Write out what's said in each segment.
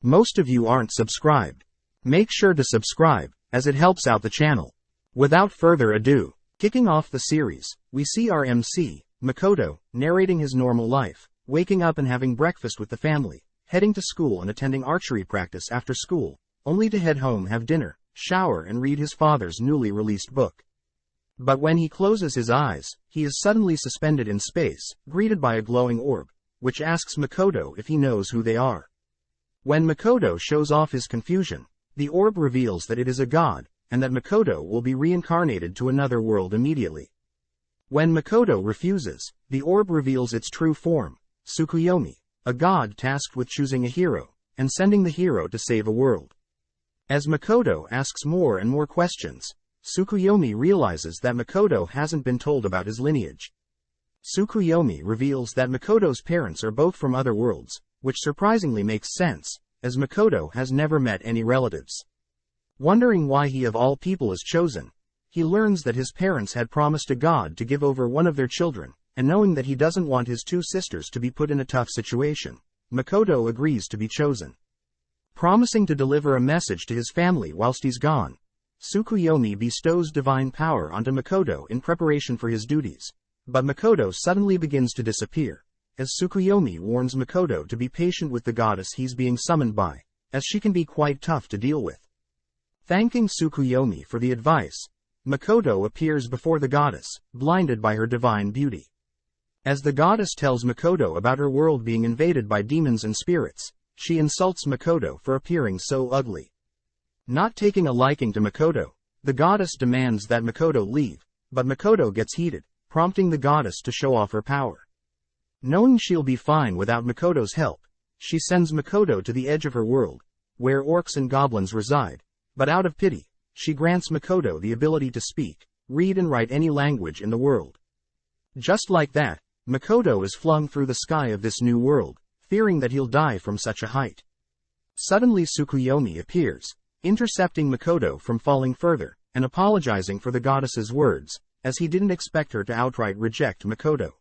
Most of you aren't subscribed. Make sure to subscribe, as it helps out the channel. Without further ado, kicking off the series, we see our MC, Makoto, narrating his normal life, waking up and having breakfast with the family, heading to school and attending archery practice after school, only to head home, have dinner, shower and read his father's newly released book. But when he closes his eyes, he is suddenly suspended in space, greeted by a glowing orb, which asks Makoto if he knows who they are. When Makoto shows off his confusion, the orb reveals that it is a god, and that Makoto will be reincarnated to another world immediately. When Makoto refuses, the orb reveals its true form, Tsukuyomi, a god tasked with choosing a hero, and sending the hero to save a world. As Makoto asks more and more questions, Tsukuyomi realizes that Makoto hasn't been told about his lineage. Tsukuyomi reveals that Makoto's parents are both from other worlds, which surprisingly makes sense, as Makoto has never met any relatives. Wondering why he of all people is chosen, he learns that his parents had promised a god to give over one of their children, and knowing that he doesn't want his two sisters to be put in a tough situation, Makoto agrees to be chosen. Promising to deliver a message to his family whilst he's gone, Tsukuyomi bestows divine power onto Makoto in preparation for his duties, but Makoto suddenly begins to disappear, as Tsukuyomi warns Makoto to be patient with the goddess he's being summoned by, as she can be quite tough to deal with. Thanking Tsukuyomi for the advice, Makoto appears before the goddess, blinded by her divine beauty. As the goddess tells Makoto about her world being invaded by demons and spirits, she insults Makoto for appearing so ugly. Not taking a liking to Makoto, the goddess demands that Makoto leave, but Makoto gets heated, prompting the goddess to show off her power. Knowing she'll be fine without Makoto's help, she sends Makoto to the edge of her world, where orcs and goblins reside, but out of pity, she grants Makoto the ability to speak, read and write any language in the world. Just like that, Makoto is flung through the sky of this new world, fearing that he'll die from such a height. Suddenly Tsukuyomi appears, intercepting Makoto from falling further, and apologizing for the goddess's words, as he didn't expect her to outright reject Makoto.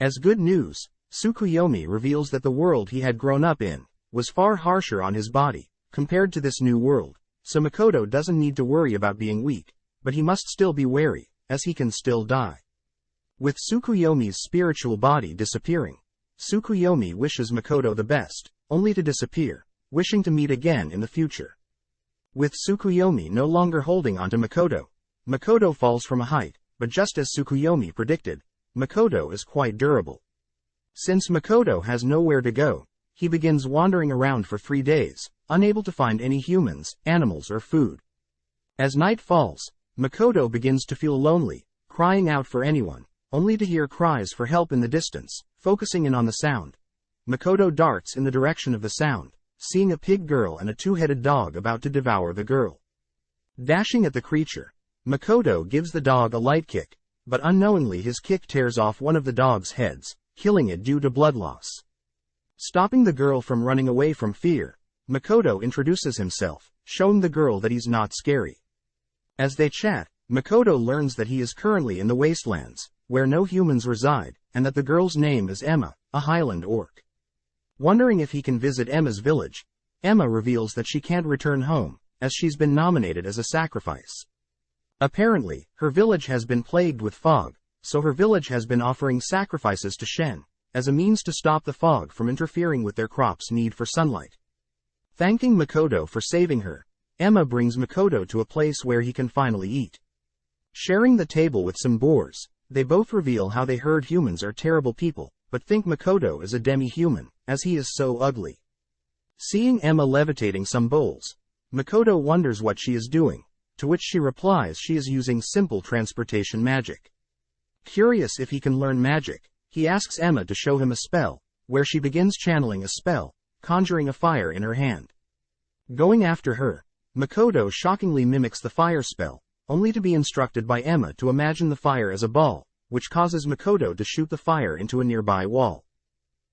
As good news, Tsukuyomi reveals that the world he had grown up in was far harsher on his body, compared to this new world, so Makoto doesn't need to worry about being weak, but he must still be wary, as he can still die. With Tsukuyomi's spiritual body disappearing, Tsukuyomi wishes Makoto the best, only to disappear, wishing to meet again in the future. With Tsukuyomi no longer holding onto Makoto, Makoto falls from a height, but just as Tsukuyomi predicted, Makoto is quite durable. Since Makoto has nowhere to go, he begins wandering around for 3 days, unable to find any humans, animals or food. As night falls, Makoto begins to feel lonely, crying out for anyone, only to hear cries for help in the distance. Focusing in on the sound, Makoto darts in the direction of the sound, seeing a pig girl and a two-headed dog about to devour the girl. Dashing at the creature, Makoto gives the dog a light kick, but unknowingly his kick tears off one of the dog's heads, killing it due to blood loss. Stopping the girl from running away from fear, Makoto introduces himself, showing the girl that he's not scary. As they chat, Makoto learns that he is currently in the wastelands, where no humans reside, and that the girl's name is Emma, a Highland orc. Wondering if he can visit Emma's village, Emma reveals that she can't return home, as she's been nominated as a sacrifice. Apparently, her village has been plagued with fog, so her village has been offering sacrifices to Shen, as a means to stop the fog from interfering with their crops' need for sunlight. Thanking Makoto for saving her, Emma brings Makoto to a place where he can finally eat. Sharing the table with some boars, they both reveal how they heard humans are terrible people, but think Makoto is a demi-human, as he is so ugly. Seeing Emma levitating some bowls, Makoto wonders what she is doing, to which she replies she is using simple transportation magic. Curious if he can learn magic, he asks Emma to show him a spell, where she begins channeling a spell, conjuring a fire in her hand. Going after her, Makoto shockingly mimics the fire spell, only to be instructed by Emma to imagine the fire as a ball, which causes Makoto to shoot the fire into a nearby wall.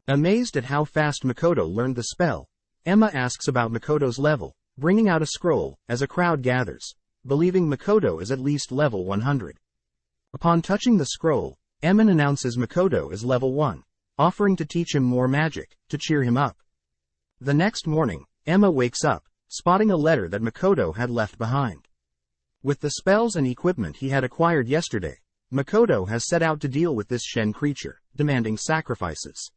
Amazed at how fast Makoto learned the spell, Emma asks about Makoto's level, bringing out a scroll, as a crowd gathers, believing Makoto is at least level 100. Upon touching the scroll, Emma announces Makoto is level 1, offering to teach him more magic, to cheer him up. The next morning, Emma wakes up, spotting a letter that Makoto had left behind. With the spells and equipment he had acquired yesterday, Makoto has set out to deal with this Shen creature, demanding sacrifices.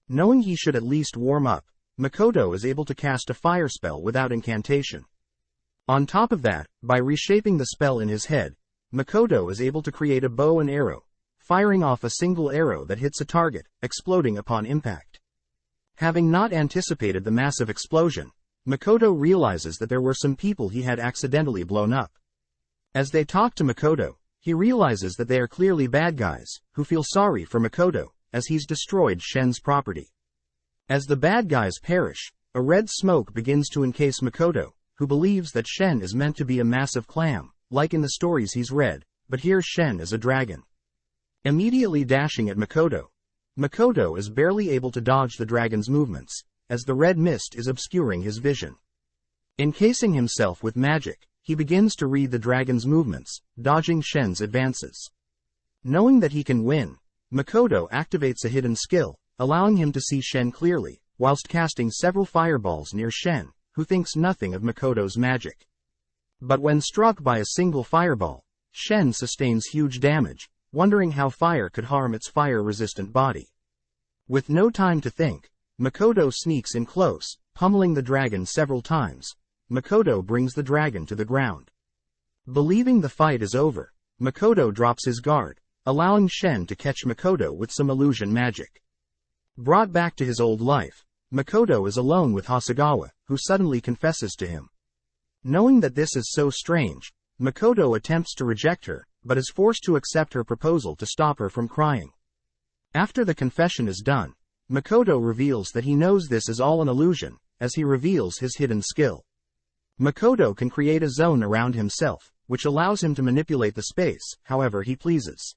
Knowing he should at least warm up, Makoto is able to cast a fire spell without incantation. On top of that, by reshaping the spell in his head, Makoto is able to create a bow and arrow, firing off a single arrow that hits a target, exploding upon impact. Having not anticipated the massive explosion, Makoto realizes that there were some people he had accidentally blown up. As they talk to Makoto, he realizes that they are clearly bad guys, who feel sorry for Makoto, as he's destroyed Shen's property. As the bad guys perish, a red smoke begins to encase Makoto, who believes that Shen is meant to be a massive clam, like in the stories he's read, but here Shen is a dragon. Immediately dashing at Makoto, Makoto is barely able to dodge the dragon's movements, as the red mist is obscuring his vision. Encasing himself with magic, he begins to read the dragon's movements, dodging Shen's advances. Knowing that he can win, Makoto activates a hidden skill, allowing him to see Shen clearly, whilst casting several fireballs near Shen, who thinks nothing of Makoto's magic. But when struck by a single fireball, Shen sustains huge damage, wondering how fire could harm its fire-resistant body. With no time to think, Makoto sneaks in close, pummeling the dragon several times. Makoto brings the dragon to the ground. Believing the fight is over, Makoto drops his guard, allowing Shen to catch Makoto with some illusion magic. Brought back to his old life, Makoto is alone with Hasegawa, who suddenly confesses to him. Knowing that this is so strange, Makoto attempts to reject her, but is forced to accept her proposal to stop her from crying. After the confession is done, Makoto reveals that he knows this is all an illusion, as he reveals his hidden skill. Makoto can create a zone around himself, which allows him to manipulate the space however he pleases.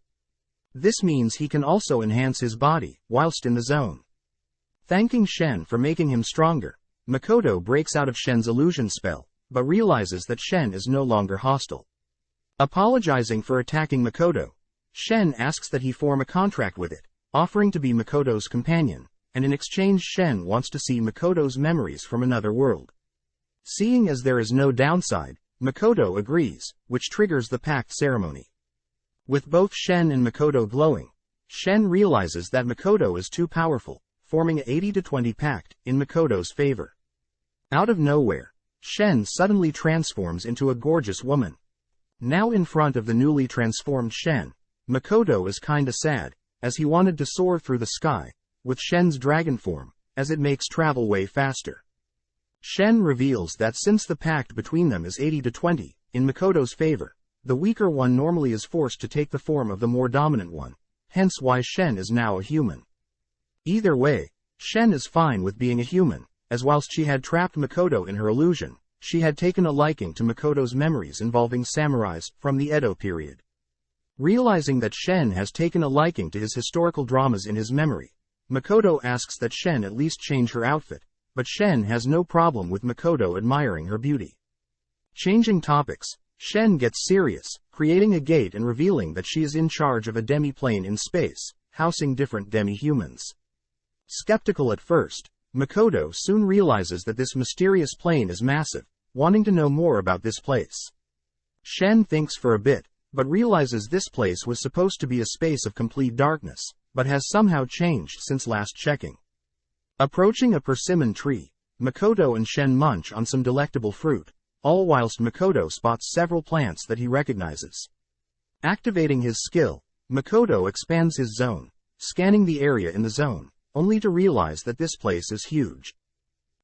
This means he can also enhance his body, whilst in the zone. Thanking Shen for making him stronger, Makoto breaks out of Shen's illusion spell, but realizes that Shen is no longer hostile. Apologizing for attacking Makoto, Shen asks that he form a contract with it, offering to be Makoto's companion, and in exchange Shen wants to see Makoto's memories from another world. Seeing as there is no downside, Makoto agrees, which triggers the pact ceremony. With both Shen and Makoto glowing, Shen realizes that Makoto is too powerful, forming an 80-20 pact in Makoto's favor. Out of nowhere, Shen suddenly transforms into a gorgeous woman. Now in front of the newly transformed Shen, Makoto is kinda sad, as he wanted to soar through the sky, with Shen's dragon form, as it makes travel way faster. Shen reveals that since the pact between them is 80-20, in Makoto's favor, the weaker one normally is forced to take the form of the more dominant one, hence why Shen is now a human. Either way, Shen is fine with being a human, as whilst she had trapped Makoto in her illusion, she had taken a liking to Makoto's memories involving samurais from the Edo period. Realizing that Shen has taken a liking to his historical dramas in his memory, Makoto asks that Shen at least change her outfit, but Shen has no problem with Makoto admiring her beauty. Changing topics, Shen gets serious, creating a gate and revealing that she is in charge of a demi-plane in space, housing different demi-humans. Skeptical at first, Makoto soon realizes that this mysterious plane is massive, wanting to know more about this place. Shen thinks for a bit, but realizes this place was supposed to be a space of complete darkness, but has somehow changed since last checking. Approaching a persimmon tree, Makoto and Shen munch on some delectable fruit, all whilst Makoto spots several plants that he recognizes. Activating his skill, Makoto expands his zone, scanning the area in the zone, only to realize that this place is huge.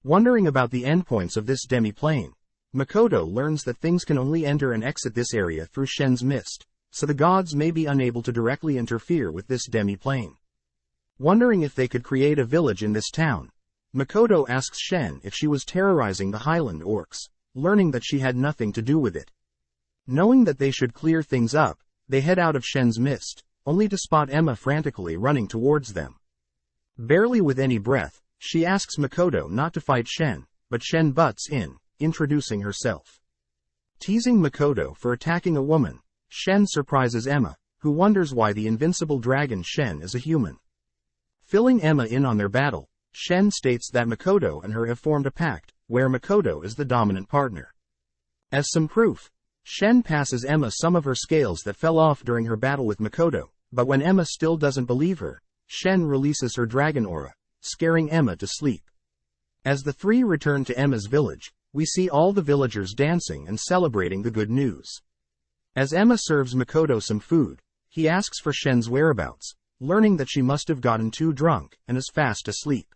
Wondering about the endpoints of this demi-plane, Makoto learns that things can only enter and exit this area through Shen's mist, so the gods may be unable to directly interfere with this demi-plane. Wondering if they could create a village in this town, Makoto asks Shen if she was terrorizing the Highland orcs, learning that she had nothing to do with it. Knowing that they should clear things up, they head out of Shen's mist, only to spot Emma frantically running towards them. Barely with any breath, she asks Makoto not to fight Shen, but Shen butts in, introducing herself. Teasing Makoto for attacking a woman, Shen surprises Emma, who wonders why the invincible dragon Shen is a human. Filling Emma in on their battle, Shen states that Makoto and her have formed a pact, where Makoto is the dominant partner. As some proof, Shen passes Emma some of her scales that fell off during her battle with Makoto, but when Emma still doesn't believe her, Shen releases her dragon aura, scaring Emma to sleep. As the three return to Emma's village, we see all the villagers dancing and celebrating the good news. As Emma serves Makoto some food, he asks for Shen's whereabouts, learning that she must have gotten too drunk and is fast asleep.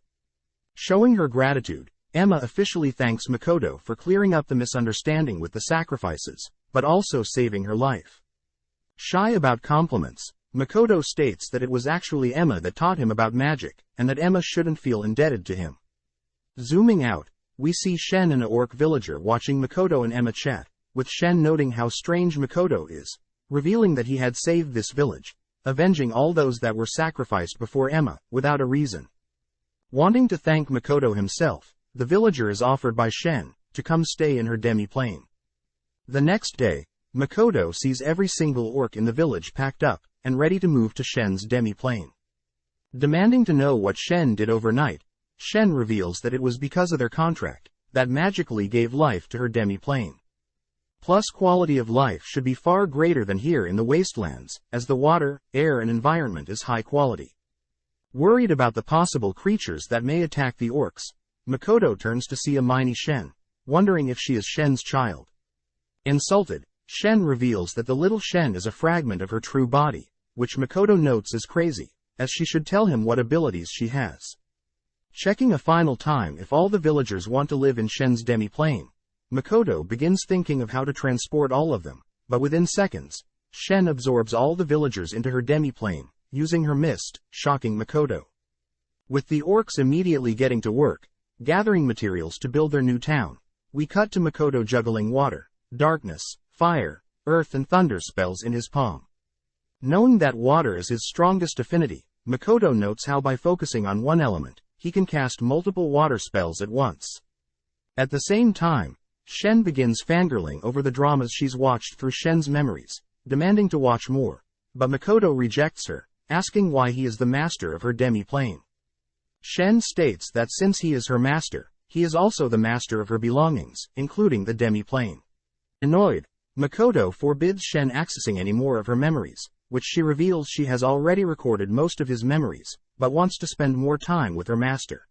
Showing her gratitude, Emma officially thanks Makoto for clearing up the misunderstanding with the sacrifices, but also saving her life. Shy about compliments, Makoto states that it was actually Emma that taught him about magic, and that Emma shouldn't feel indebted to him. Zooming out, we see Shen and a orc villager watching Makoto and Emma chat, with Shen noting how strange Makoto is, revealing that he had saved this village, avenging all those that were sacrificed before Emma, without a reason. Wanting to thank Makoto himself, the villager is offered by Shen to come stay in her demi-plane. The next day, Makoto sees every single orc in the village packed up and ready to move to Shen's demi-plane. Demanding to know what Shen did overnight, Shen reveals that it was because of their contract that magically gave life to her demi-plane. Plus, quality of life should be far greater than here in the wastelands, as the water, air and environment is high quality. Worried about the possible creatures that may attack the orcs, Makoto turns to see a mini Shen, wondering if she is Shen's child. Insulted, Shen reveals that the little Shen is a fragment of her true body, which Makoto notes is crazy, as she should tell him what abilities she has. Checking a final time if all the villagers want to live in Shen's demi-plane, Makoto begins thinking of how to transport all of them, but within seconds, Shen absorbs all the villagers into her demi-plane, using her mist, shocking Makoto. With the orcs immediately getting to work, gathering materials to build their new town, we cut to Makoto juggling water, darkness, fire, earth and thunder spells in his palm. Knowing that water is his strongest affinity, Makoto notes how by focusing on one element, he can cast multiple water spells at once. At the same time, Shen begins fangirling over the dramas she's watched through Shen's memories, demanding to watch more, but Makoto rejects her, asking why he is the master of her demi-plane. Shen states that since he is her master, he is also the master of her belongings, including the demi-plane. Annoyed, Makoto forbids Shen accessing any more of her memories, which she reveals she has already recorded most of his memories, but wants to spend more time with her master.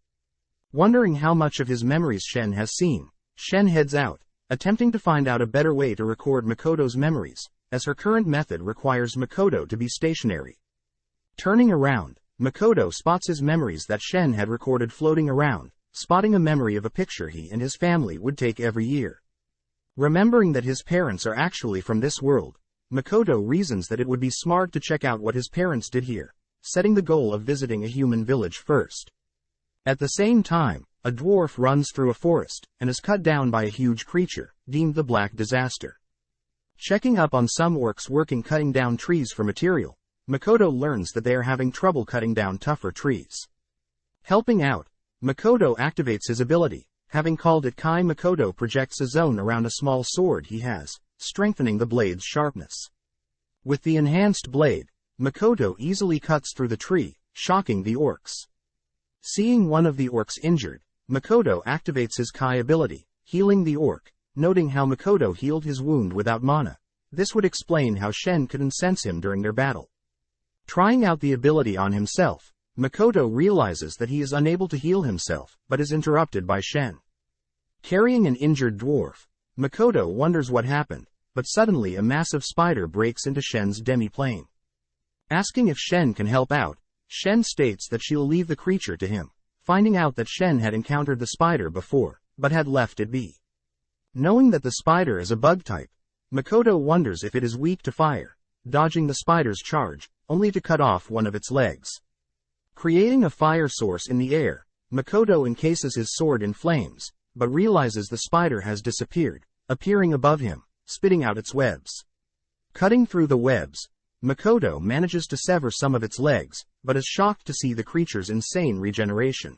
Wondering how much of his memories Shen has seen, Shen heads out, attempting to find out a better way to record Makoto's memories, as her current method requires Makoto to be stationary. Turning around, Makoto spots his memories that Shen had recorded floating around, spotting a memory of a picture he and his family would take every year. Remembering that his parents are actually from this world, Makoto reasons that it would be smart to check out what his parents did here, setting the goal of visiting a human village first. At the same time, a dwarf runs through a forest and is cut down by a huge creature, deemed the Black Disaster. Checking up on some orcs working cutting down trees for material, Makoto learns that they are having trouble cutting down tougher trees. Helping out, Makoto activates his ability, having called it Kai. Makoto projects a zone around a small sword he has, strengthening the blade's sharpness. With the enhanced blade, Makoto easily cuts through the tree, shocking the orcs. Seeing one of the orcs injured, Makoto activates his Kai ability, healing the orc, noting how Makoto healed his wound without mana. This would explain how Shen could incense him during their battle. Trying out the ability on himself, Makoto realizes that he is unable to heal himself, but is interrupted by Shen. Carrying an injured dwarf, Makoto wonders what happened, but suddenly a massive spider breaks into Shen's demi-plane. Asking if Shen can help out, Shen states that she'll leave the creature to him, finding out that Shen had encountered the spider before, but had left it be. Knowing that the spider is a bug type, Makoto wonders if it is weak to fire, dodging the spider's charge, only to cut off one of its legs. Creating a fire source in the air, Makoto encases his sword in flames, but realizes the spider has disappeared, appearing above him, spitting out its webs. Cutting through the webs, Makoto manages to sever some of its legs, but is shocked to see the creature's insane regeneration.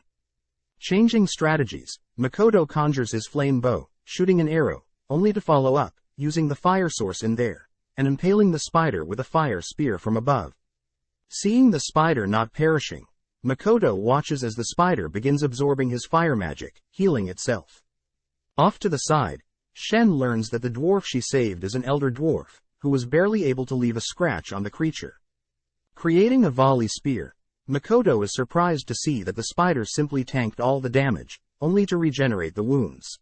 Changing strategies, Makoto conjures his flame bow, shooting an arrow, only to follow up, using the fire source in there, and impaling the spider with a fire spear from above. Seeing the spider not perishing, Makoto watches as the spider begins absorbing his fire magic, healing itself. Off to the side, Shen learns that the dwarf she saved is an elder dwarf, who was barely able to leave a scratch on the creature. Creating a volley spear, Makoto is surprised to see that the spider simply tanked all the damage, only to regenerate the wounds.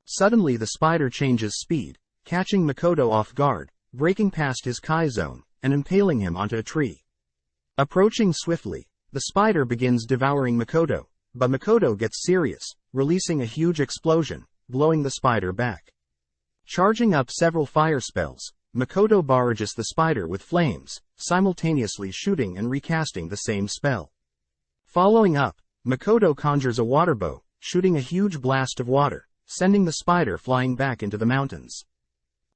Suddenly the spider changes speed, catching Makoto off guard, breaking past his Kai zone, and impaling him onto a tree. Approaching swiftly, the spider begins devouring Makoto, but Makoto gets serious, releasing a huge explosion, blowing the spider back. Charging up several fire spells, Makoto barrages the spider with flames, simultaneously shooting and recasting the same spell. Following up, Makoto conjures a water bow, shooting a huge blast of water, sending the spider flying back into the mountains.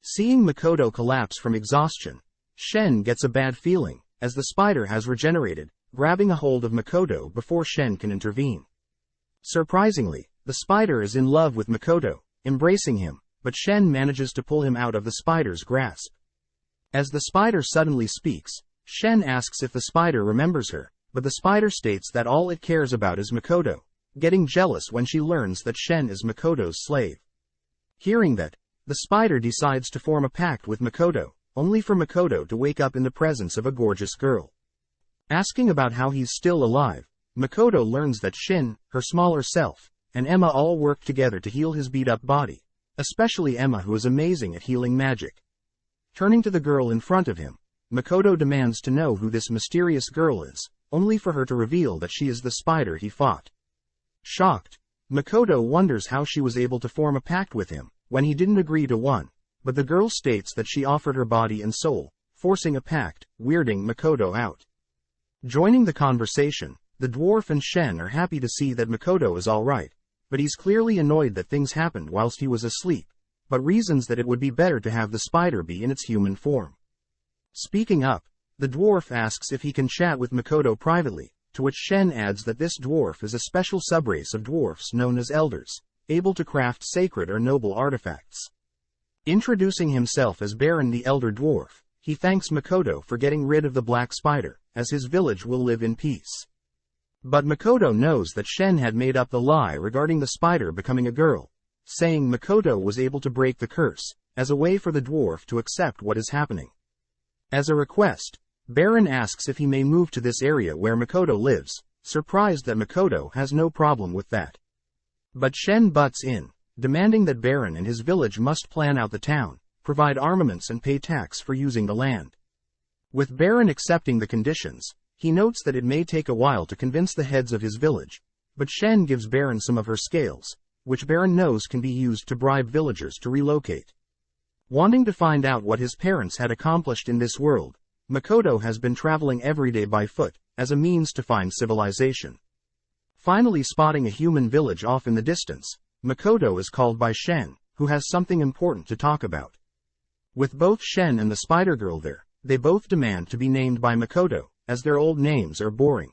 Seeing Makoto collapse from exhaustion, Shen gets a bad feeling, as the spider has regenerated, grabbing a hold of Makoto before Shen can intervene. Surprisingly, the spider is in love with Makoto, embracing him, but Shen manages to pull him out of the spider's grasp. As the spider suddenly speaks, Shen asks if the spider remembers her, but the spider states that all it cares about is Makoto, getting jealous when she learns that Shen is Makoto's slave. Hearing that, the spider decides to form a pact with Makoto, only for Makoto to wake up in the presence of a gorgeous girl. Asking about how he's still alive, Makoto learns that Shin, her smaller self, and Emma all work together to heal his beat-up body, especially Emma, who is amazing at healing magic. Turning to the girl in front of him, Makoto demands to know who this mysterious girl is, only for her to reveal that she is the spider he fought. Shocked, Makoto wonders how she was able to form a pact with him, when he didn't agree to one, but the girl states that she offered her body and soul, forcing a pact, weirding Makoto out. Joining the conversation, the dwarf and Shen are happy to see that Makoto is alright, but he's clearly annoyed that things happened whilst he was asleep, but reasons that it would be better to have the spider be in its human form. Speaking up, the dwarf asks if he can chat with Makoto privately, to which Shen adds that this dwarf is a special subrace of dwarfs known as elders, able to craft sacred or noble artifacts. Introducing himself as Baron the Elder Dwarf, he thanks Makoto for getting rid of the black spider, as his village will live in peace. But Makoto knows that Shen had made up the lie regarding the spider becoming a girl, saying Makoto was able to break the curse, as a way for the dwarf to accept what is happening. As a request, Baron asks if he may move to this area where Makoto lives, surprised that Makoto has no problem with that. But Shen butts in, demanding that Baron and his village must plan out the town, provide armaments and pay tax for using the land. With Baron accepting the conditions, he notes that it may take a while to convince the heads of his village, but Shen gives Baron some of her scales, which Baron knows can be used to bribe villagers to relocate. Wanting to find out what his parents had accomplished in this world, Makoto has been traveling every day by foot, as a means to find civilization. Finally spotting a human village off in the distance, Makoto is called by Shen, who has something important to talk about. With both Shen and the spider girl there, they both demand to be named by Makoto, as their old names are boring.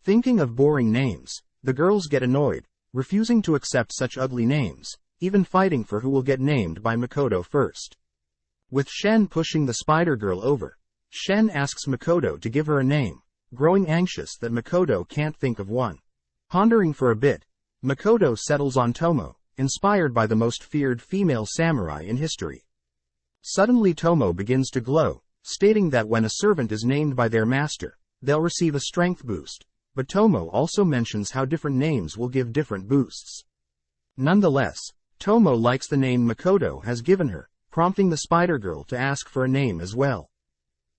Thinking of boring names, the girls get annoyed, refusing to accept such ugly names, even fighting for who will get named by Makoto first. With Shen pushing the spider girl over, Shen asks Makoto to give her a name, growing anxious that Makoto can't think of one. Pondering for a bit, Makoto settles on Tomo, inspired by the most feared female samurai in history. Suddenly Tomo begins to glow, stating that when a servant is named by their master, they'll receive a strength boost, but Tomo also mentions how different names will give different boosts. Nonetheless, Tomo likes the name Makoto has given her, prompting the spider girl to ask for a name as well.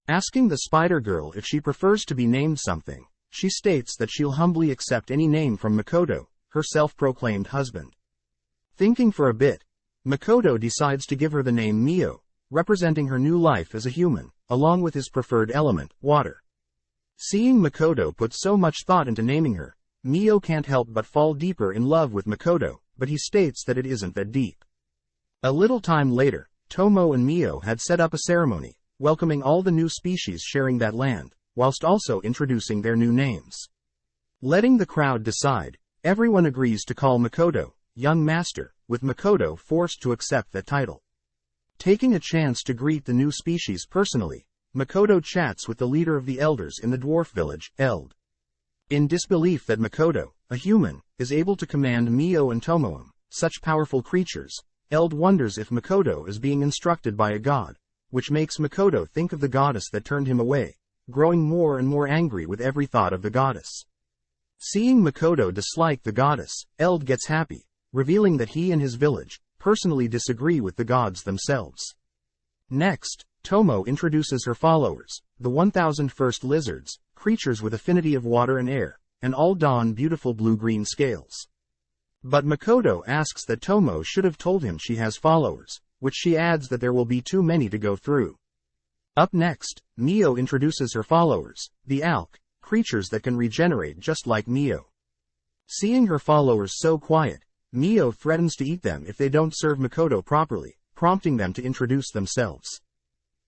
Asking the spider girl if she prefers to be named something, she states that she'll humbly accept any name from Makoto, her self-proclaimed husband. Thinking for a bit, Makoto decides to give her the name Mio, representing her new life as a human, along with his preferred element, water. Seeing Makoto put so much thought into naming her, Mio can't help but fall deeper in love with Makoto, but he states that it isn't that deep. A little time later, Tomo and Mio had set up a ceremony, welcoming all the new species sharing that land, whilst also introducing their new names. Letting the crowd decide, everyone agrees to call Makoto, young master, with Makoto forced to accept that title. Taking a chance to greet the new species personally, Makoto chats with the leader of the elders in the dwarf village, In disbelief that Makoto, a human, is able to command Mio and Tomoe, such powerful creatures, Eld wonders if Makoto is being instructed by a god, which makes Makoto think of the goddess that turned him away, growing more and more angry with every thought of the goddess. Seeing Makoto dislike the goddess, Eld gets happy, revealing that he and his village personally disagree with the gods themselves. Next, Tomo introduces her followers, the 1001st lizards, creatures with affinity of water and air, and all don beautiful blue-green scales. But Makoto asks that Tomo should have told him she has followers, which she adds that there will be too many to go through. Up next, Mio introduces her followers, the Alk, creatures that can regenerate just like Mio. Seeing her followers so quiet, Mio threatens to eat them if they don't serve Makoto properly, prompting them to introduce themselves.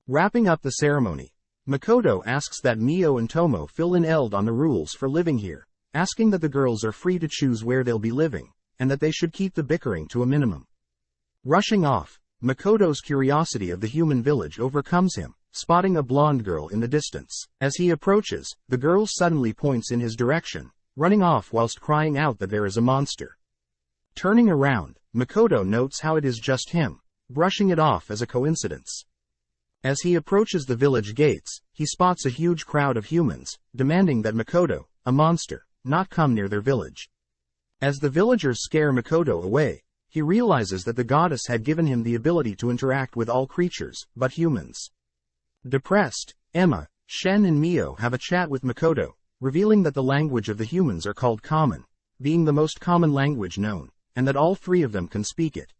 Wrapping up the ceremony, Makoto asks that Mio and Tomo fill in Eld on the rules for living here, asking that the girls are free to choose where they'll be living, and that they should keep the bickering to a minimum. Rushing off, Makoto's curiosity of the human village overcomes him, spotting a blonde girl in the distance. As he approaches, the girl suddenly points in his direction, running off whilst crying out that there is a monster. Turning around, Makoto notes how it is just him, brushing it off as a coincidence. As he approaches the village gates, he spots a huge crowd of humans, demanding that Makoto, a monster, not come near their village. As the villagers scare Makoto away, he realizes that the goddess had given him the ability to interact with all creatures, but humans. Depressed, Emma, Shen and Mio have a chat with Makoto, revealing that the language of the humans are called Common, being the most common language known, and that all three of them can speak it.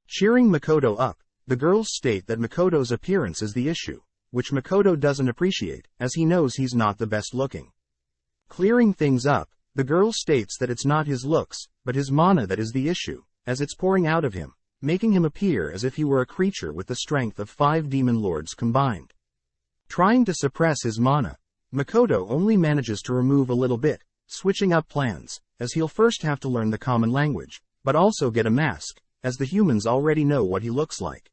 Cheering Makoto up, the girls state that Makoto's appearance is the issue, which Makoto doesn't appreciate, as he knows he's not the best looking. Clearing things up, the girl states that it's not his looks, but his mana that is the issue, as it's pouring out of him, making him appear as if he were a creature with the strength of 5 demon lords combined. Trying to suppress his mana, Makoto only manages to remove a little bit, switching up plans, as he'll first have to learn the common language, but also get a mask, as the humans already know what he looks like.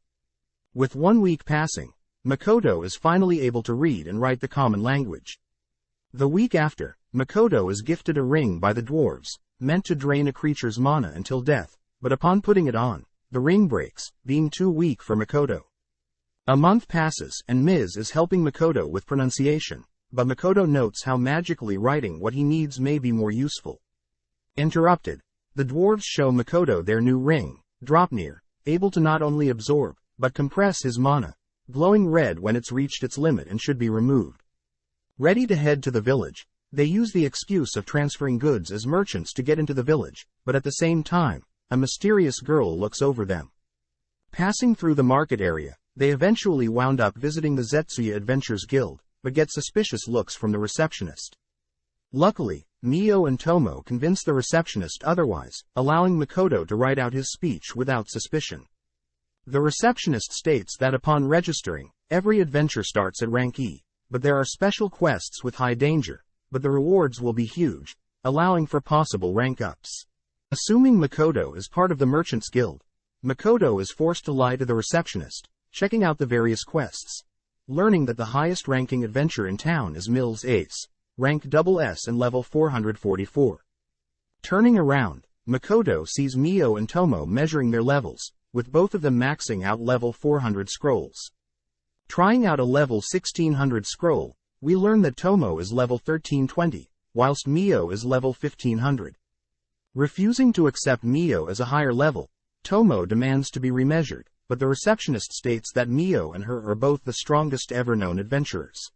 With 1 week passing, Makoto is finally able to read and write the common language. The week after, Makoto is gifted a ring by the dwarves, meant to drain a creature's mana until death, but upon putting it on, the ring breaks, being too weak for Makoto. A month passes and Ms. is helping Makoto with pronunciation, but Makoto notes how magically writing what he needs may be more useful. Interrupted, the dwarves show Makoto their new ring, Dropnir, able to not only absorb, but compress his mana, glowing red when it's reached its limit and should be removed. Ready to head to the village, they use the excuse of transferring goods as merchants to get into the village, but at the same time, a mysterious girl looks over them. Passing through the market area, they eventually wound up visiting the Zetsuya Adventures Guild, but get suspicious looks from the receptionist. Luckily, Mio and Tomo convince the receptionist otherwise, allowing Makoto to write out his speech without suspicion. The receptionist states that upon registering, every adventure starts at rank E, but there are special quests with high danger, but the rewards will be huge, allowing for possible rank ups. Assuming Makoto is part of the Merchants Guild, Makoto is forced to lie to the receptionist, checking out the various quests. Learning that the highest ranking adventure in town is Mills Ace, rank SS and level 444. Turning around, Makoto sees Mio and Tomo measuring their levels, with both of them maxing out level 400 scrolls. Trying out a level 1600 scroll, we learn that Tomo is level 1320, whilst Mio is level 1500. Refusing to accept Mio as a higher level, Tomo demands to be remeasured, but the receptionist states that Mio and her are both the strongest ever known adventurers.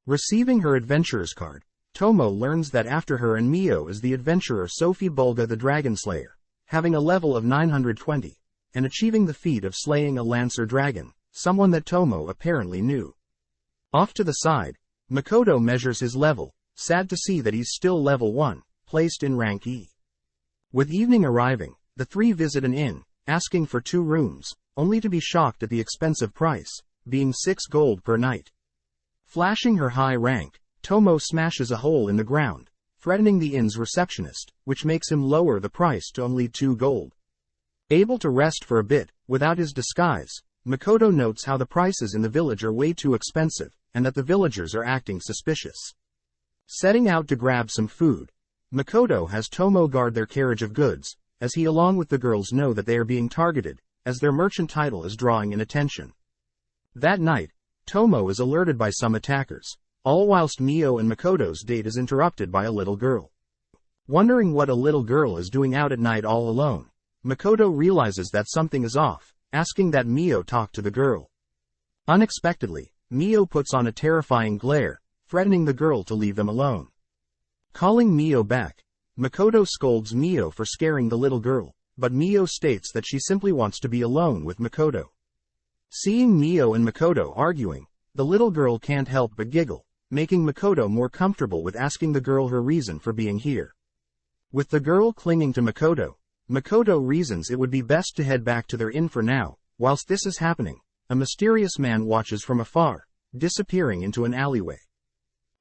Receiving her adventurer's card, Tomo learns that after her and Mio is the adventurer Sophie Bulga the Dragon Slayer, having a level of 920, and achieving the feat of slaying a Lancer dragon, someone that Tomo apparently knew. Off to the side, Makoto measures his level, sad to see that he's still level 1, placed in rank E. With evening arriving, the three visit an inn, asking for 2 rooms, only to be shocked at the expensive price, being 6 gold per night. Flashing her high rank, Tomo smashes a hole in the ground, threatening the inn's receptionist, which makes him lower the price to only 2 gold. Able to rest for a bit, without his disguise, Makoto notes how the prices in the village are way too expensive, and that the villagers are acting suspicious. Setting out to grab some food, Makoto has Tomo guard their carriage of goods, as he along with the girls know that they are being targeted, as their merchant title is drawing in attention. That night, Tomo is alerted by some attackers, all whilst Mio and Makoto's date is interrupted by a little girl. Wondering what a little girl is doing out at night all alone, Makoto realizes that something is off, asking that Mio talk to the girl. Unexpectedly, Mio puts on a terrifying glare, threatening the girl to leave them alone. Calling Mio back, Makoto scolds Mio for scaring the little girl, but Mio states that she simply wants to be alone with Makoto. Seeing Mio and Makoto arguing, the little girl can't help but giggle, making Makoto more comfortable with asking the girl her reason for being here. With the girl clinging to Makoto, Makoto reasons it would be best to head back to their inn for now. Whilst this is happening, a mysterious man watches from afar, disappearing into an alleyway.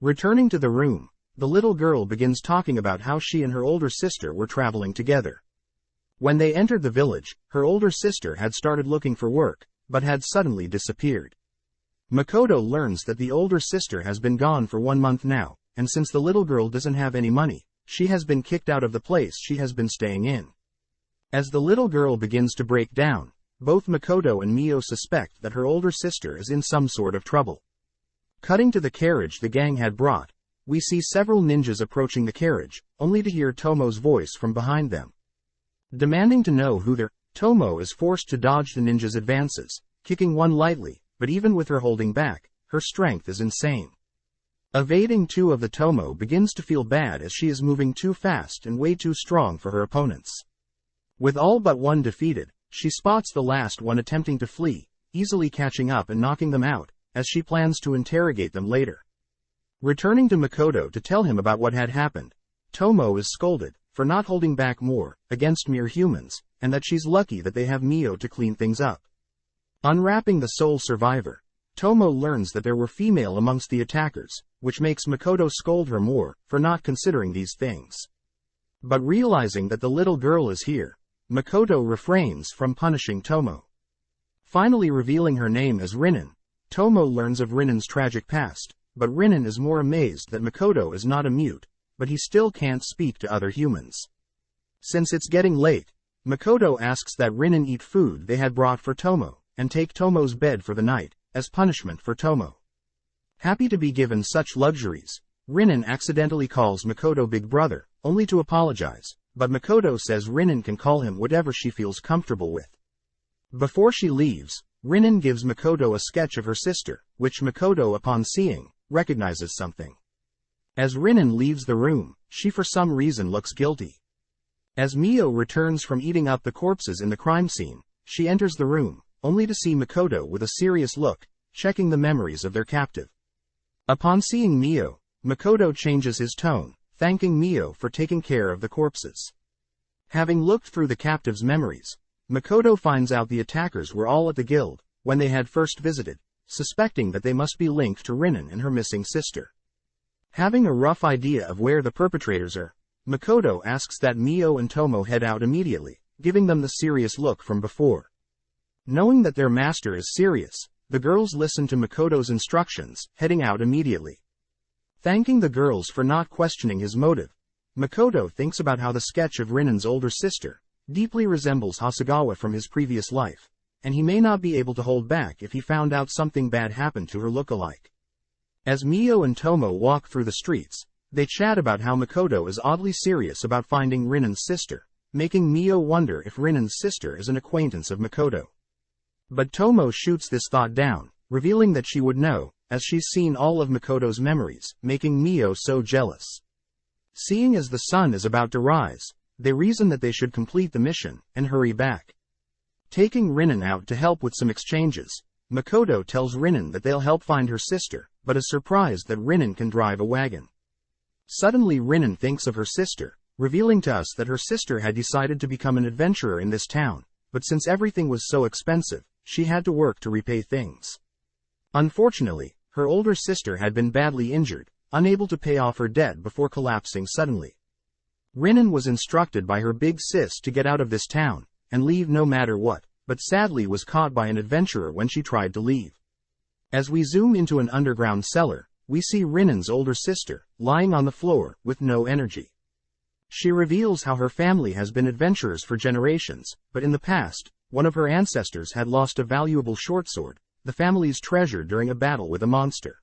Returning to the room, the little girl begins talking about how she and her older sister were traveling together. When they entered the village, her older sister had started looking for work, but had suddenly disappeared. Makoto learns that the older sister has been gone for 1 month now, and since the little girl doesn't have any money, she has been kicked out of the place she has been staying in. As the little girl begins to break down, both Makoto and Mio suspect that her older sister is in some sort of trouble. Cutting to the carriage the gang had brought, we see several ninjas approaching the carriage, only to hear Tomo's voice from behind them. Demanding to know who they're, Tomo is forced to dodge the ninjas' advances, kicking one lightly, but even with her holding back, her strength is insane. Evading two of the Tomo begins to feel bad as she is moving too fast and way too strong for her opponents. With all but one defeated, she spots the last one attempting to flee, easily catching up and knocking them out, as she plans to interrogate them later. Returning to Makoto to tell him about what had happened, Tomo is scolded for not holding back more against mere humans, and that she's lucky that they have Mio to clean things up. Unwrapping the sole survivor, Tomo learns that there were female amongst the attackers, which makes Makoto scold her more for not considering these things. But realizing that the little girl is here, Makoto refrains from punishing Tomo. Finally revealing her name as Rinin, Tomo learns of Rinin's tragic past, but Rinin is more amazed that Makoto is not a mute, but he still can't speak to other humans. Since it's getting late, Makoto asks that Rinin eat food they had brought for Tomo, and take Tomo's bed for the night, as punishment for Tomo. Happy to be given such luxuries, Rinin accidentally calls Makoto Big Brother, only to apologize, but Makoto says Rinin can call him whatever she feels comfortable with. Before she leaves, Rinin gives Makoto a sketch of her sister, which Makoto, upon seeing, recognizes something. As Rinin leaves the room, she for some reason looks guilty. As Mio returns from eating up the corpses in the crime scene, she enters the room, only to see Makoto with a serious look, checking the memories of their captive. Upon seeing Mio, Makoto changes his tone, thanking Mio for taking care of the corpses. Having looked through the captive's memories, Makoto finds out the attackers were all at the guild when they had first visited, suspecting that they must be linked to Rinin and her missing sister. Having a rough idea of where the perpetrators are, Makoto asks that Mio and Tomo head out immediately, giving them the serious look from before. Knowing that their master is serious, the girls listen to Makoto's instructions, heading out immediately. Thanking the girls for not questioning his motive, Makoto thinks about how the sketch of Rinin's older sister deeply resembles Hasegawa from his previous life, and he may not be able to hold back if he found out something bad happened to her look-alike. As Mio and Tomo walk through the streets, they chat about how Makoto is oddly serious about finding Rinin's sister, making Mio wonder if Rinin's sister is an acquaintance of Makoto. But Tomo shoots this thought down, revealing that she would know, as she's seen all of Makoto's memories, making Mio so jealous. Seeing as the sun is about to rise, they reason that they should complete the mission and hurry back. Taking Rinin out to help with some exchanges, Makoto tells Rinin that they'll help find her sister, but is surprised that Rinin can drive a wagon. Suddenly Rinin thinks of her sister, revealing to us that her sister had decided to become an adventurer in this town, but since everything was so expensive, she had to work to repay things. Unfortunately, her older sister had been badly injured, unable to pay off her debt before collapsing suddenly. Rinin was instructed by her big sis to get out of this town, and leave no matter what, but sadly was caught by an adventurer when she tried to leave. As we zoom into an underground cellar, we see Rinin's older sister, lying on the floor, with no energy. She reveals how her family has been adventurers for generations, but in the past, one of her ancestors had lost a valuable short sword, the family's treasure, during a battle with a monster.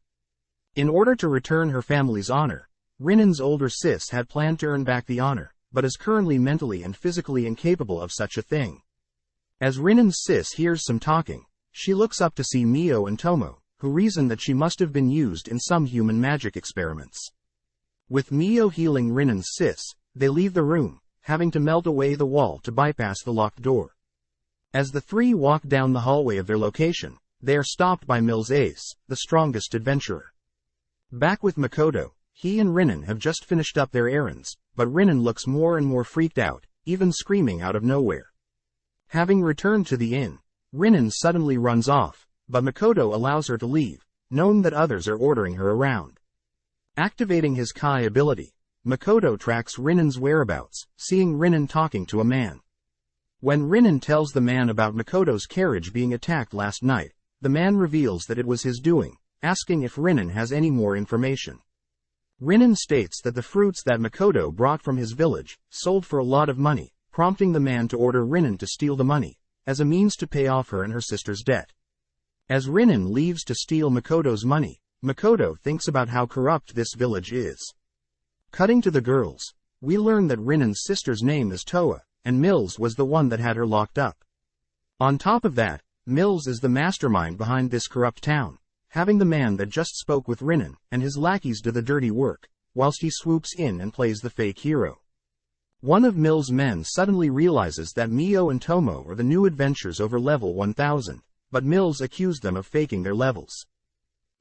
In order to return her family's honor, Rinnan's older sis had planned to earn back the honor, but is currently mentally and physically incapable of such a thing. As Rinnan's sis hears some talking, she looks up to see Mio and Tomo, who reason that she must have been used in some human magic experiments. With Mio healing Rinnan's sis, they leave the room, having to melt away the wall to bypass the locked door. As the three walk down the hallway of their location, they are stopped by Mills Ace, the strongest adventurer. Back with Makoto, he and Rinnan have just finished up their errands, but Rinnan looks more and more freaked out, even screaming out of nowhere. Having returned to the inn, Rinnan suddenly runs off, but Makoto allows her to leave, knowing that others are ordering her around. Activating his Kai ability, Makoto tracks Rinnan's whereabouts, seeing Rinnan talking to a man. When Rinnan tells the man about Makoto's carriage being attacked last night, the man reveals that it was his doing, asking if Rinnan has any more information. Rinnan states that the fruits that Makoto brought from his village sold for a lot of money, prompting the man to order Rinnan to steal the money, as a means to pay off her and her sister's debt. As Rinnan leaves to steal Makoto's money, Makoto thinks about how corrupt this village is. Cutting to the girls, we learn that Rinnan's sister's name is Toa, and Mills was the one that had her locked up. On top of that, Mills is the mastermind behind this corrupt town, having the man that just spoke with Rinnan and his lackeys do the dirty work, whilst he swoops in and plays the fake hero. One of Mills' men suddenly realizes that Mio and Tomo are the new adventurers over level 1000, but Mills accused them of faking their levels.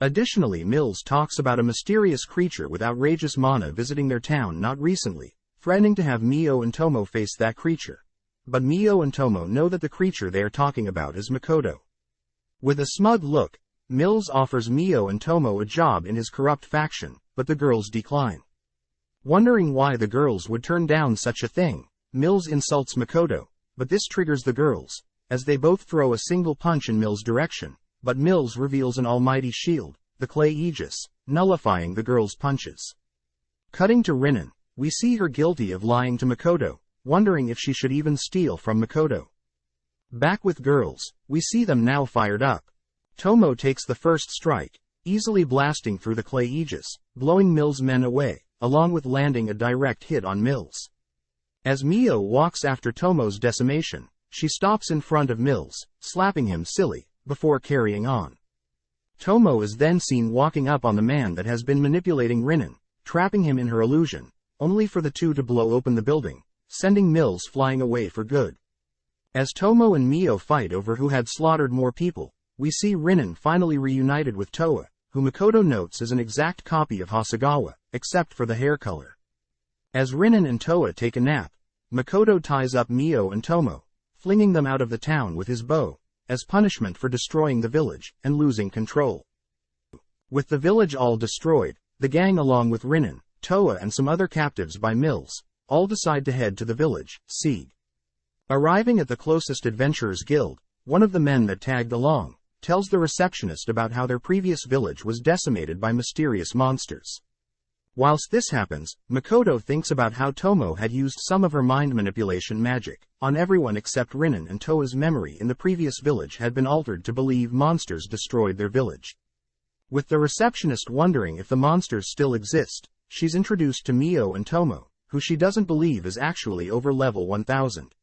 Additionally, Mills talks about a mysterious creature with outrageous mana visiting their town not recently, threatening to have Mio and Tomo face that creature. But Mio and Tomo know that the creature they are talking about is Makoto. With a smug look, Mills offers Mio and Tomo a job in his corrupt faction, but the girls decline. Wondering why the girls would turn down such a thing, Mills insults Makoto, but this triggers the girls, as they both throw a single punch in Mills' direction, but Mills reveals an almighty shield, the clay Aegis, nullifying the girls' punches. Cutting to Rinnan, we see her guilty of lying to Makoto, wondering if she should even steal from Makoto. Back with girls, we see them now fired up. Tomo takes the first strike, easily blasting through the clay Aegis, blowing Mills' men away, along with landing a direct hit on Mills. As Mio walks after Tomo's decimation, she stops in front of Mills, slapping him silly, before carrying on. Tomo is then seen walking up on the man that has been manipulating Rinnan, trapping him in her illusion, only for the two to blow open the building, sending Mills flying away for good. As Tomo and Mio fight over who had slaughtered more people, we see Rinnan finally reunited with Toa, who Makoto notes is an exact copy of Hasegawa, except for the hair color. As Rinnan and Toa take a nap, Makoto ties up Mio and Tomo, flinging them out of the town with his bow, as punishment for destroying the village and losing control. With the village all destroyed, the gang along with Rinnan, Toa and some other captives by Mills, all decide to head to the village, Sieg. Arriving at the closest adventurers guild, one of the men that tagged along tells the receptionist about how their previous village was decimated by mysterious monsters. Whilst this happens, Makoto thinks about how Tomo had used some of her mind manipulation magic on everyone except Rinnan, and Toa's memory in the previous village had been altered to believe monsters destroyed their village. With the receptionist wondering if the monsters still exist, she's introduced to Mio and Tomo, who she doesn't believe is actually over level 1000.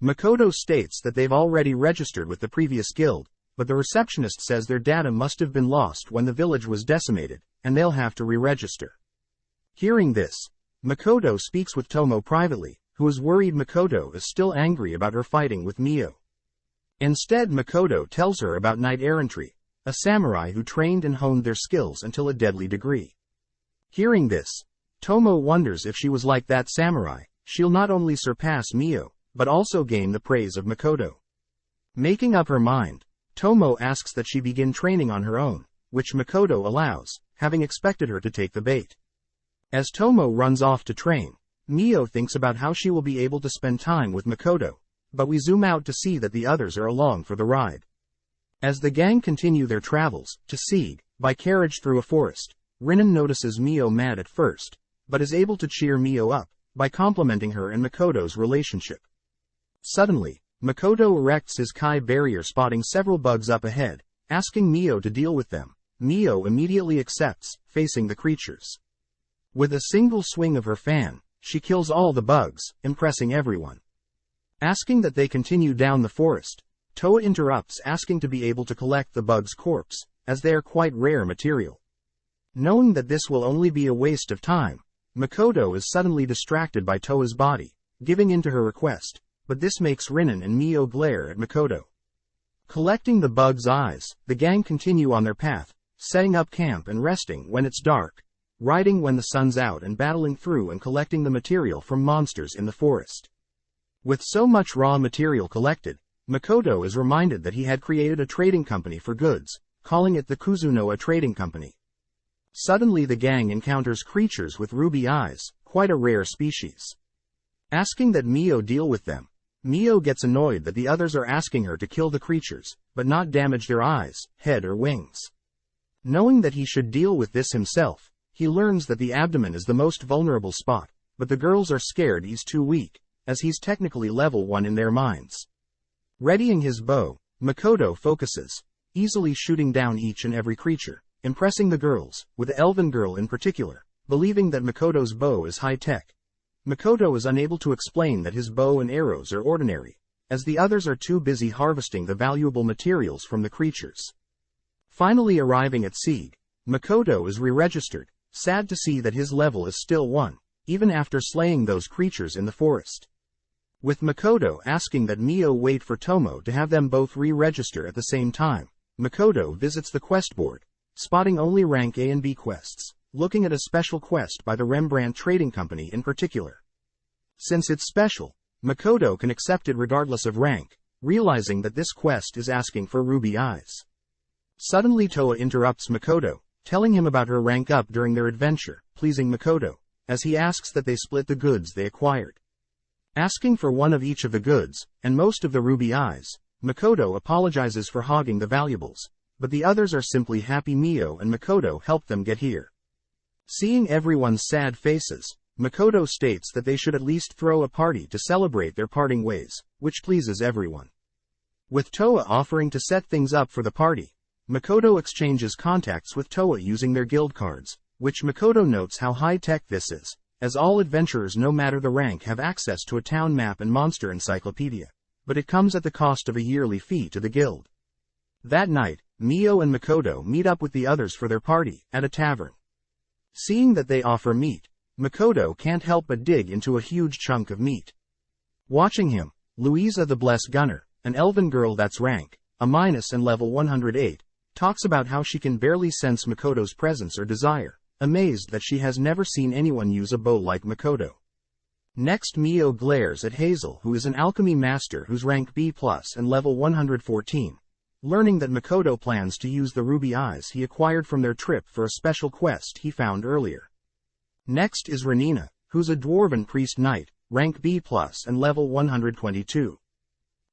Makoto states that they've already registered with the previous guild, but the receptionist says their data must have been lost when the village was decimated, and they'll have to re-register. Hearing this, Makoto speaks with Tomo privately, who is worried Makoto is still angry about her fighting with Mio. Instead, Makoto tells her about knight errantry, a samurai who trained and honed their skills until a deadly degree. Hearing this, Tomo wonders if she was like that samurai, she'll not only surpass Mio, but also gain the praise of Makoto. Making up her mind, Tomo asks that she begin training on her own, which Makoto allows, having expected her to take the bait. As Tomo runs off to train, Mio thinks about how she will be able to spend time with Makoto, but we zoom out to see that the others are along for the ride. As the gang continue their travels, to Sieg, by carriage through a forest, Rinnan notices Mio mad at first, but is able to cheer Mio up, by complimenting her and Makoto's relationship. Suddenly, Makoto erects his Kai barrier, spotting several bugs up ahead, asking Mio to deal with them. Mio immediately accepts, facing the creatures. With a single swing of her fan, she kills all the bugs, impressing everyone. Asking that they continue down the forest, Toa interrupts, asking to be able to collect the bug's corpse, as they are quite rare material. Knowing that this will only be a waste of time, Makoto is suddenly distracted by Toa's body, giving in to her request, but this makes Rinin and Mio glare at Makoto. Collecting the bug's eyes, the gang continue on their path, setting up camp and resting when it's dark, riding when the sun's out, and battling through and collecting the material from monsters in the forest. With so much raw material collected, Makoto is reminded that he had created a trading company for goods, calling it the Kuzunoa Trading Company. Suddenly the gang encounters creatures with ruby eyes, quite a rare species. Asking that Mio deal with them, Mio gets annoyed that the others are asking her to kill the creatures, but not damage their eyes, head or wings. Knowing that he should deal with this himself, he learns that the abdomen is the most vulnerable spot, but the girls are scared he's too weak, as he's technically level 1 in their minds. Readying his bow, Makoto focuses, easily shooting down each and every creature, impressing the girls, with the elven girl in particular, believing that Makoto's bow is high-tech. Makoto is unable to explain that his bow and arrows are ordinary, as the others are too busy harvesting the valuable materials from the creatures. Finally arriving at Sieg, Makoto is re-registered, sad to see that his level is still 1, even after slaying those creatures in the forest. With Makoto asking that Mio wait for Tomo to have them both re-register at the same time, Makoto visits the quest board, spotting only rank A and B quests, looking at a special quest by the Rembrandt Trading Company in particular. Since it's special, Makoto can accept it regardless of rank, realizing that this quest is asking for ruby eyes. Suddenly Toa interrupts Makoto, telling him about her rank up during their adventure, pleasing Makoto, as he asks that they split the goods they acquired. Asking for one of each of the goods, and most of the ruby eyes, Makoto apologizes for hogging the valuables, but the others are simply happy Mio and Makoto helped them get here. Seeing everyone's sad faces, Makoto states that they should at least throw a party to celebrate their parting ways, which pleases everyone. With Toa offering to set things up for the party, Makoto exchanges contacts with Toa using their guild cards, which Makoto notes how high-tech this is, as all adventurers no matter the rank have access to a town map and monster encyclopedia, but it comes at the cost of a yearly fee to the guild. That night, Mio and Makoto meet up with the others for their party, at a tavern. Seeing that they offer meat, Makoto can't help but dig into a huge chunk of meat. Watching him, Louisa the Blessed Gunner, an elven girl that's rank A- and level 108, talks about how she can barely sense Makoto's presence or desire, amazed that she has never seen anyone use a bow like Makoto. Next Mio glares at Hazel, who is an alchemy master who's rank B+ and level 114, learning that Makoto plans to use the ruby eyes he acquired from their trip for a special quest he found earlier. Next is Renina, who's a dwarven priest knight, rank B+ and level 122.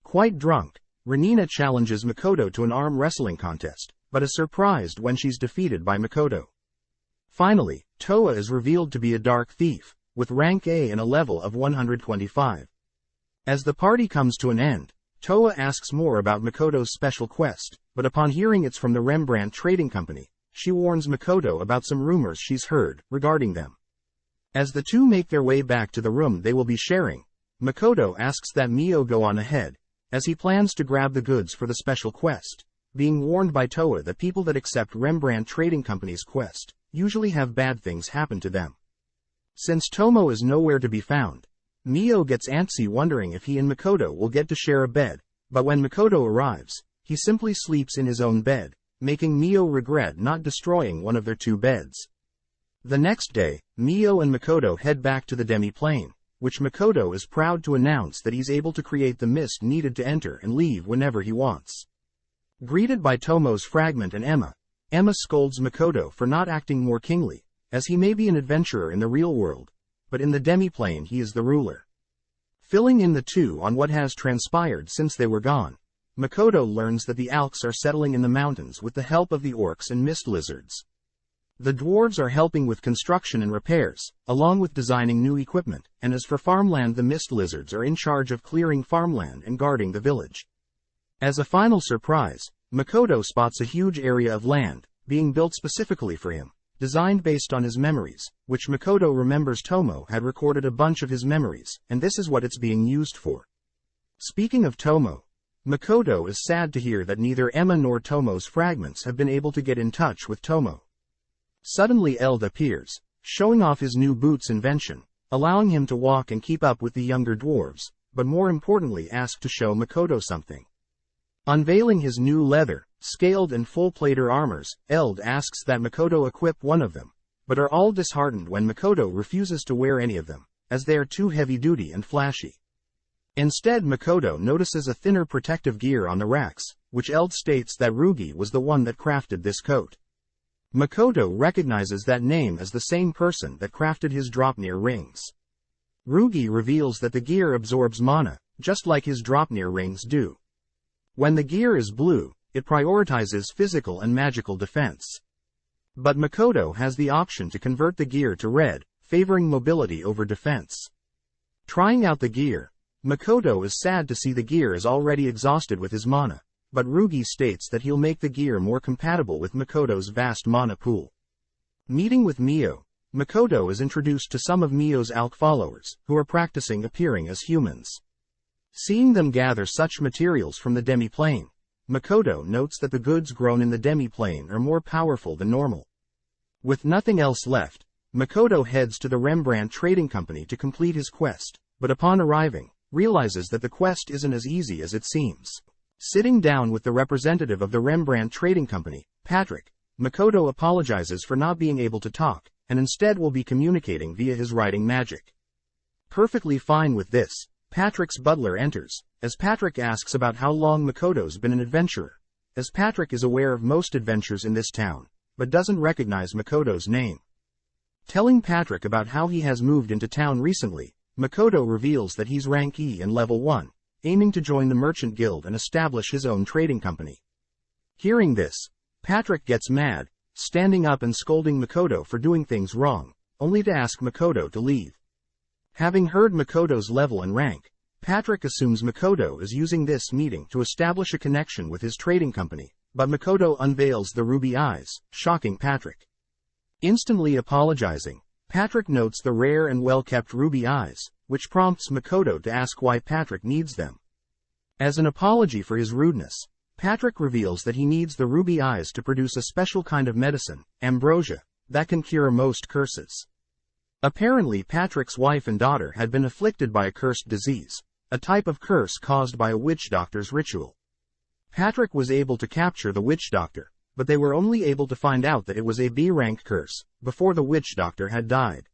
Quite drunk, Renina challenges Makoto to an arm wrestling contest, but is surprised when she's defeated by Makoto. Finally, Toa is revealed to be a dark thief, with rank A and a level of 125. As the party comes to an end, Toa asks more about Makoto's special quest, but upon hearing it's from the Rembrandt Trading Company, she warns Makoto about some rumors she's heard regarding them. As the two make their way back to the room they will be sharing, Makoto asks that Mio go on ahead, as he plans to grab the goods for the special quest, being warned by Toa that people that accept Rembrandt Trading Company's quest usually have bad things happen to them. Since Tomo is nowhere to be found, Mio gets antsy wondering if he and Makoto will get to share a bed, but when Makoto arrives, he simply sleeps in his own bed, making Mio regret not destroying one of their 2 beds. The next day, Mio and Makoto head back to the demi-plane, which Makoto is proud to announce that he's able to create the mist needed to enter and leave whenever he wants. Greeted by Tomo's fragment and Emma scolds Makoto for not acting more kingly, as he may be an adventurer in the real world, but in the demi-plane he is the ruler. Filling in the two on what has transpired since they were gone, Makoto learns that the Alks are settling in the mountains with the help of the orcs and mist lizards. The dwarves are helping with construction and repairs, along with designing new equipment, and as for farmland, the mist lizards are in charge of clearing farmland and guarding the village. As a final surprise, Makoto spots a huge area of land, being built specifically for him, designed based on his memories, which Makoto remembers Tomo had recorded a bunch of his memories, and this is what it's being used for. Speaking of Tomo, Makoto is sad to hear that neither Emma nor Tomo's fragments have been able to get in touch with Tomo. Suddenly Eld appears, showing off his new boots invention, allowing him to walk and keep up with the younger dwarves, but more importantly asked to show Makoto something. Unveiling his new leather, scaled and full-plated armors, Eld asks that Makoto equip one of them, but are all disheartened when Makoto refuses to wear any of them, as they are too heavy-duty and flashy. Instead, Makoto notices a thinner protective gear on the racks, which Eld states that Rugi was the one that crafted this coat. Makoto recognizes that name as the same person that crafted his Dropnir rings. Rugi reveals that the gear absorbs mana, just like his Dropnir rings do. When the gear is blue, it prioritizes physical and magical defense. But Makoto has the option to convert the gear to red, favoring mobility over defense. Trying out the gear, Makoto is sad to see the gear is already exhausted with his mana, but Rugi states that he'll make the gear more compatible with Makoto's vast mana pool. Meeting with Mio, Makoto is introduced to some of Mio's ALK followers, who are practicing appearing as humans. Seeing them gather such materials from the demi-plane, Makoto notes that the goods grown in the demi-plane are more powerful than normal. With nothing else left, Makoto heads to the Rembrandt Trading Company to complete his quest, but upon arriving, realizes that the quest isn't as easy as it seems. Sitting down with the representative of the Rembrandt Trading Company, Patrick, Makoto apologizes for not being able to talk, and instead will be communicating via his writing magic. Perfectly fine with this, Patrick's butler enters, as Patrick asks about how long Makoto's been an adventurer, as Patrick is aware of most adventures in this town, but doesn't recognize Makoto's name. Telling Patrick about how he has moved into town recently, Makoto reveals that he's rank E and level 1, aiming to join the Merchant Guild and establish his own trading company. Hearing this, Patrick gets mad, standing up and scolding Makoto for doing things wrong, only to ask Makoto to leave. Having heard Makoto's level and rank, Patrick assumes Makoto is using this meeting to establish a connection with his trading company, but Makoto unveils the ruby eyes, shocking Patrick. Instantly apologizing, Patrick notes the rare and well-kept ruby eyes, which prompts Makoto to ask why Patrick needs them. As an apology for his rudeness, Patrick reveals that he needs the ruby eyes to produce a special kind of medicine, ambrosia, that can cure most curses. Apparently Patrick's wife and daughter had been afflicted by a cursed disease, a type of curse caused by a witch doctor's ritual. Patrick was able to capture the witch doctor, but they were only able to find out that it was a B-rank curse, before the witch doctor had died.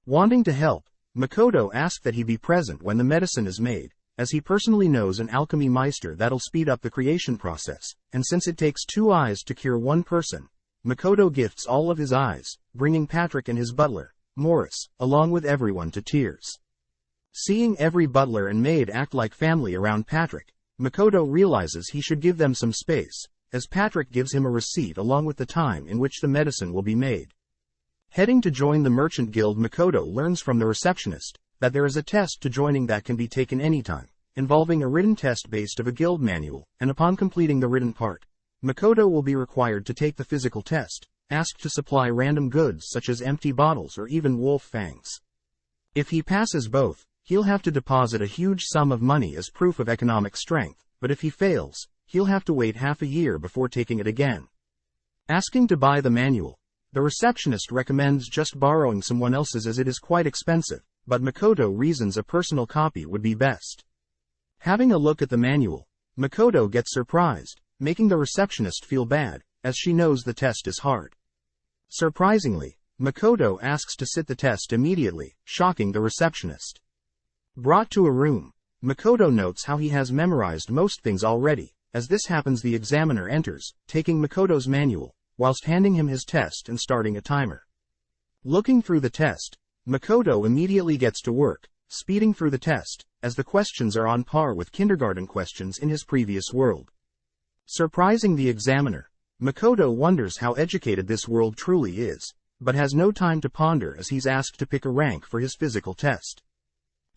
Wanting to help, Makoto asked that he be present when the medicine is made, as he personally knows an alchemy meister that'll speed up the creation process, and since it takes 2 eyes to cure one person, Makoto gifts all of his eyes, bringing Patrick and his butler, Morris, along with everyone to tears. Seeing every butler and maid act like family around Patrick, Makoto realizes he should give them some space, as Patrick gives him a receipt along with the time in which the medicine will be made. Heading to join the Merchant Guild, Makoto learns from the receptionist that there is a test to joining that can be taken anytime, involving a written test based of a guild manual, and upon completing the written part, Makoto will be required to take the physical test, asked to supply random goods such as empty bottles or even wolf fangs. If he passes both, he'll have to deposit a huge sum of money as proof of economic strength, but if he fails, he'll have to wait half a year before taking it again. Asking to buy the manual, the receptionist recommends just borrowing someone else's as it is quite expensive, but Makoto reasons a personal copy would be best. Having a look at the manual, Makoto gets surprised, making the receptionist feel bad, as she knows the test is hard. Surprisingly, Makoto asks to sit the test immediately, shocking the receptionist. Brought to a room, Makoto notes how he has memorized most things already. As this happens, the examiner enters, taking Makoto's manual, whilst handing him his test and starting a timer. Looking through the test, Makoto immediately gets to work, speeding through the test, as the questions are on par with kindergarten questions in his previous world. Surprising the examiner, Makoto wonders how educated this world truly is, but has no time to ponder as he's asked to pick a rank for his physical test.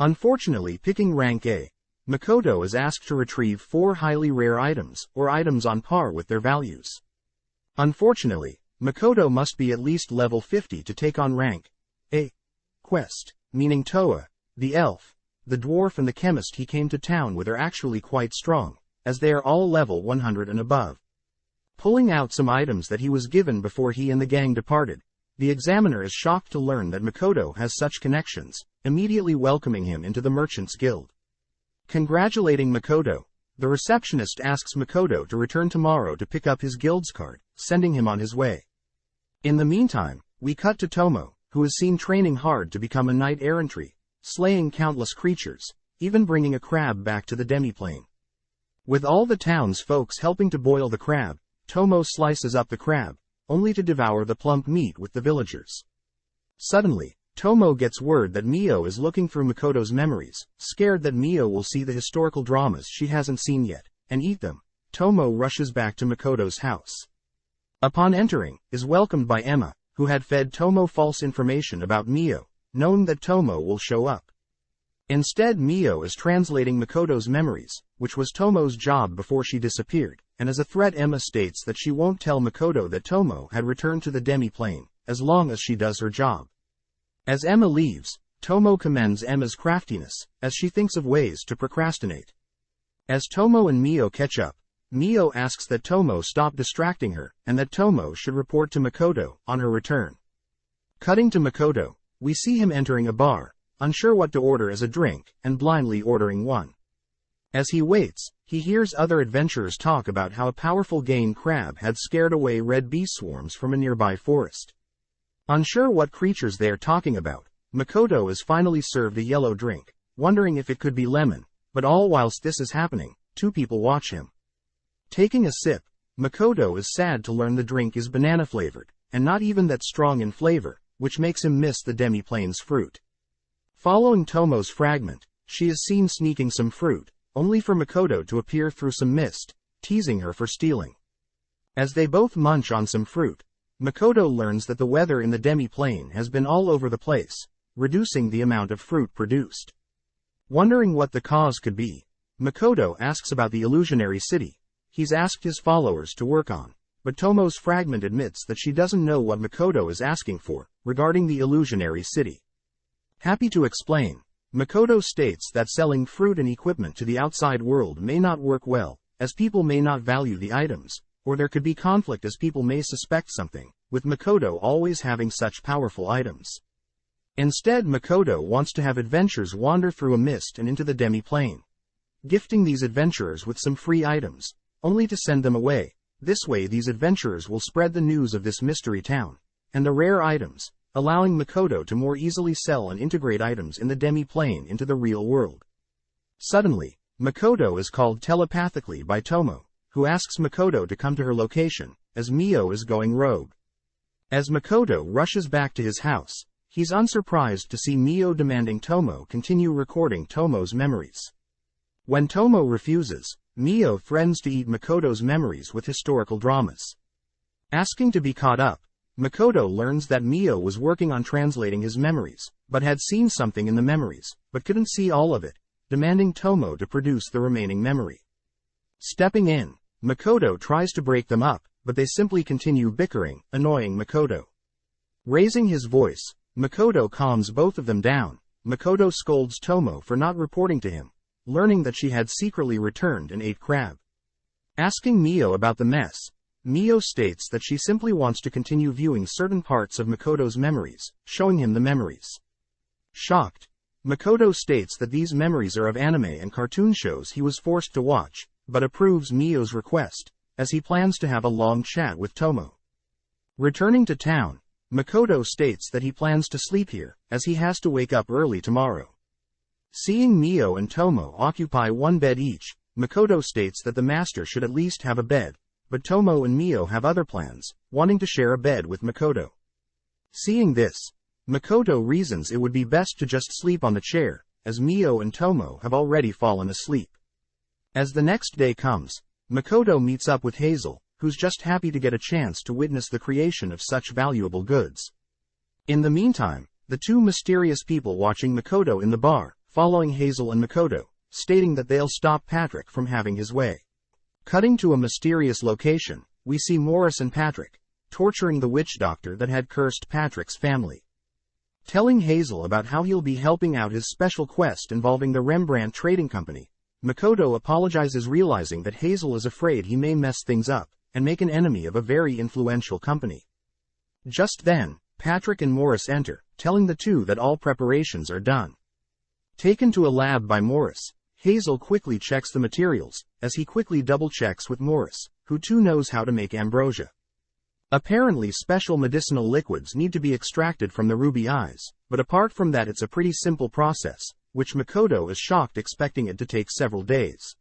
Unfortunately, picking rank A, Makoto is asked to retrieve 4 highly rare items, or items on par with their values. Unfortunately, Makoto must be at least level 50 to take on rank A quest, meaning Toa, the elf, the dwarf and the chemist he came to town with are actually quite strong, as they are all level 100 and above. Pulling out some items that he was given before he and the gang departed, the examiner is shocked to learn that Makoto has such connections, immediately welcoming him into the Merchants Guild. Congratulating Makoto, the receptionist asks Makoto to return tomorrow to pick up his guild's card, sending him on his way. In the meantime, we cut to Tomo, who is seen training hard to become a knight-errantry, slaying countless creatures, even bringing a crab back to the demiplane. With all the town's folks helping to boil the crab, Tomo slices up the crab, only to devour the plump meat with the villagers. Suddenly, Tomo gets word that Mio is looking through Makoto's memories, scared that Mio will see the historical dramas she hasn't seen yet, and eat them. Tomo rushes back to Makoto's house. Upon entering, is welcomed by Emma, who had fed Tomo false information about Mio, knowing that Tomo will show up. Instead, Mio is translating Makoto's memories, which was Tomo's job before she disappeared, and as a threat Emma states that she won't tell Makoto that Tomo had returned to the demi-plane, as long as she does her job. As Emma leaves, Tomo commends Emma's craftiness, as she thinks of ways to procrastinate. As Tomo and Mio catch up, Mio asks that Tomo stop distracting her, and that Tomo should report to Makoto on her return. Cutting to Makoto, we see him entering a bar, unsure what to order as a drink, and blindly ordering one. As he waits, he hears other adventurers talk about how a powerful Gain crab had scared away red bee swarms from a nearby forest. Unsure what creatures they are talking about, Makoto is finally served a yellow drink, wondering if it could be lemon, but all whilst this is happening, 2 people watch him. Taking a sip, Makoto is sad to learn the drink is banana-flavored, and not even that strong in flavor, which makes him miss the demi-plane's fruit. Following Tomo's fragment, she is seen sneaking some fruit, only for Makoto to appear through some mist, teasing her for stealing. As they both munch on some fruit, Makoto learns that the weather in the demi-plane has been all over the place, reducing the amount of fruit produced. Wondering what the cause could be, Makoto asks about the illusionary city he's asked his followers to work on, but Tomo's fragment admits that she doesn't know what Makoto is asking for, regarding the illusionary city. Happy to explain, Makoto states that selling fruit and equipment to the outside world may not work well, as people may not value the items, or there could be conflict as people may suspect something, with Makoto always having such powerful items. Instead, Makoto wants to have adventurers wander through a mist and into the demi-plane, gifting these adventurers with some free items, only to send them away. This way these adventurers will spread the news of this mystery town, and the rare items, allowing Makoto to more easily sell and integrate items in the demi-plane into the real world. Suddenly, Makoto is called telepathically by Tomo, who asks Makoto to come to her location, as Mio is going rogue. As Makoto rushes back to his house, he's unsurprised to see Mio demanding Tomo continue recording Tomo's memories. When Tomo refuses, Mio threatens to eat Makoto's memories with historical dramas. Asking to be caught up, Makoto learns that Mio was working on translating his memories, but had seen something in the memories, but couldn't see all of it, demanding Tomo to produce the remaining memory. Stepping in, Makoto tries to break them up, but they simply continue bickering, annoying Makoto. Raising his voice, Makoto calms both of them down. Makoto scolds Tomo for not reporting to him, learning that she had secretly returned and ate crab. Asking Mio about the mess, Mio states that she simply wants to continue viewing certain parts of Makoto's memories, showing him the memories. Shocked, Makoto states that these memories are of anime and cartoon shows he was forced to watch, but approves Mio's request, as he plans to have a long chat with Tomo. Returning to town, Makoto states that he plans to sleep here, as he has to wake up early tomorrow. Seeing Mio and Tomo occupy one bed each, Makoto states that the master should at least have a bed, but Tomo and Mio have other plans, wanting to share a bed with Makoto. Seeing this, Makoto reasons it would be best to just sleep on the chair, as Mio and Tomo have already fallen asleep. As the next day comes, Makoto meets up with Hazel, who's just happy to get a chance to witness the creation of such valuable goods. In the meantime, the two mysterious people watching Makoto in the bar, following Hazel and Makoto, stating that they'll stop Patrick from having his way. Cutting to a mysterious location, we see Morris and Patrick, torturing the witch doctor that had cursed Patrick's family. Telling Hazel about how he'll be helping out his special quest involving the Rembrandt Trading Company, Makoto apologizes, realizing that Hazel is afraid he may mess things up and make an enemy of a very influential company. Just then, Patrick and Morris enter, telling the two that all preparations are done. Taken to a lab by Morris, Hazel quickly checks the materials, as he quickly double-checks with Morris, who too knows how to make ambrosia. Apparently special medicinal liquids need to be extracted from the ruby eyes, but apart from that it's a pretty simple process, which Makoto is shocked, expecting it to take several days.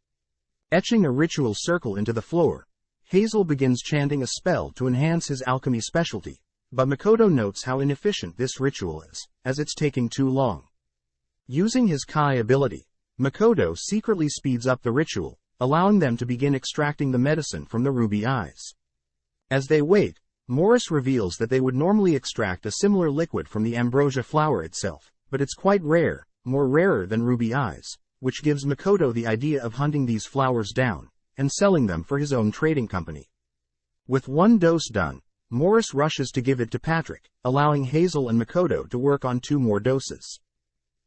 Etching a ritual circle into the floor, Hazel begins chanting a spell to enhance his alchemy specialty, but Makoto notes how inefficient this ritual is, as it's taking too long. Using his Kai ability, Makoto secretly speeds up the ritual, allowing them to begin extracting the medicine from the ruby eyes. As they wait, Morris reveals that they would normally extract a similar liquid from the ambrosia flower itself, but it's quite rare, more rarer than ruby eyes, which gives Makoto the idea of hunting these flowers down and selling them for his own trading company. With one dose done, Morris rushes to give it to Patrick, allowing Hazel and Makoto to work on 2 more doses.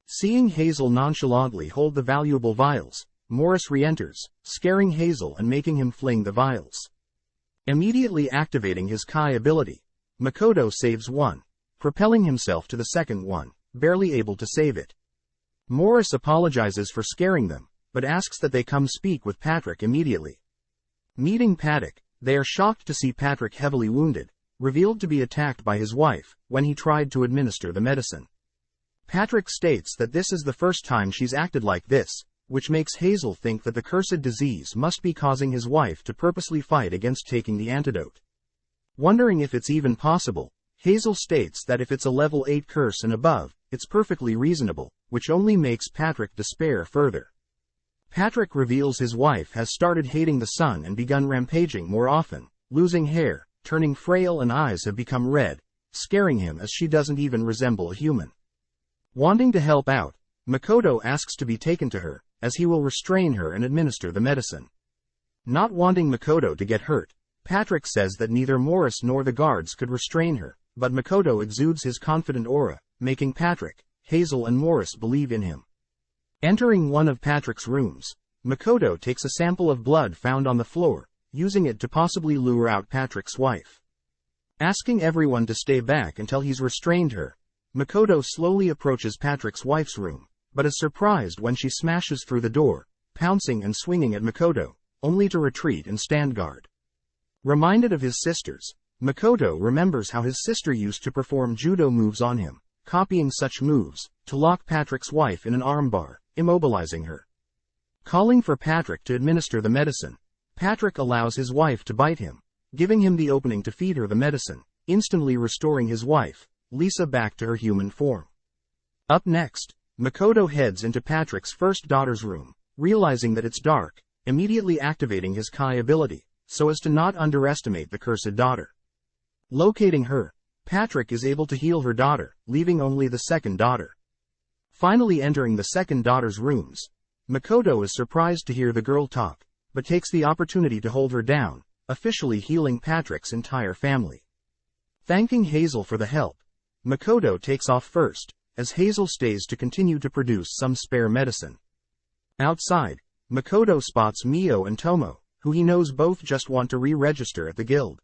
Seeing Hazel nonchalantly hold the valuable vials, Morris re-enters, scaring Hazel and making him fling the vials. Immediately activating his Kai ability, Makoto saves one, propelling himself to the second one, barely able to save it. Morris apologizes for scaring them, but asks that they come speak with Patrick immediately. Meeting Patrick, they are shocked to see Patrick heavily wounded, revealed to be attacked by his wife, when he tried to administer the medicine. Patrick states that this is the first time she's acted like this, which makes Hazel think that the cursed disease must be causing his wife to purposely fight against taking the antidote. Wondering if it's even possible, Hazel states that if it's a level 8 curse and above, it's perfectly reasonable, which only makes Patrick despair further. Patrick reveals his wife has started hating the sun and begun rampaging more often, losing hair, turning frail, and eyes have become red, scaring him as she doesn't even resemble a human. Wanting to help out, Makoto asks to be taken to her, as he will restrain her and administer the medicine. Not wanting Makoto to get hurt, Patrick says that neither Morris nor the guards could restrain her, but Makoto exudes his confident aura, making Patrick, Hazel and Morris believe in him. Entering one of Patrick's rooms, Makoto takes a sample of blood found on the floor, using it to possibly lure out Patrick's wife. Asking everyone to stay back until he's restrained her, Makoto slowly approaches Patrick's wife's room, but is surprised when she smashes through the door, pouncing and swinging at Makoto, only to retreat and stand guard. Reminded of his sisters, Makoto remembers how his sister used to perform judo moves on him, copying such moves, to lock Patrick's wife in an armbar, immobilizing her. Calling for Patrick to administer the medicine, Patrick allows his wife to bite him, giving him the opening to feed her the medicine, instantly restoring his wife, Lisa, back to her human form. Up next, Makoto heads into Patrick's first daughter's room, realizing that it's dark, immediately activating his Kai ability, so as to not underestimate the cursed daughter. Locating her, Patrick is able to heal her daughter, leaving only the second daughter. Finally entering the second daughter's rooms, Makoto is surprised to hear the girl talk, but takes the opportunity to hold her down, officially healing Patrick's entire family. Thanking Hazel for the help, Makoto takes off first, as Hazel stays to continue to produce some spare medicine. Outside, Makoto spots Mio and Tomo, who he knows both just want to re-register at the guild.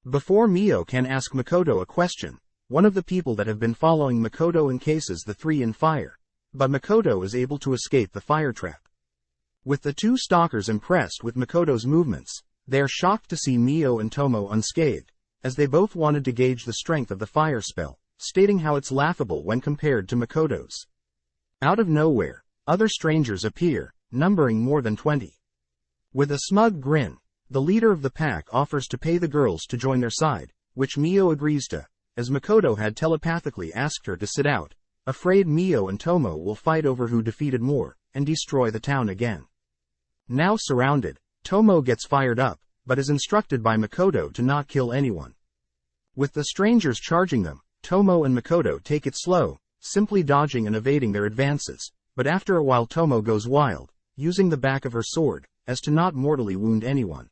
Before Mio can ask Makoto a question, one of the people that have been following Makoto encases the three in fire, but Makoto is able to escape the fire trap. With the two stalkers impressed with Makoto's movements, they are shocked to see Mio and Tomo unscathed, as they both wanted to gauge the strength of the fire spell, stating how it's laughable when compared to Makoto's. Out of nowhere, other strangers appear, numbering more than 20. With a smug grin, the leader of the pack offers to pay the girls to join their side, which Mio agrees to, as Makoto had telepathically asked her to sit out, afraid Mio and Tomo will fight over who defeated more, and destroy the town again. Now surrounded, Tomo gets fired up, but is instructed by Makoto to not kill anyone. With the strangers charging them, Tomo and Makoto take it slow, simply dodging and evading their advances, but after a while Tomo goes wild, using the back of her sword, as to not mortally wound anyone.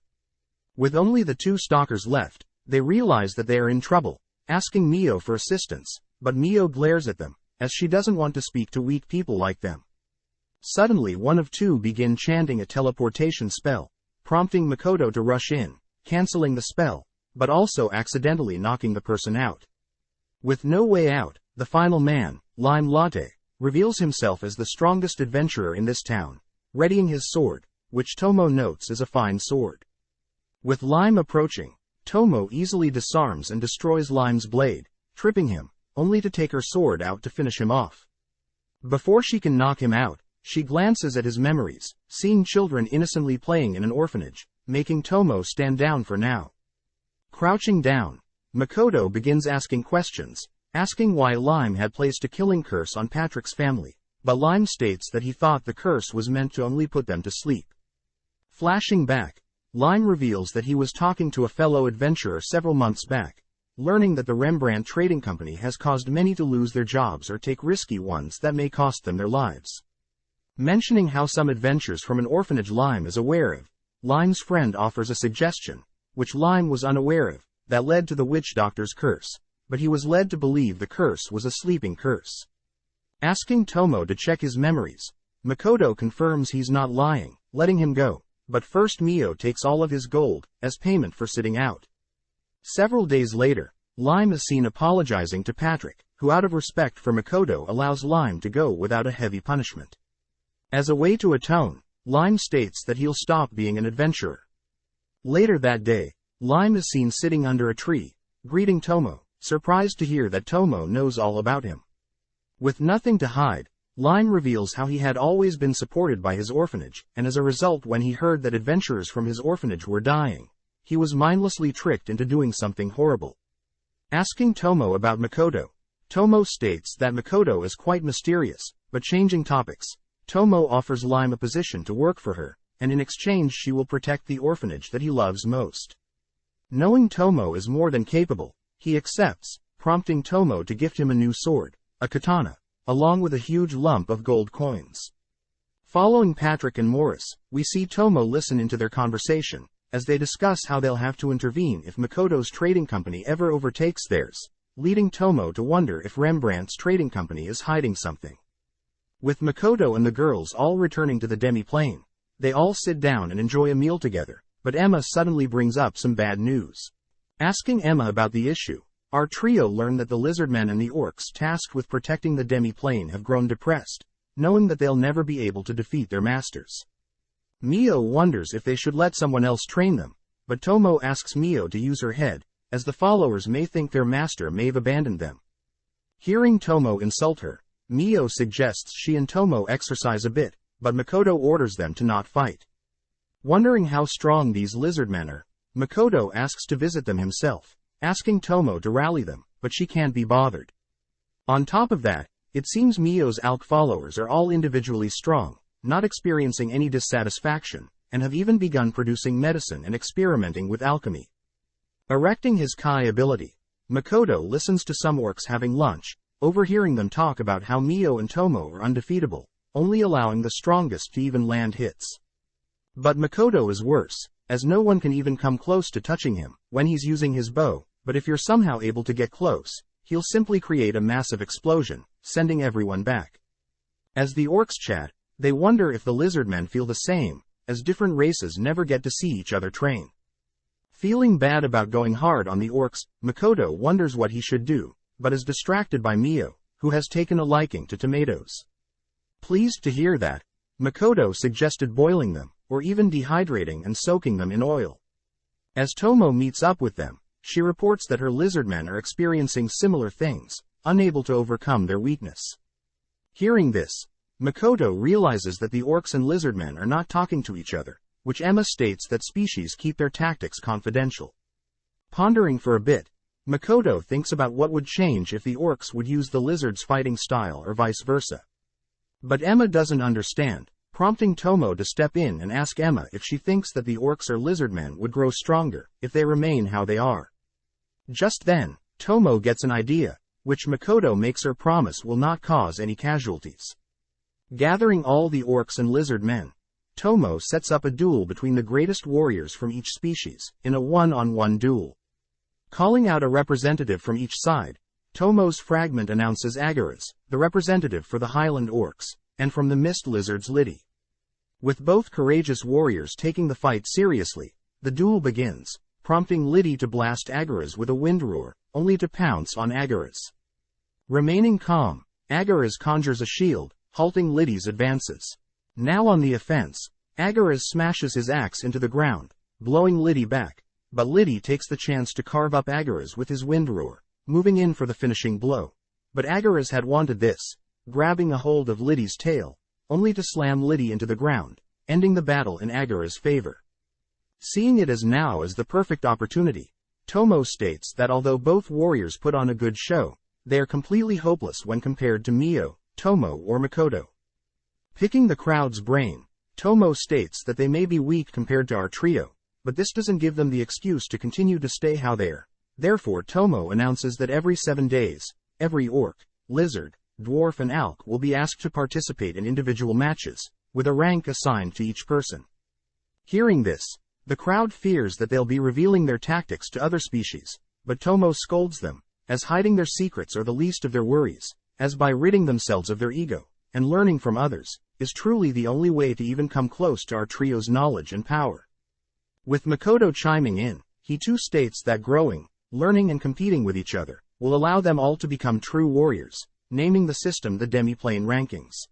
With only the two stalkers left, they realize that they are in trouble, asking Mio for assistance, but Mio glares at them, as she doesn't want to speak to weak people like them. Suddenly one of two begin chanting a teleportation spell, prompting Makoto to rush in, canceling the spell, but also accidentally knocking the person out. With no way out, the final man, Lime Latte, reveals himself as the strongest adventurer in this town, readying his sword, which Tomo notes is a fine sword. With Lime approaching, Tomo easily disarms and destroys Lime's blade, tripping him, only to take her sword out to finish him off. Before she can knock him out, she glances at his memories, seeing children innocently playing in an orphanage, making Tomo stand down for now. Crouching down, Makoto begins asking questions, asking why Lime had placed a killing curse on Patrick's family, but Lime states that he thought the curse was meant to only put them to sleep. Flashing back, Lime reveals that he was talking to a fellow adventurer several months back, learning that the Rembrandt Trading Company has caused many to lose their jobs or take risky ones that may cost them their lives. Mentioning how some adventures from an orphanage Lime is aware of, Lime's friend offers a suggestion, which Lime was unaware of, that led to the witch doctor's curse, but he was led to believe the curse was a sleeping curse. Asking Tomo to check his memories, Makoto confirms he's not lying, letting him go, but first Mio takes all of his gold, as payment for sitting out. Several days later, Lime is seen apologizing to Patrick, who out of respect for Makoto allows Lime to go without a heavy punishment. As a way to atone, Lime states that he'll stop being an adventurer. Later that day, Lime is seen sitting under a tree, greeting Tomo, surprised to hear that Tomo knows all about him. With nothing to hide, Lime reveals how he had always been supported by his orphanage, and as a result when he heard that adventurers from his orphanage were dying, he was mindlessly tricked into doing something horrible. Asking Tomo about Makoto, Tomo states that Makoto is quite mysterious, but changing topics, Tomo offers Lime a position to work for her, and in exchange she will protect the orphanage that he loves most. Knowing Tomo is more than capable, he accepts, prompting Tomo to gift him a new sword, a katana, along with a huge lump of gold coins. Following Patrick and Morris, we see Tomo listen into their conversation, as they discuss how they'll have to intervene if Makoto's trading company ever overtakes theirs, leading Tomo to wonder if Rembrandt's trading company is hiding something. With Makoto and the girls all returning to the demi-plane, they all sit down and enjoy a meal together, but Emma suddenly brings up some bad news. Asking Emma about the issue, our trio learn that the lizardmen and the orcs tasked with protecting the demi-plane have grown depressed, knowing that they'll never be able to defeat their masters. Mio wonders if they should let someone else train them, but Tomo asks Mio to use her head, as the followers may think their master may have abandoned them. Hearing Tomo insult her, Mio suggests she and Tomo exercise a bit, but Makoto orders them to not fight. Wondering how strong these lizardmen are, Makoto asks to visit them himself, asking Tomo to rally them, but she can't be bothered. On top of that, it seems Mio's ALK followers are all individually strong, not experiencing any dissatisfaction, and have even begun producing medicine and experimenting with alchemy. Erecting his Kai ability, Makoto listens to some orcs having lunch, overhearing them talk about how Mio and Tomo are undefeatable, only allowing the strongest to even land hits. But Makoto is worse, as no one can even come close to touching him when he's using his bow, but if you're somehow able to get close, he'll simply create a massive explosion, sending everyone back. As the orcs chat, they wonder if the lizardmen feel the same, as different races never get to see each other train. Feeling bad about going hard on the orcs, Makoto wonders what he should do, but is distracted by Mio, who has taken a liking to tomatoes. Pleased to hear that, Makoto suggested boiling them, or even dehydrating and soaking them in oil. As Tomo meets up with them, she reports that her lizardmen are experiencing similar things, unable to overcome their weakness. Hearing this, Makoto realizes that the orcs and lizardmen are not talking to each other, which Emma states that species keep their tactics confidential. Pondering for a bit, Makoto thinks about what would change if the orcs would use the lizards' fighting style or vice versa. But Emma doesn't understand, prompting Tomo to step in and ask Emma if she thinks that the orcs or lizardmen would grow stronger if they remain how they are. Just then, Tomo gets an idea, which Makoto makes her promise will not cause any casualties. Gathering all the orcs and lizard men, Tomo sets up a duel between the greatest warriors from each species, in a one-on-one duel. Calling out a representative from each side, Tomo's fragment announces Agaras, the representative for the Highland orcs, and from the Mist Lizards Liddy. With both courageous warriors taking the fight seriously, the duel begins, prompting Liddy to blast Agaras with a wind roar, only to pounce on Agaras. Remaining calm, Agaras conjures a shield, halting Liddy's advances. Now on the offense, Agaras smashes his axe into the ground, blowing Liddy back, but Liddy takes the chance to carve up Agaras with his wind roar, moving in for the finishing blow. But Agaras had wanted this, grabbing a hold of Liddy's tail, only to slam Liddy into the ground, ending the battle in Agaras' favor. Seeing it as now as the perfect opportunity, Tomo states that although both warriors put on a good show, they are completely hopeless when compared to Mio, Tomo or Makoto. Picking the crowd's brain, Tomo states that they may be weak compared to our trio, but this doesn't give them the excuse to continue to stay how they are. Therefore Tomo announces that every 7 days, every orc, lizard, dwarf and alk will be asked to participate in individual matches, with a rank assigned to each person. Hearing this, the crowd fears that they'll be revealing their tactics to other species, but Tomo scolds them, as hiding their secrets are the least of their worries, as by ridding themselves of their ego, and learning from others, is truly the only way to even come close to our trio's knowledge and power. With Makoto chiming in, he too states that growing, learning and competing with each other, will allow them all to become true warriors, naming the system the Demiplane Rankings.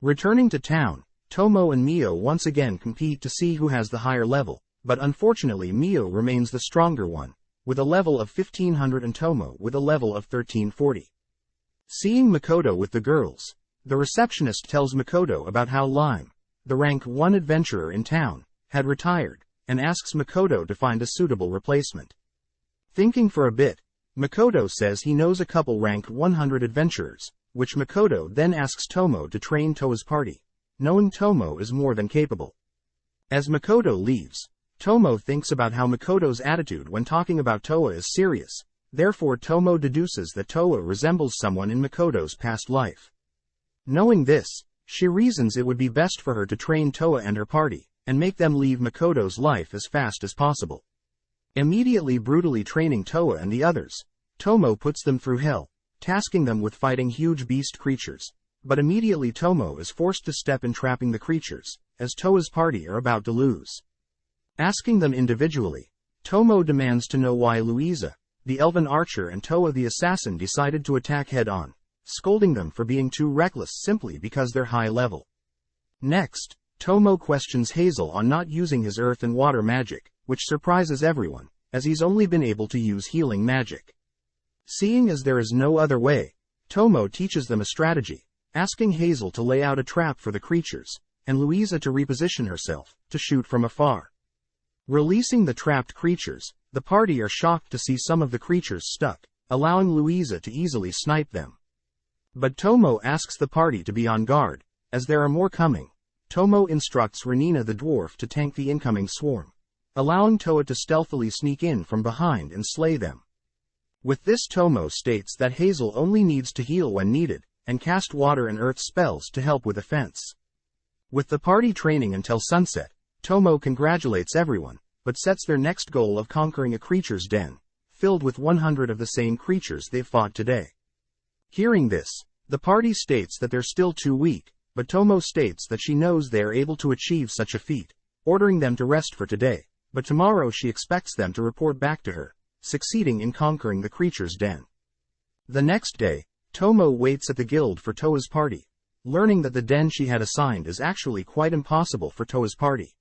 Returning to town, Tomo and Mio once again compete to see who has the higher level, but unfortunately Mio remains the stronger one, with a level of 1500 and Tomo with a level of 1340. Seeing Makoto with the girls, the receptionist tells Makoto about how Lime, the rank 1 adventurer in town, had retired, and asks Makoto to find a suitable replacement. Thinking for a bit, Makoto says he knows a couple rank 100 adventurers, which Makoto then asks Tomo to train Toa's party, knowing Tomo is more than capable. As Makoto leaves, Tomo thinks about how Makoto's attitude when talking about Toa is serious, therefore Tomo deduces that Toa resembles someone in Makoto's past life. Knowing this, she reasons it would be best for her to train Toa and her party, and make them leave Makoto's life as fast as possible. Immediately brutally training Toa and the others, Tomo puts them through hell, tasking them with fighting huge beast creatures, but immediately Tomo is forced to step in trapping the creatures, as Toa's party are about to lose. Asking them individually, Tomo demands to know why Louisa, the elven archer and Toa the assassin decided to attack head-on, scolding them for being too reckless simply because they're high level. Next, Tomo questions Hazel on not using his earth and water magic, which surprises everyone, as he's only been able to use healing magic. Seeing as there is no other way, Tomo teaches them a strategy, asking Hazel to lay out a trap for the creatures, and Louisa to reposition herself, to shoot from afar. Releasing the trapped creatures, the party are shocked to see some of the creatures stuck, allowing Louisa to easily snipe them. But Tomo asks the party to be on guard, as there are more coming. Tomo instructs Renina the dwarf to tank the incoming swarm, allowing Toa to stealthily sneak in from behind and slay them. With this Tomo states that Hazel only needs to heal when needed, and cast water and earth spells to help with offense. With the party training until sunset, Tomo congratulates everyone, but sets their next goal of conquering a creature's den, filled with 100 of the same creatures they've fought today. Hearing this, the party states that they're still too weak, but Tomo states that she knows they are able to achieve such a feat, ordering them to rest for today, but tomorrow she expects them to report back to her, succeeding in conquering the creature's den. The next day, Tomo waits at the guild for Toa's party, learning that the den she had assigned is actually quite impossible for Toa's party.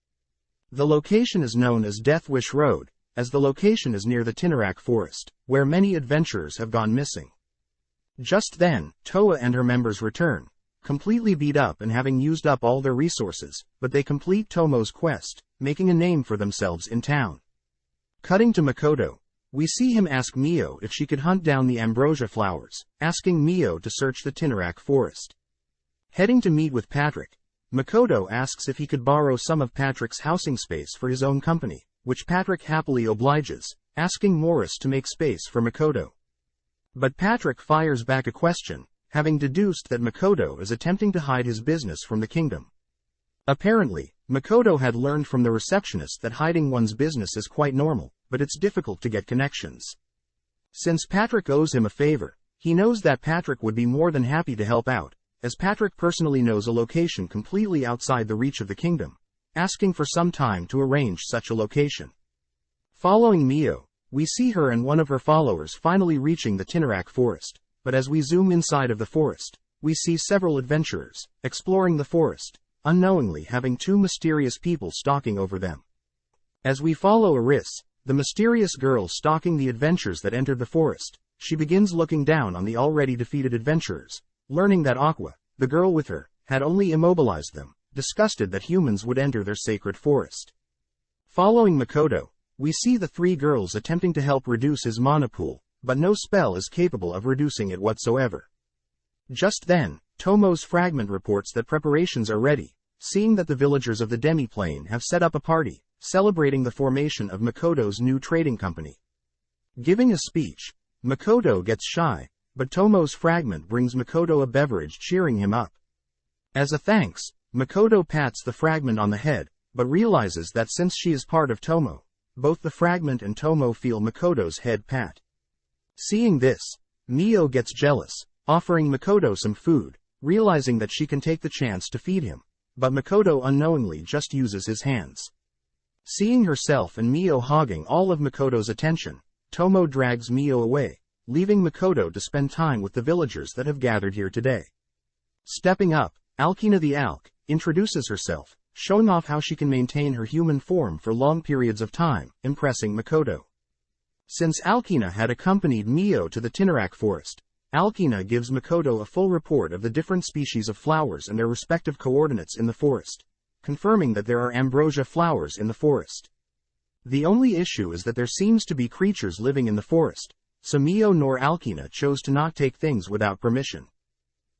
The location is known as Death Wish Road, as the location is near the Tinnarak forest, where many adventurers have gone missing. Just then, Toa and her members return, completely beat up and having used up all their resources, but they complete Tomo's quest, making a name for themselves in town. Cutting to Makoto, we see him ask Mio if she could hunt down the ambrosia flowers, asking Mio to search the Tinnarak forest. Heading to meet with Patrick, Makoto asks if he could borrow some of Patrick's housing space for his own company, which Patrick happily obliges, asking Morris to make space for Makoto. But Patrick fires back a question, having deduced that Makoto is attempting to hide his business from the kingdom. Apparently, Makoto had learned from the receptionist that hiding one's business is quite normal, but it's difficult to get connections. Since Patrick owes him a favor, he knows that Patrick would be more than happy to help out, as Patrick personally knows a location completely outside the reach of the kingdom, asking for some time to arrange such a location. Following Mio, we see her and one of her followers finally reaching the Tinarak forest, but as we zoom inside of the forest, we see several adventurers, exploring the forest, unknowingly having two mysterious people stalking over them. As we follow Aris, the mysterious girl stalking the adventurers that entered the forest, she begins looking down on the already defeated adventurers, learning that Aqua, the girl with her, had only immobilized them, disgusted that humans would enter their sacred forest. Following Makoto, we see the three girls attempting to help reduce his mana pool, but no spell is capable of reducing it whatsoever. Just then, Tomo's fragment reports that preparations are ready, seeing that the villagers of the demi-plane have set up a party, celebrating the formation of Makoto's new trading company. Giving a speech, Makoto gets shy, but Tomo's fragment brings Makoto a beverage cheering him up. As a thanks, Makoto pats the fragment on the head, but realizes that since she is part of Tomo, both the fragment and Tomo feel Makoto's head pat. Seeing this, Mio gets jealous, offering Makoto some food, realizing that she can take the chance to feed him, but Makoto unknowingly just uses his hands. Seeing herself and Mio hogging all of Makoto's attention, Tomo drags Mio away, leaving Makoto to spend time with the villagers that have gathered here today. Stepping up, Alkina the Alk introduces herself, showing off how she can maintain her human form for long periods of time, impressing Makoto. Since Alkina had accompanied Mio to the Tinarak forest, Alkina gives Makoto a full report of the different species of flowers and their respective coordinates in the forest, confirming that there are ambrosia flowers in the forest. The only issue is that there seems to be creatures living in the forest, so Mio nor Alkina chose to not take things without permission.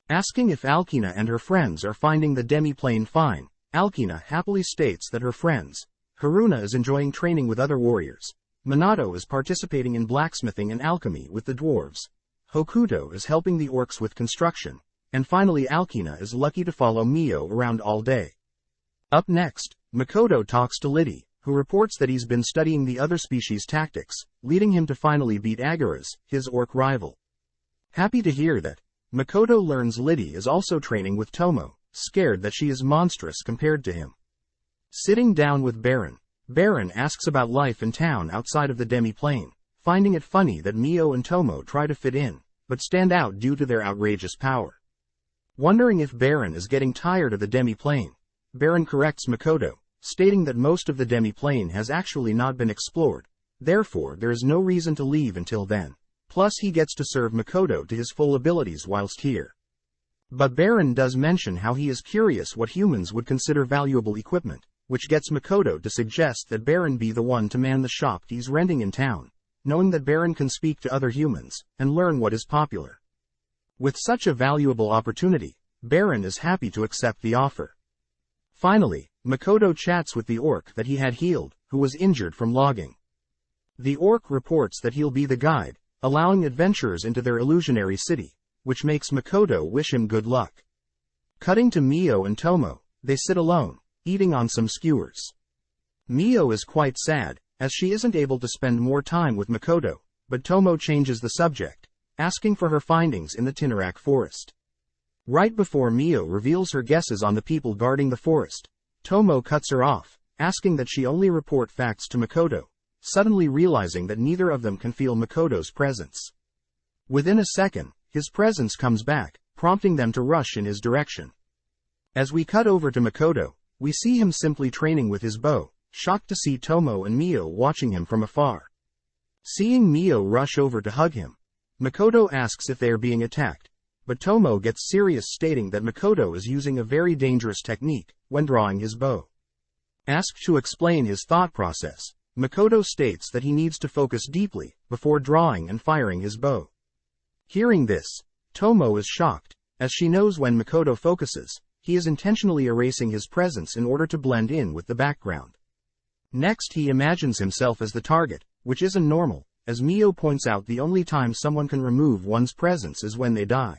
Asking if Alkina and her friends are finding the demi-plane fine, Alkina happily states that her friends, Haruna is enjoying training with other warriors, Minato is participating in blacksmithing and alchemy with the dwarves, Hokuto is helping the orcs with construction, and finally Alkina is lucky to follow Mio around all day. Up next, Makoto talks to Liddy, who reports that he's been studying the other species' tactics, leading him to finally beat Agaras, his orc rival. Happy to hear that, Makoto learns Liddy is also training with Tomo, scared that she is monstrous compared to him. Sitting down with Baron, Baron asks about life in town outside of the demi-plane, finding it funny that Mio and Tomo try to fit in, but stand out due to their outrageous power. Wondering if Baron is getting tired of the demi-plane, Baron corrects Makoto, stating that most of the demi-plane has actually not been explored, therefore there is no reason to leave until then, plus he gets to serve Makoto to his full abilities whilst here. But Baron does mention how he is curious what humans would consider valuable equipment, which gets Makoto to suggest that Baron be the one to man the shop he's renting in town, knowing that Baron can speak to other humans, and learn what is popular. With such a valuable opportunity, Baron is happy to accept the offer. Finally, Makoto chats with the orc that he had healed, who was injured from logging. The orc reports that he'll be the guide, allowing adventurers into their illusionary city, which makes Makoto wish him good luck. Cutting to Mio and Tomo, they sit alone, eating on some skewers. Mio is quite sad, as she isn't able to spend more time with Makoto, but Tomo changes the subject, asking for her findings in the Tinarak forest. Right before Mio reveals her guesses on the people guarding the forest, Tomo cuts her off, asking that she only report facts to Makoto, suddenly realizing that neither of them can feel Makoto's presence. Within a second, his presence comes back, prompting them to rush in his direction. As we cut over to Makoto, we see him simply training with his bow, shocked to see Tomo and Mio watching him from afar. Seeing Mio rush over to hug him, Makoto asks if they are being attacked, but Tomo gets serious, stating that Makoto is using a very dangerous technique when drawing his bow. Asked to explain his thought process, Makoto states that he needs to focus deeply before drawing and firing his bow. Hearing this, Tomo is shocked, as she knows when Makoto focuses, he is intentionally erasing his presence in order to blend in with the background. Next he imagines himself as the target, which isn't normal, as Mio points out the only time someone can remove one's presence is when they die.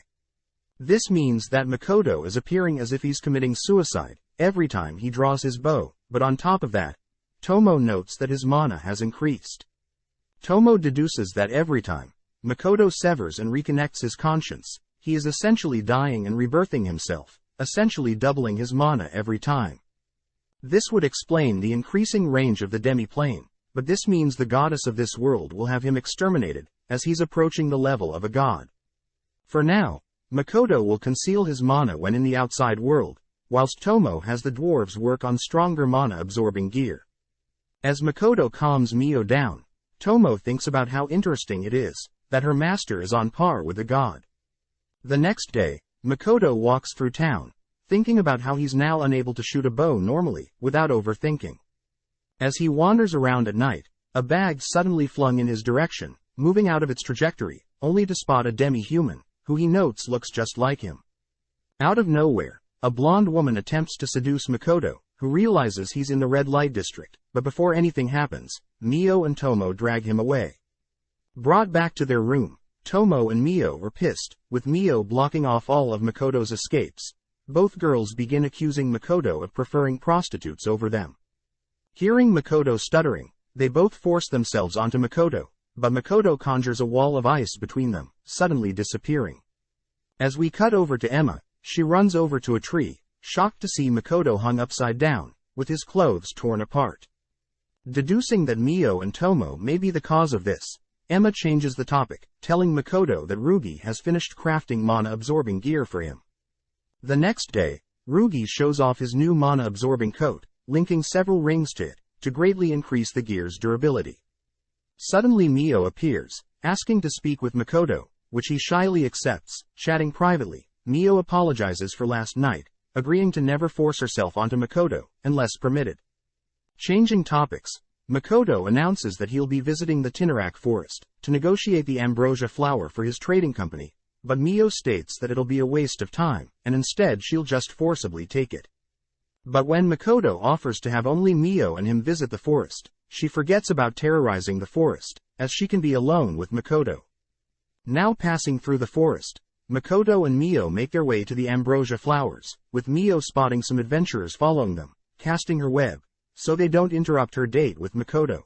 This means that Makoto is appearing as if he's committing suicide every time he draws his bow, but on top of that, Tomo notes that his mana has increased. Tomo deduces that every time Makoto severs and reconnects his conscience, he is essentially dying and rebirthing himself, essentially doubling his mana every time. This would explain the increasing range of the demi-plane, but this means the goddess of this world will have him exterminated, as he's approaching the level of a god. For now, Makoto will conceal his mana when in the outside world, whilst Tomo has the dwarves work on stronger mana-absorbing gear. As Makoto calms Mio down, Tomo thinks about how interesting it is that her master is on par with a god. The next day, Makoto walks through town, thinking about how he's now unable to shoot a bow normally, without overthinking. As he wanders around at night, a bag suddenly flung in his direction, moving out of its trajectory, only to spot a demi-human, who he notes looks just like him. Out of nowhere, a blonde woman attempts to seduce Makoto, who realizes he's in the red light district, but before anything happens, Mio and Tomo drag him away. Brought back to their room, Tomo and Mio are pissed, with Mio blocking off all of Makoto's escapes. Both girls begin accusing Makoto of preferring prostitutes over them. Hearing Makoto stuttering, they both force themselves onto Makoto, but Makoto conjures a wall of ice between them, suddenly disappearing. As we cut over to Emma, she runs over to a tree, shocked to see Makoto hung upside down, with his clothes torn apart. Deducing that Mio and Tomo may be the cause of this, Emma changes the topic, telling Makoto that Rugi has finished crafting mana-absorbing gear for him. The next day, Rugi shows off his new mana-absorbing coat, linking several rings to it, to greatly increase the gear's durability. Suddenly Mio appears, asking to speak with Makoto, which he shyly accepts. Chatting privately, Mio apologizes for last night, agreeing to never force herself onto Makoto, unless permitted. Changing topics, Makoto announces that he'll be visiting the Tinnarak forest, to negotiate the ambrosia flower for his trading company, but Mio states that it'll be a waste of time, and instead she'll just forcibly take it. But when Makoto offers to have only Mio and him visit the forest, she forgets about terrorizing the forest, as she can be alone with Makoto. Now passing through the forest, Makoto and Mio make their way to the ambrosia flowers, with Mio spotting some adventurers following them, casting her web, so they don't interrupt her date with Makoto.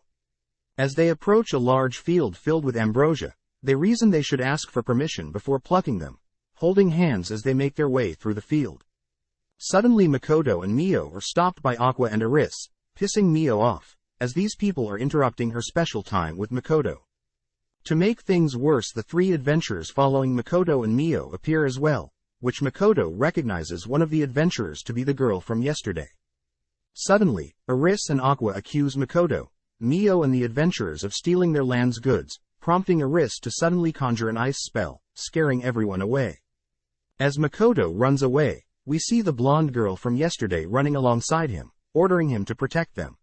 As they approach a large field filled with ambrosia, they reason they should ask for permission before plucking them, holding hands as they make their way through the field. Suddenly Makoto and Mio are stopped by Aqua and Aris, pissing Mio off, as these people are interrupting her special time with Makoto. To make things worse, the three adventurers following Makoto and Mio appear as well, which Makoto recognizes one of the adventurers to be the girl from yesterday. Suddenly, Aris and Aqua accuse Makoto, Mio and the adventurers of stealing their land's goods, prompting Aris to suddenly conjure an ice spell, scaring everyone away. As Makoto runs away, we see the blonde girl from yesterday running alongside him, ordering him to protect them.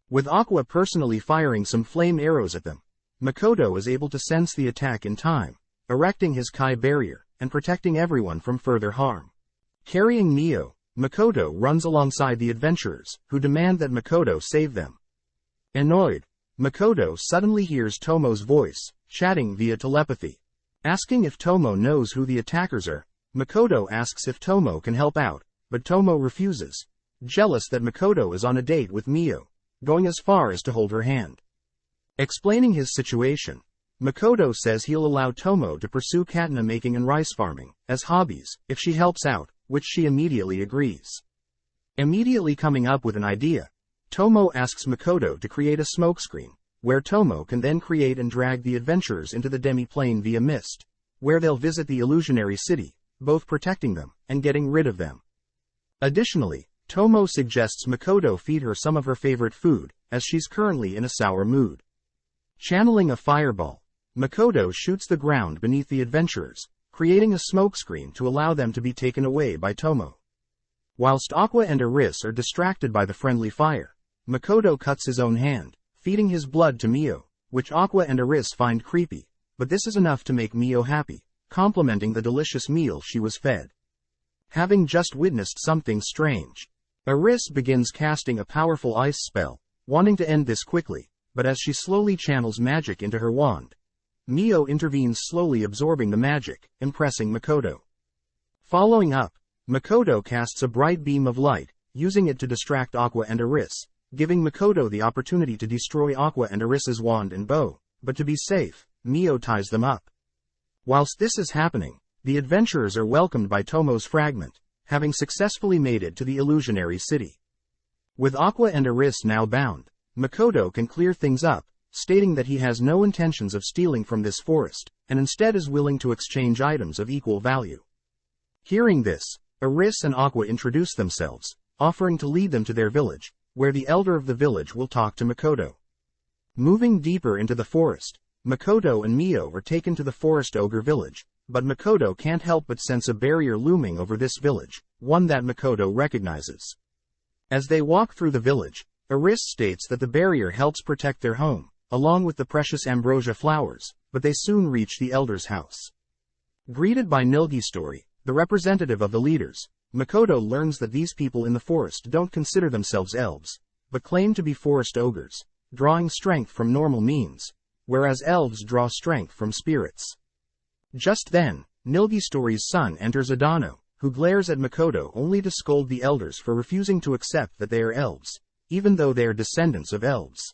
With Aqua personally firing some flame arrows at them, Makoto is able to sense the attack in time, erecting his Kai barrier, and protecting everyone from further harm. Carrying Mio, Makoto runs alongside the adventurers, who demand that Makoto save them. Annoyed, Makoto suddenly hears Tomo's voice, chatting via telepathy. Asking if Tomo knows who the attackers are, Makoto asks if Tomo can help out, but Tomo refuses, jealous that Makoto is on a date with Mio, going as far as to hold her hand. Explaining his situation, Makoto says he'll allow Tomo to pursue katana making and rice farming as hobbies if she helps out, which she immediately agrees. Immediately coming up with an idea, Tomo asks Makoto to create a smokescreen, where Tomo can then create and drag the adventurers into the demi-plane via mist, where they'll visit the illusionary city, both protecting them and getting rid of them. Additionally, Tomo suggests Makoto feed her some of her favorite food, as she's currently in a sour mood. Channeling a fireball, Makoto shoots the ground beneath the adventurers, creating a smokescreen to allow them to be taken away by Tomo. Whilst Aqua and Aris are distracted by the friendly fire, Makoto cuts his own hand, feeding his blood to Mio, which Aqua and Aris find creepy, but this is enough to make Mio happy, complimenting the delicious meal she was fed. having just witnessed something strange. Eris begins casting a powerful ice spell, wanting to end this quickly, but as she slowly channels magic into her wand, Mio intervenes, slowly absorbing the magic, impressing Makoto. Following up, Makoto casts a bright beam of light, using it to distract Aqua and Eris, giving Makoto the opportunity to destroy Aqua and Eris's wand and bow, but to be safe, Mio ties them up. Whilst this is happening, the adventurers are welcomed by Tomo's fragment, having successfully made it to the illusionary city. With Aqua and Eris now bound, Makoto can clear things up, stating that he has no intentions of stealing from this forest, and instead is willing to exchange items of equal value. Hearing this, Eris and Aqua introduce themselves, offering to lead them to their village, where the elder of the village will talk to Makoto. Moving deeper into the forest, Makoto and Mio are taken to the forest ogre village, but Makoto can't help but sense a barrier looming over this village, one that Makoto recognizes. As they walk through the village, Eris states that the barrier helps protect their home, along with the precious ambrosia flowers, but they soon reach the elder's house. Greeted by Nilgistory, the representative of the leaders, Makoto learns that these people in the forest don't consider themselves elves, but claim to be forest ogres, drawing strength from normal means, whereas elves draw strength from spirits. Just then, Nilgistory's son enters Adano, who glares at Makoto only to scold the elders for refusing to accept that they are elves, even though they are descendants of elves.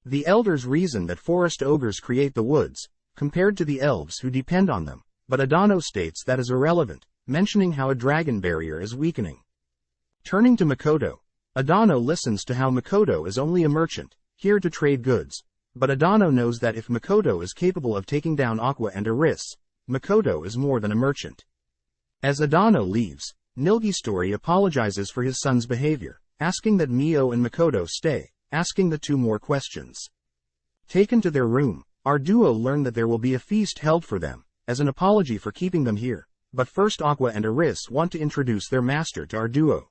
The elders reason that forest ogres create the woods, compared to the elves who depend on them, but Adano states that is irrelevant, mentioning how a dragon barrier is weakening. Turning to Makoto, Adano listens to how Makoto is only a merchant, here to trade goods, but Adano knows that if Makoto is capable of taking down Aqua and Eris, Makoto is more than a merchant. As Adano leaves, Nilgistory apologizes for his son's behavior, asking that Mio and Makoto stay, asking the two more questions. Taken to their room, our duo learn that there will be a feast held for them, as an apology for keeping them here, but first Aqua and Eris want to introduce their master to our duo.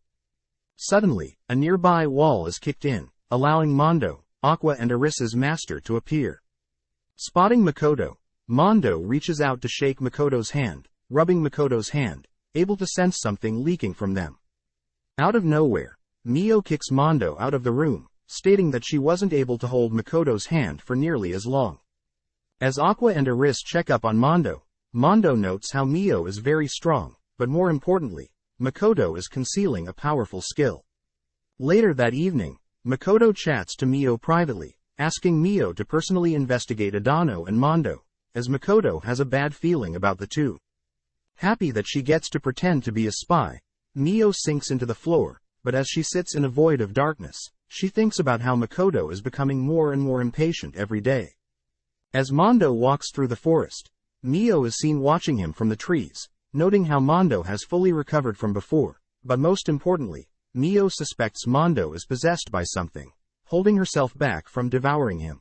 Suddenly, a nearby wall is kicked in, allowing Mondo, Aqua and Eris's master, to appear. Spotting Makoto, Mondo reaches out to shake Makoto's hand, rubbing Makoto's hand, able to sense something leaking from them. Out of nowhere, Mio kicks Mondo out of the room, stating that she wasn't able to hold Makoto's hand for nearly as long. As Aqua and Eris check up on Mondo, Mondo notes how Mio is very strong, but more importantly, Makoto is concealing a powerful skill. Later that evening, Makoto chats to Mio privately, asking Mio to personally investigate Adano and Mondo, as Makoto has a bad feeling about the two. Happy that she gets to pretend to be a spy, Mio sinks into the floor, but as she sits in a void of darkness, she thinks about how Makoto is becoming more and more impatient every day. As Mondo walks through the forest, Mio is seen watching him from the trees, noting how Mondo has fully recovered from before, but most importantly, Mio suspects Mondo is possessed by something, holding herself back from devouring him.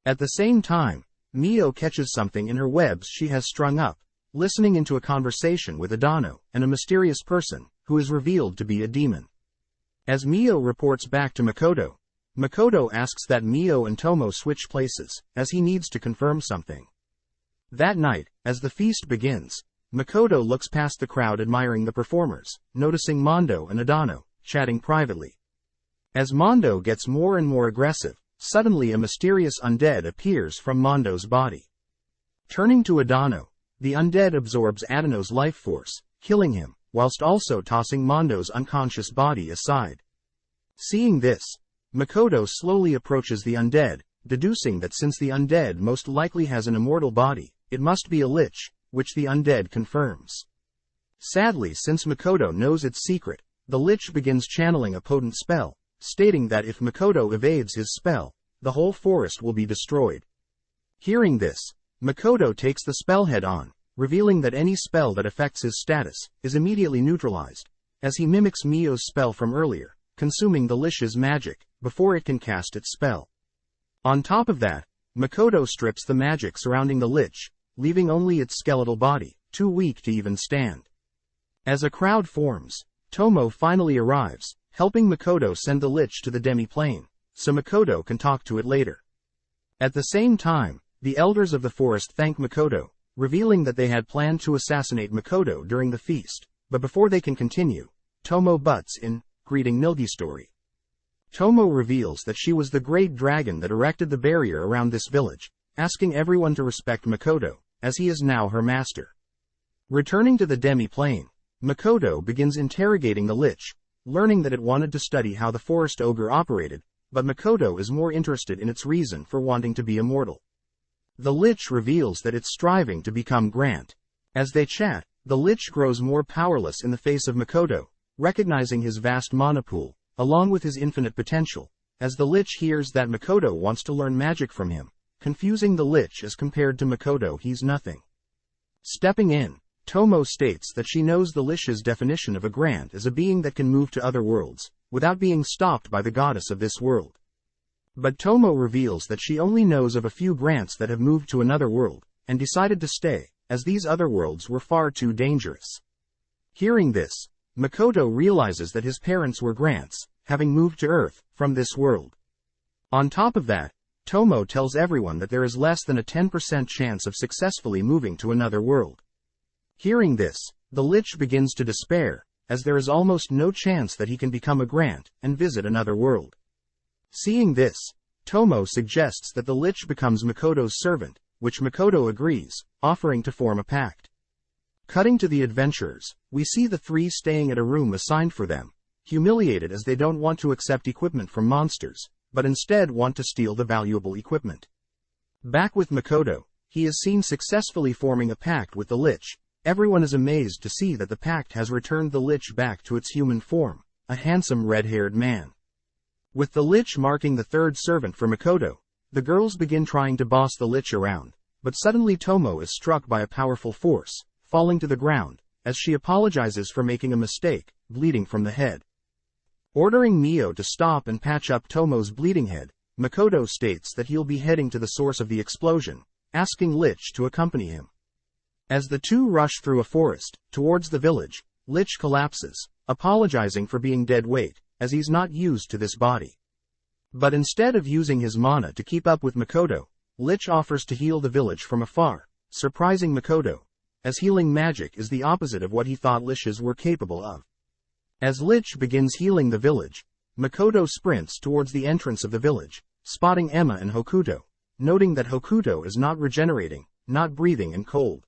At the same time, Mio catches something in her webs she has strung up, listening into a conversation with Adano and a mysterious person, who is revealed to be a demon. As Mio reports back to Makoto, Makoto asks that Mio and Tomo switch places, as he needs to confirm something. That night, as the feast begins, Makoto looks past the crowd admiring the performers, noticing Mondo and Adano, chatting privately. As Mondo gets more and more aggressive, suddenly a mysterious undead appears from Mondo's body. Turning to Adano, the undead absorbs Adano's life force, killing him, whilst also tossing Mondo's unconscious body aside. Seeing this, Makoto slowly approaches the undead, deducing that since the undead most likely has an immortal body, it must be a lich, which the undead confirms. Sadly, since Makoto knows its secret, the lich begins channeling a potent spell, stating that if Makoto evades his spell, the whole forest will be destroyed. Hearing this, Makoto takes the spell head on, revealing that any spell that affects his status is immediately neutralized, as he mimics Mio's spell from earlier, consuming the lich's magic before it can cast its spell. On top of that, Makoto strips the magic surrounding the lich, leaving only its skeletal body, too weak to even stand. As a crowd forms, Tomo finally arrives, helping Makoto send the lich to the demi-plane, so Makoto can talk to it later. At the same time, the elders of the forest thank Makoto, revealing that they had planned to assassinate Makoto during the feast, but before they can continue, Tomo butts in, greeting Nilgi story. Tomo reveals that she was the great dragon that erected the barrier around this village, asking everyone to respect Makoto, as he is now her master. Returning to the demi-plane, Makoto begins interrogating the Lich, learning that it wanted to study how the forest ogre operated, but Makoto is more interested in its reason for wanting to be immortal. The Lich reveals that it's striving to become Grant. As they chat, the Lich grows more powerless in the face of Makoto, recognizing his vast mana pool, along with his infinite potential, as the Lich hears that Makoto wants to learn magic from him, confusing the Lich as compared to Makoto he's nothing. Stepping in, Tomo states that she knows the Lich's definition of a Grant as a being that can move to other worlds, without being stopped by the goddess of this world. But Tomo reveals that she only knows of a few Grants that have moved to another world, and decided to stay, as these other worlds were far too dangerous. Hearing this, Makoto realizes that his parents were Grants, having moved to Earth, from this world. On top of that, Tomo tells everyone that there is less than a 10% chance of successfully moving to another world. Hearing this, the Lich begins to despair, as there is almost no chance that he can become a Grant and visit another world. Seeing this, Tomo suggests that the Lich becomes Makoto's servant, which Makoto agrees, offering to form a pact. Cutting to the adventurers, we see the three staying at a room assigned for them, humiliated as they don't want to accept equipment from monsters, but instead want to steal the valuable equipment. Back with Makoto, he is seen successfully forming a pact with the Lich. Everyone is amazed to see that the pact has returned the Lich back to its human form, a handsome red-haired man. With the Lich marking the third servant for Makoto, the girls begin trying to boss the Lich around, but suddenly Tomo is struck by a powerful force, falling to the ground, as she apologizes for making a mistake, bleeding from the head. Ordering Mio to stop and patch up Tomo's bleeding head, Makoto states that he'll be heading to the source of the explosion, asking Lich to accompany him. As the two rush through a forest, towards the village, Lich collapses, apologizing for being dead weight, as he's not used to this body. But instead of using his mana to keep up with Makoto, Lich offers to heal the village from afar, surprising Makoto, as healing magic is the opposite of what he thought Liches were capable of. As Lich begins healing the village, Makoto sprints towards the entrance of the village, spotting Emma and Hokuto, noting that Hokuto is not regenerating, not breathing and cold.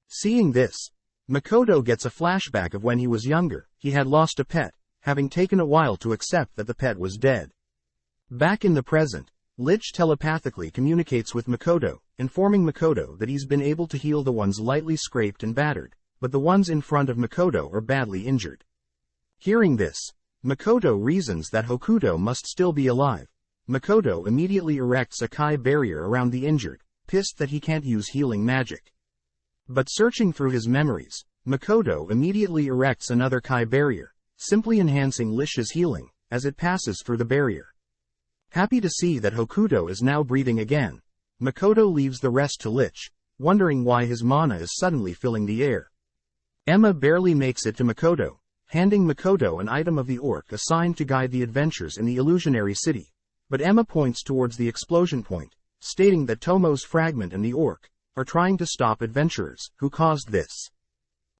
Seeing this, Makoto gets a flashback of when he was younger. He had lost a pet, having taken a while to accept that the pet was dead. Back in the present, Lich telepathically communicates with Makoto, informing Makoto that he's been able to heal the ones lightly scraped and battered, but the ones in front of Makoto are badly injured. Hearing this, Makoto reasons that Hokuto must still be alive. Makoto immediately erects a Kai barrier around the injured, pissed that he can't use healing magic. But searching through his memories, Makoto immediately erects another Kai barrier, simply enhancing Lich's healing, as it passes through the barrier. Happy to see that Hokuto is now breathing again, Makoto leaves the rest to Lich, wondering why his mana is suddenly filling the air. Emma barely makes it to Makoto, handing Makoto an item of the orc assigned to guide the adventures in the illusionary city, but Emma points towards the explosion point, stating that Tomo's fragment and the orc are trying to stop adventurers who caused this.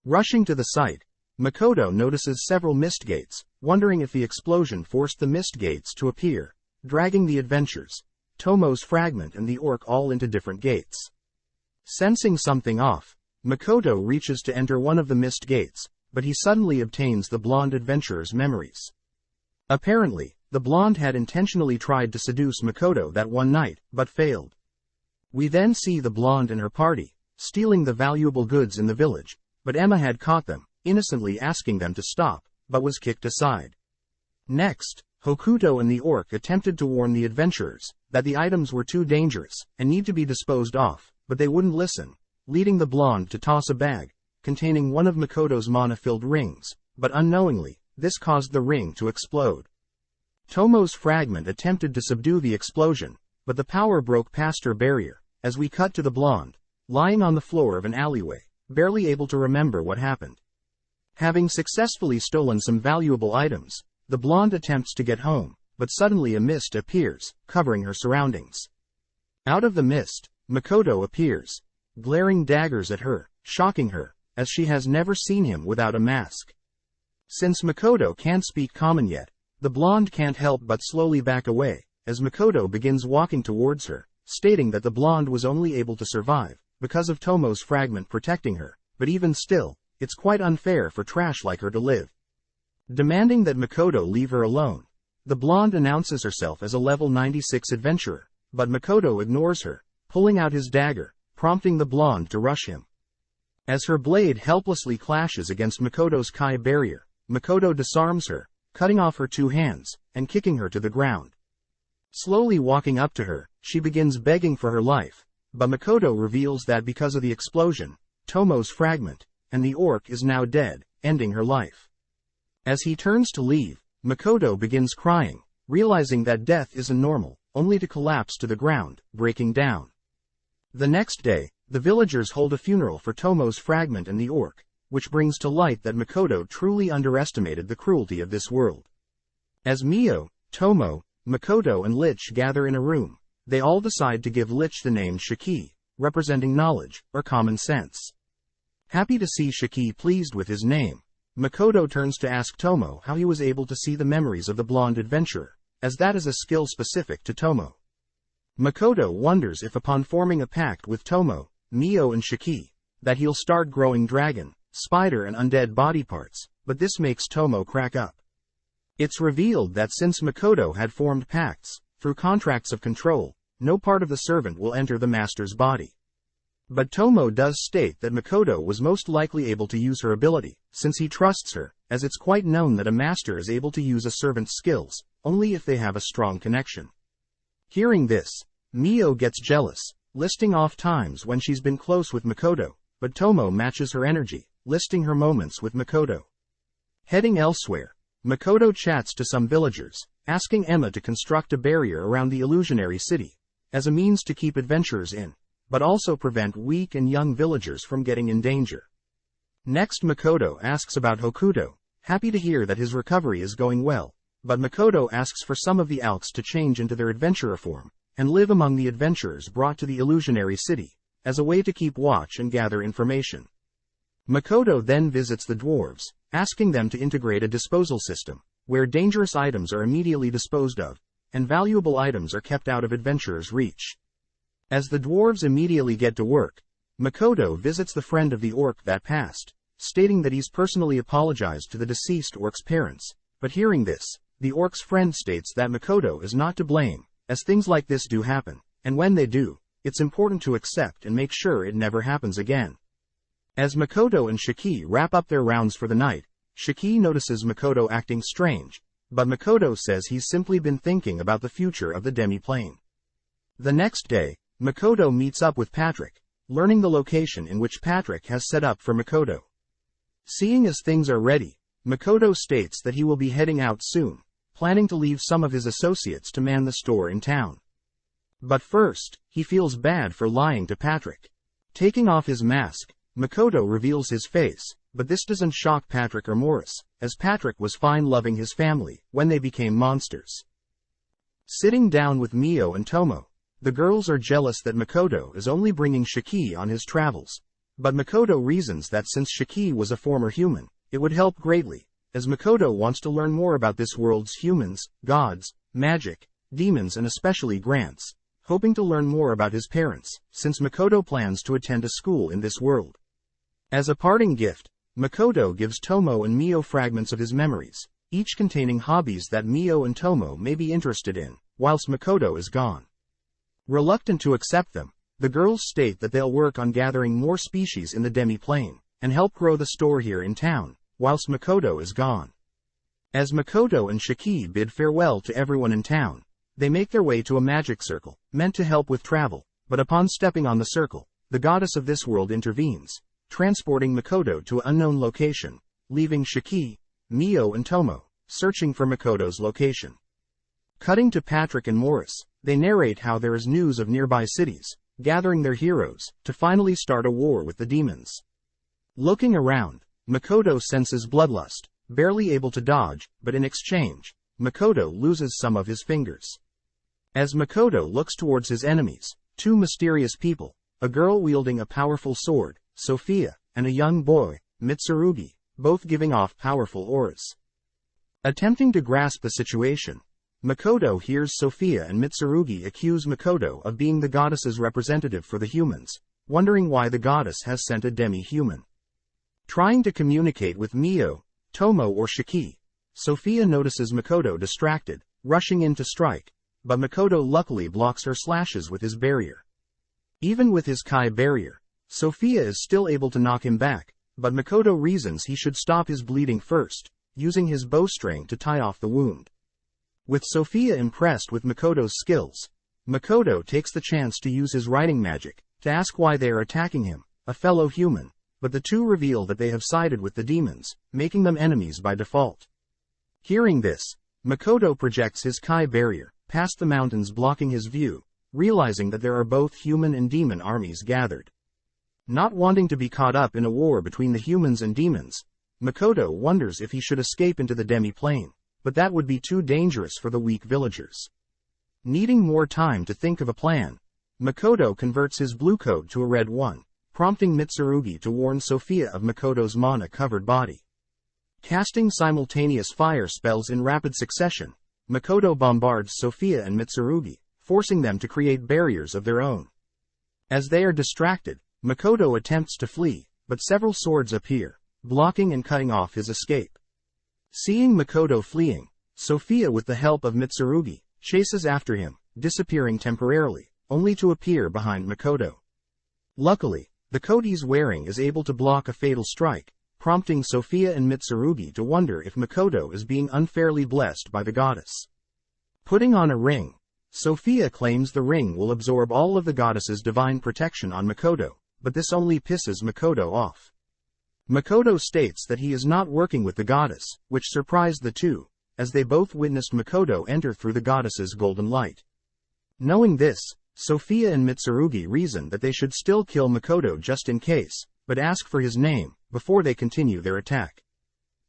Rushing to the site, Makoto notices several mist gates, wondering if the explosion forced the mist gates to appear, dragging the adventures, Tomo's fragment and the orc all into different gates. Sensing something off, Makoto reaches to enter one of the mist gates, but he suddenly obtains the blonde adventurer's memories. Apparently, the blonde had intentionally tried to seduce Makoto that one night, but failed. We then see the blonde and her party, stealing the valuable goods in the village, but Emma had caught them, innocently asking them to stop, but was kicked aside. Next, Hokuto and the orc attempted to warn the adventurers that the items were too dangerous and need to be disposed of, but they wouldn't listen, leading the blonde to toss a bag containing one of Makoto's mana-filled rings, but unknowingly, this caused the ring to explode. Tomo's fragment attempted to subdue the explosion, but the power broke past her barrier, as we cut to the blonde, lying on the floor of an alleyway, barely able to remember what happened. Having successfully stolen some valuable items, the blonde attempts to get home, but suddenly a mist appears, covering her surroundings. Out of the mist, Makoto appears, glaring daggers at her, shocking her, as she has never seen him without a mask. Since Makoto can't speak common yet, the blonde can't help but slowly back away, as Makoto begins walking towards her, stating that the blonde was only able to survive because of Tomo's fragment protecting her, but even still, it's quite unfair for trash like her to live. Demanding that Makoto leave her alone, the blonde announces herself as a level 96 adventurer, but Makoto ignores her, pulling out his dagger, prompting the blonde to rush him. As her blade helplessly clashes against Makoto's Kai barrier, Makoto disarms her, cutting off her 2 hands, and kicking her to the ground. Slowly walking up to her, she begins begging for her life, but Makoto reveals that because of the explosion, Tomo's fragment, and the orc is now dead, ending her life. As he turns to leave, Makoto begins crying, realizing that death isn't normal, only to collapse to the ground, breaking down. The next day, the villagers hold a funeral for Tomo's fragment and the orc, which brings to light that Makoto truly underestimated the cruelty of this world. As Mio, Tomo, Makoto and Lich gather in a room, they all decide to give Lich the name Shiki, representing knowledge, or common sense. Happy to see Shiki pleased with his name, Makoto turns to ask Tomo how he was able to see the memories of the blonde adventurer, as that is a skill specific to Tomo. Makoto wonders if upon forming a pact with Tomo, Mio and Shiki, that he'll start growing dragon, spider and undead body parts, but this makes Tomo crack up. It's revealed that since Makoto had formed pacts, through contracts of control, no part of the servant will enter the master's body. But Tomo does state that Makoto was most likely able to use her ability, since he trusts her, as it's quite known that a master is able to use a servant's skills, only if they have a strong connection. Hearing this, Mio gets jealous, listing off times when she's been close with Makoto, but Tomo matches her energy, listing her moments with Makoto. Heading elsewhere, Makoto chats to some villagers, asking Emma to construct a barrier around the illusionary city, as a means to keep adventurers in, but also prevent weak and young villagers from getting in danger. Next Makoto asks about Hokuto, happy to hear that his recovery is going well, but Makoto asks for some of the Alks to change into their adventurer form, and live among the adventurers brought to the illusionary city, as a way to keep watch and gather information. Makoto then visits the dwarves, asking them to integrate a disposal system, where dangerous items are immediately disposed of, and valuable items are kept out of adventurers' reach. As the dwarves immediately get to work, Makoto visits the friend of the orc that passed, stating that he's personally apologized to the deceased orc's parents, but hearing this, the orc's friend states that Makoto is not to blame, as things like this do happen, and when they do, it's important to accept and make sure it never happens again. As Makoto and Shiki wrap up their rounds for the night, Shiki notices Makoto acting strange, but Makoto says he's simply been thinking about the future of the demi-plane. The next day, Makoto meets up with Patrick, learning the location in which Patrick has set up for Makoto. Seeing as things are ready, Makoto states that he will be heading out soon, planning to leave some of his associates to man the store in town. But first, he feels bad for lying to Patrick. Taking off his mask, Makoto reveals his face, but this doesn't shock Patrick or Morris, as Patrick was fine loving his family when they became monsters. Sitting down with Mio and Tomo, the girls are jealous that Makoto is only bringing Shiki on his travels, but Makoto reasons that since Shiki was a former human, it would help greatly, as Makoto wants to learn more about this world's humans, gods, magic, demons and especially Grants, hoping to learn more about his parents, since Makoto plans to attend a school in this world. As a parting gift, Makoto gives Tomo and Mio fragments of his memories, each containing hobbies that Mio and Tomo may be interested in, whilst Makoto is gone. Reluctant to accept them, the girls state that they'll work on gathering more species in the demi-plane, and help grow the store here in town, whilst Makoto is gone. As Makoto and Shiki bid farewell to everyone in town, they make their way to a magic circle, meant to help with travel, but upon stepping on the circle, the goddess of this world intervenes, transporting Makoto to an unknown location, leaving Shiki, Mio and Tomo, searching for Makoto's location. Cutting to Patrick and Morris, they narrate how there is news of nearby cities, gathering their heroes, to finally start a war with the demons. Looking around, Makoto senses bloodlust, barely able to dodge, but in exchange, Makoto loses some of his fingers. As Makoto looks towards his enemies, two mysterious people, a girl wielding a powerful sword, Sophia, and a young boy, Mitsurugi, both giving off powerful auras. Attempting to grasp the situation, Makoto hears Sophia and Mitsurugi accuse Makoto of being the goddess's representative for the humans, wondering why the goddess has sent a demi-human. Trying to communicate with Mio, Tomo or Shiki, Sophia notices Makoto distracted, rushing in to strike, but Makoto luckily blocks her slashes with his barrier. Even with his Kai barrier, Sophia is still able to knock him back, but Makoto reasons he should stop his bleeding first, using his bowstring to tie off the wound. With Sophia impressed with Makoto's skills, Makoto takes the chance to use his writing magic to ask why they are attacking him, a fellow human, but the two reveal that they have sided with the demons, making them enemies by default. Hearing this, Makoto projects his Kai barrier past the mountains blocking his view, realizing that there are both human and demon armies gathered. Not wanting to be caught up in a war between the humans and demons, Makoto wonders if he should escape into the demi-plane, but that would be too dangerous for the weak villagers. Needing more time to think of a plan, Makoto converts his blue code to a red one, prompting Mitsurugi to warn Sophia of Makoto's mana-covered body. Casting simultaneous fire spells in rapid succession, Makoto bombards Sophia and Mitsurugi, forcing them to create barriers of their own. As they are distracted, Makoto attempts to flee, but several swords appear, blocking and cutting off his escape. Seeing Makoto fleeing, Sophia with the help of Mitsurugi, chases after him, disappearing temporarily, only to appear behind Makoto. Luckily, the coat he's wearing is able to block a fatal strike, prompting Sophia and Mitsurugi to wonder if Makoto is being unfairly blessed by the goddess. Putting on a ring, Sophia claims the ring will absorb all of the goddess's divine protection on Makoto, but this only pisses Makoto off. Makoto states that he is not working with the goddess, which surprised the two, as they both witnessed Makoto enter through the goddess's golden light. Knowing this, Sophia and Mitsurugi reason that they should still kill Makoto just in case, but ask for his name, before they continue their attack.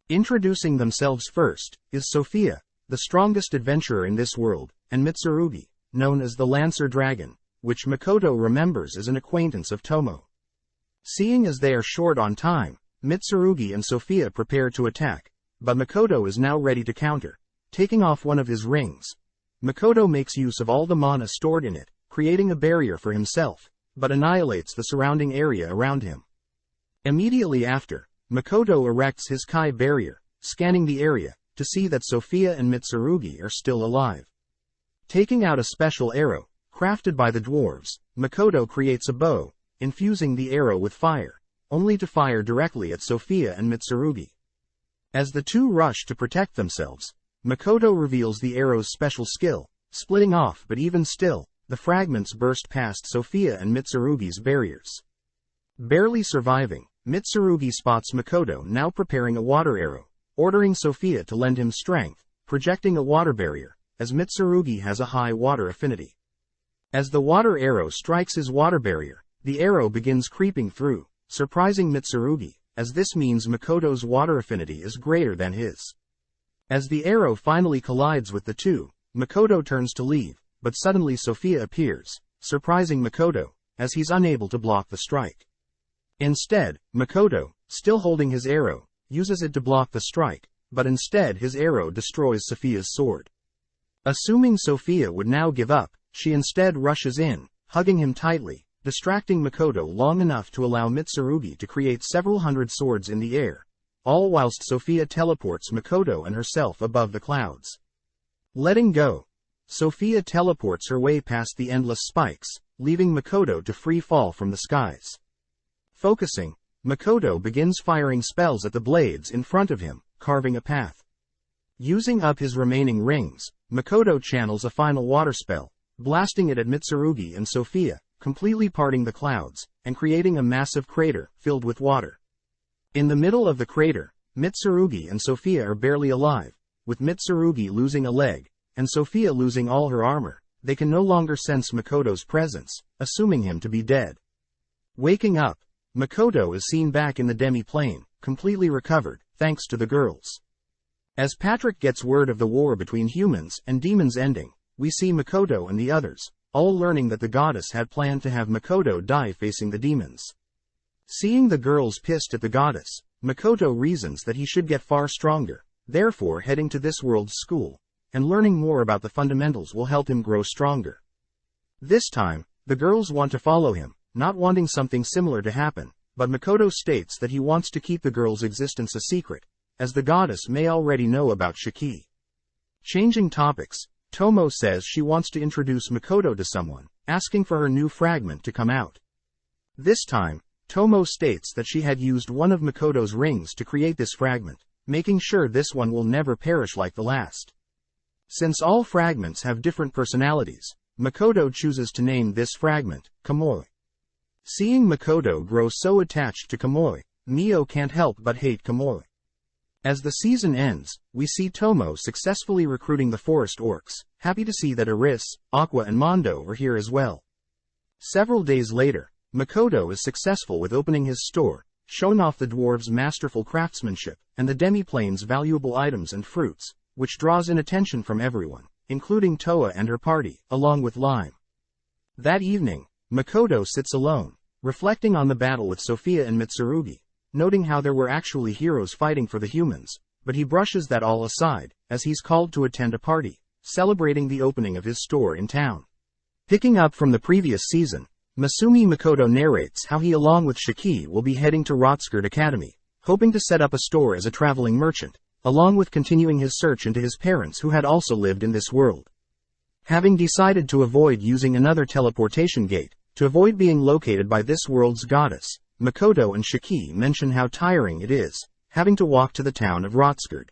Introducing themselves first, is Sophia, the strongest adventurer in this world, and Mitsurugi, known as the Lancer Dragon, which Makoto remembers as an acquaintance of Tomo. Seeing as they are short on time, Mitsurugi and Sophia prepare to attack, but Makoto is now ready to counter. Taking off one of his rings, Makoto makes use of all the mana stored in it, creating a barrier for himself, but annihilates the surrounding area around him. Immediately after, Makoto erects his Kai barrier, scanning the area, to see that Sophia and Mitsurugi are still alive. Taking out a special arrow, crafted by the dwarves, Makoto creates a bow, infusing the arrow with fire, only to fire directly at Sophia and Mitsurugi. As the two rush to protect themselves, Makoto reveals the arrow's special skill, splitting off, but even still, the fragments burst past Sophia and Mitsurugi's barriers. Barely surviving, Mitsurugi spots Makoto now preparing a water arrow, ordering Sophia to lend him strength, projecting a water barrier, as Mitsurugi has a high water affinity. As the water arrow strikes his water barrier, the arrow begins creeping through, surprising Mitsurugi, as this means Makoto's water affinity is greater than his. As the arrow finally collides with the two, Makoto turns to leave, but suddenly Sophia appears, surprising Makoto, as he's unable to block the strike. Instead, Makoto, still holding his arrow, uses it to block the strike, but instead his arrow destroys Sophia's sword. Assuming Sophia would now give up, she instead rushes in, hugging him tightly, distracting Makoto long enough to allow Mitsurugi to create several hundred swords in the air, all whilst Sophia teleports Makoto and herself above the clouds. Letting go, Sophia teleports her way past the endless spikes, leaving Makoto to free fall from the skies. Focusing, Makoto begins firing spells at the blades in front of him, carving a path. Using up his remaining rings, Makoto channels a final water spell, blasting it at Mitsurugi and Sophia, completely parting the clouds, and creating a massive crater filled with water. In the middle of the crater, Mitsurugi and Sophia are barely alive, with Mitsurugi losing a leg, and Sophia losing all her armor. They can no longer sense Makoto's presence, assuming him to be dead. Waking up, Makoto is seen back in the demi-plane, completely recovered, thanks to the girls. As Patrick gets word of the war between humans and demons ending, we see Makoto and the others, all learning that the goddess had planned to have Makoto die facing the demons. Seeing the girls pissed at the goddess, Makoto reasons that he should get far stronger, therefore heading to this world's school, and learning more about the fundamentals will help him grow stronger. This time, the girls want to follow him, not wanting something similar to happen, but Makoto states that he wants to keep the girls' existence a secret, as the goddess may already know about Shiki. Changing topics, Tomo says she wants to introduce Makoto to someone, asking for her new fragment to come out. This time, Tomo states that she had used one of Makoto's rings to create this fragment, making sure this one will never perish like the last. Since all fragments have different personalities, Makoto chooses to name this fragment, Kamoi. Seeing Makoto grow so attached to Kamoi, Mio can't help but hate Kamoi. As the season ends, we see Tomo successfully recruiting the forest orcs, happy to see that Aris, Aqua and Mondo are here as well. Several days later, Makoto is successful with opening his store, showing off the dwarves' masterful craftsmanship, and the demi-plane's valuable items and fruits, which draws in attention from everyone, including Toa and her party, along with Lime. That evening, Makoto sits alone, reflecting on the battle with Sophia and Mitsurugi, noting how there were actually heroes fighting for the humans, but he brushes that all aside, as he's called to attend a party, celebrating the opening of his store in town. Picking up from the previous season, Masumi Makoto narrates how he along with Shiki will be heading to Rotskirt Academy, hoping to set up a store as a traveling merchant, along with continuing his search into his parents who had also lived in this world. Having decided to avoid using another teleportation gate, to avoid being located by this world's goddess, Makoto and Shiki mention how tiring it is, having to walk to the town of Rotskirt.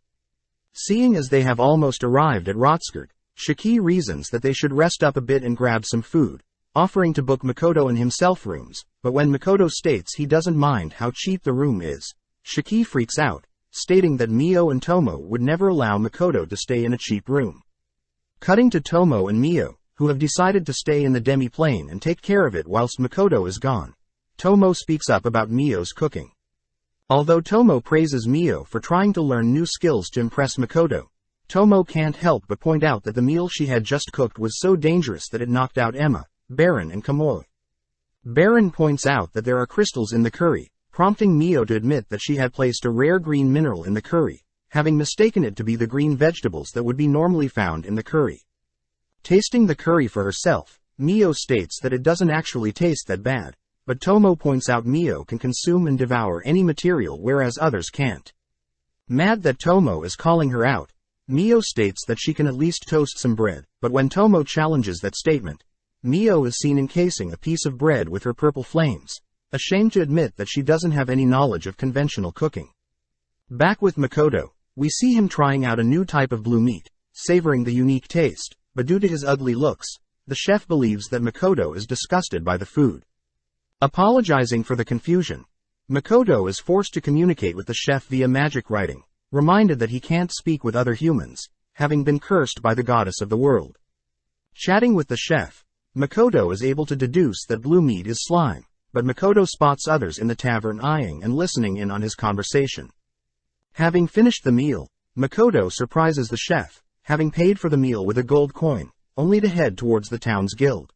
Seeing as they have almost arrived at Rotskirt, Shiki reasons that they should rest up a bit and grab some food, offering to book Makoto and himself rooms, but when Makoto states he doesn't mind how cheap the room is, Shiki freaks out, stating that Mio and Tomo would never allow Makoto to stay in a cheap room. Cutting to Tomo and Mio, who have decided to stay in the demi-plane and take care of it whilst Makoto is gone. Tomo speaks up about Mio's cooking. Although Tomo praises Mio for trying to learn new skills to impress Makoto, Tomo can't help but point out that the meal she had just cooked was so dangerous that it knocked out Emma, Baron and Kamoi. Baron points out that there are crystals in the curry, prompting Mio to admit that she had placed a rare green mineral in the curry, having mistaken it to be the green vegetables that would be normally found in the curry. Tasting the curry for herself, Mio states that it doesn't actually taste that bad, but Tomo points out Mio can consume and devour any material whereas others can't. Mad that Tomo is calling her out, Mio states that she can at least toast some bread, but when Tomo challenges that statement, Mio is seen encasing a piece of bread with her purple flames, ashamed to admit that she doesn't have any knowledge of conventional cooking. Back with Makoto, we see him trying out a new type of blue meat, savoring the unique taste, but due to his ugly looks, the chef believes that Makoto is disgusted by the food. Apologizing for the confusion, Makoto is forced to communicate with the chef via magic writing, reminded that he can't speak with other humans, having been cursed by the goddess of the world. Chatting with the chef, Makoto is able to deduce that blue meat is slime, but Makoto spots others in the tavern eyeing and listening in on his conversation. Having finished the meal, Makoto surprises the chef, having paid for the meal with a gold coin, only to head towards the town's guild.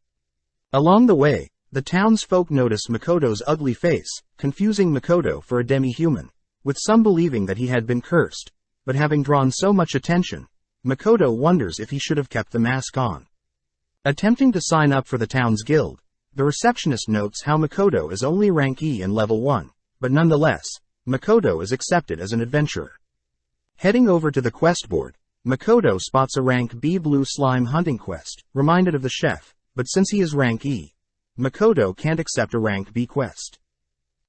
Along the way, the townsfolk notice Makoto's ugly face, confusing Makoto for a demi-human, with some believing that he had been cursed, but having drawn so much attention, Makoto wonders if he should have kept the mask on. Attempting to sign up for the town's guild, the receptionist notes how Makoto is only rank E and level 1, but nonetheless, Makoto is accepted as an adventurer. Heading over to the quest board, Makoto spots a rank B blue slime hunting quest, reminded of the chef, but since he is rank E, Makoto can't accept a rank B quest.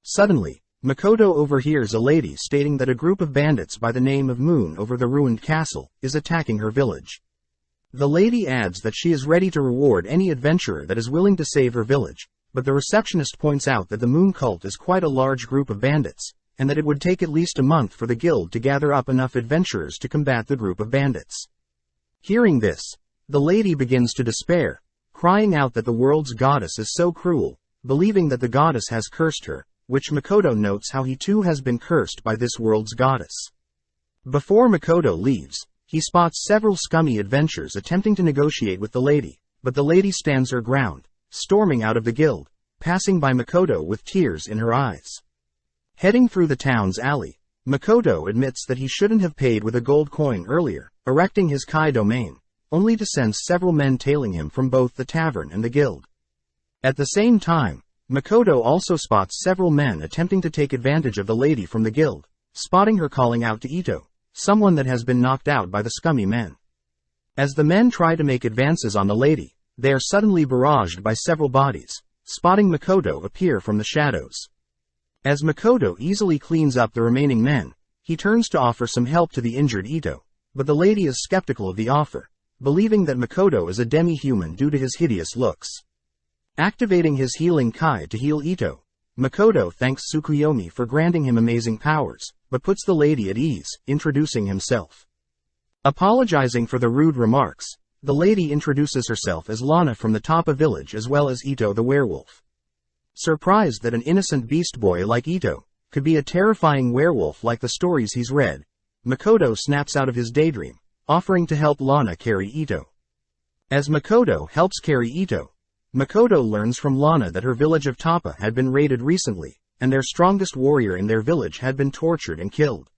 Suddenly, Makoto overhears a lady stating that a group of bandits by the name of Moon over the ruined castle is attacking her village. The lady adds that she is ready to reward any adventurer that is willing to save her village, but the receptionist points out that the Moon cult is quite a large group of bandits, and that it would take at least a month for the guild to gather up enough adventurers to combat the group of bandits. Hearing this, the lady begins to despair, crying out that the world's goddess is so cruel, believing that the goddess has cursed her, which Makoto notes how he too has been cursed by this world's goddess. Before Makoto leaves, he spots several scummy adventurers attempting to negotiate with the lady, but the lady stands her ground, storming out of the guild, passing by Makoto with tears in her eyes. Heading through the town's alley, Makoto admits that he shouldn't have paid with a gold coin earlier, erecting his Kai domain, only to sense several men tailing him from both the tavern and the guild. At the same time, Makoto also spots several men attempting to take advantage of the lady from the guild, spotting her calling out to Ito, someone that has been knocked out by the scummy men. As the men try to make advances on the lady, they are suddenly barraged by several bodies, spotting Makoto appear from the shadows. As Makoto easily cleans up the remaining men, he turns to offer some help to the injured Ito, but the lady is skeptical of the offer, believing that Makoto is a demi-human due to his hideous looks. Activating his healing Kai to heal Ito, Makoto thanks Tsukuyomi for granting him amazing powers, but puts the lady at ease, introducing himself. Apologizing for the rude remarks, the lady introduces herself as Lana from the Toppa village as well as Ito the werewolf. Surprised that an innocent beast boy like Ito could be a terrifying werewolf like the stories he's read, Makoto snaps out of his daydream, offering to help Lana carry Ito. As Makoto helps carry Ito, Makoto learns from Lana that her village of Toppa had been raided recently, and their strongest warrior in their village had been tortured and killed.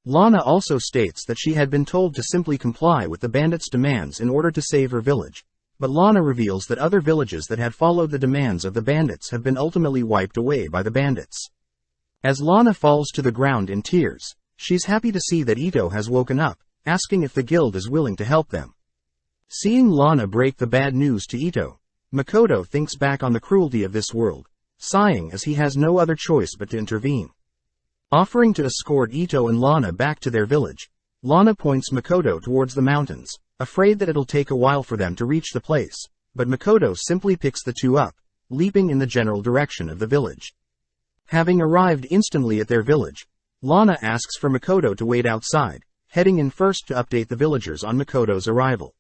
Lana also states that she had been told to simply comply with the bandits' demands in order to save her village, but Lana reveals that other villages that had followed the demands of the bandits have been ultimately wiped away by the bandits. As Lana falls to the ground in tears, she's happy to see that Ito has woken up, asking if the guild is willing to help them. Seeing Lana break the bad news to Ito, Makoto thinks back on the cruelty of this world, sighing as he has no other choice but to intervene. Offering to escort Ito and Lana back to their village, Lana points Makoto towards the mountains, afraid that it'll take a while for them to reach the place, but Makoto simply picks the two up, leaping in the general direction of the village. Having arrived instantly at their village, Lana asks for Makoto to wait outside, heading in first to update the villagers on Makoto's arrival.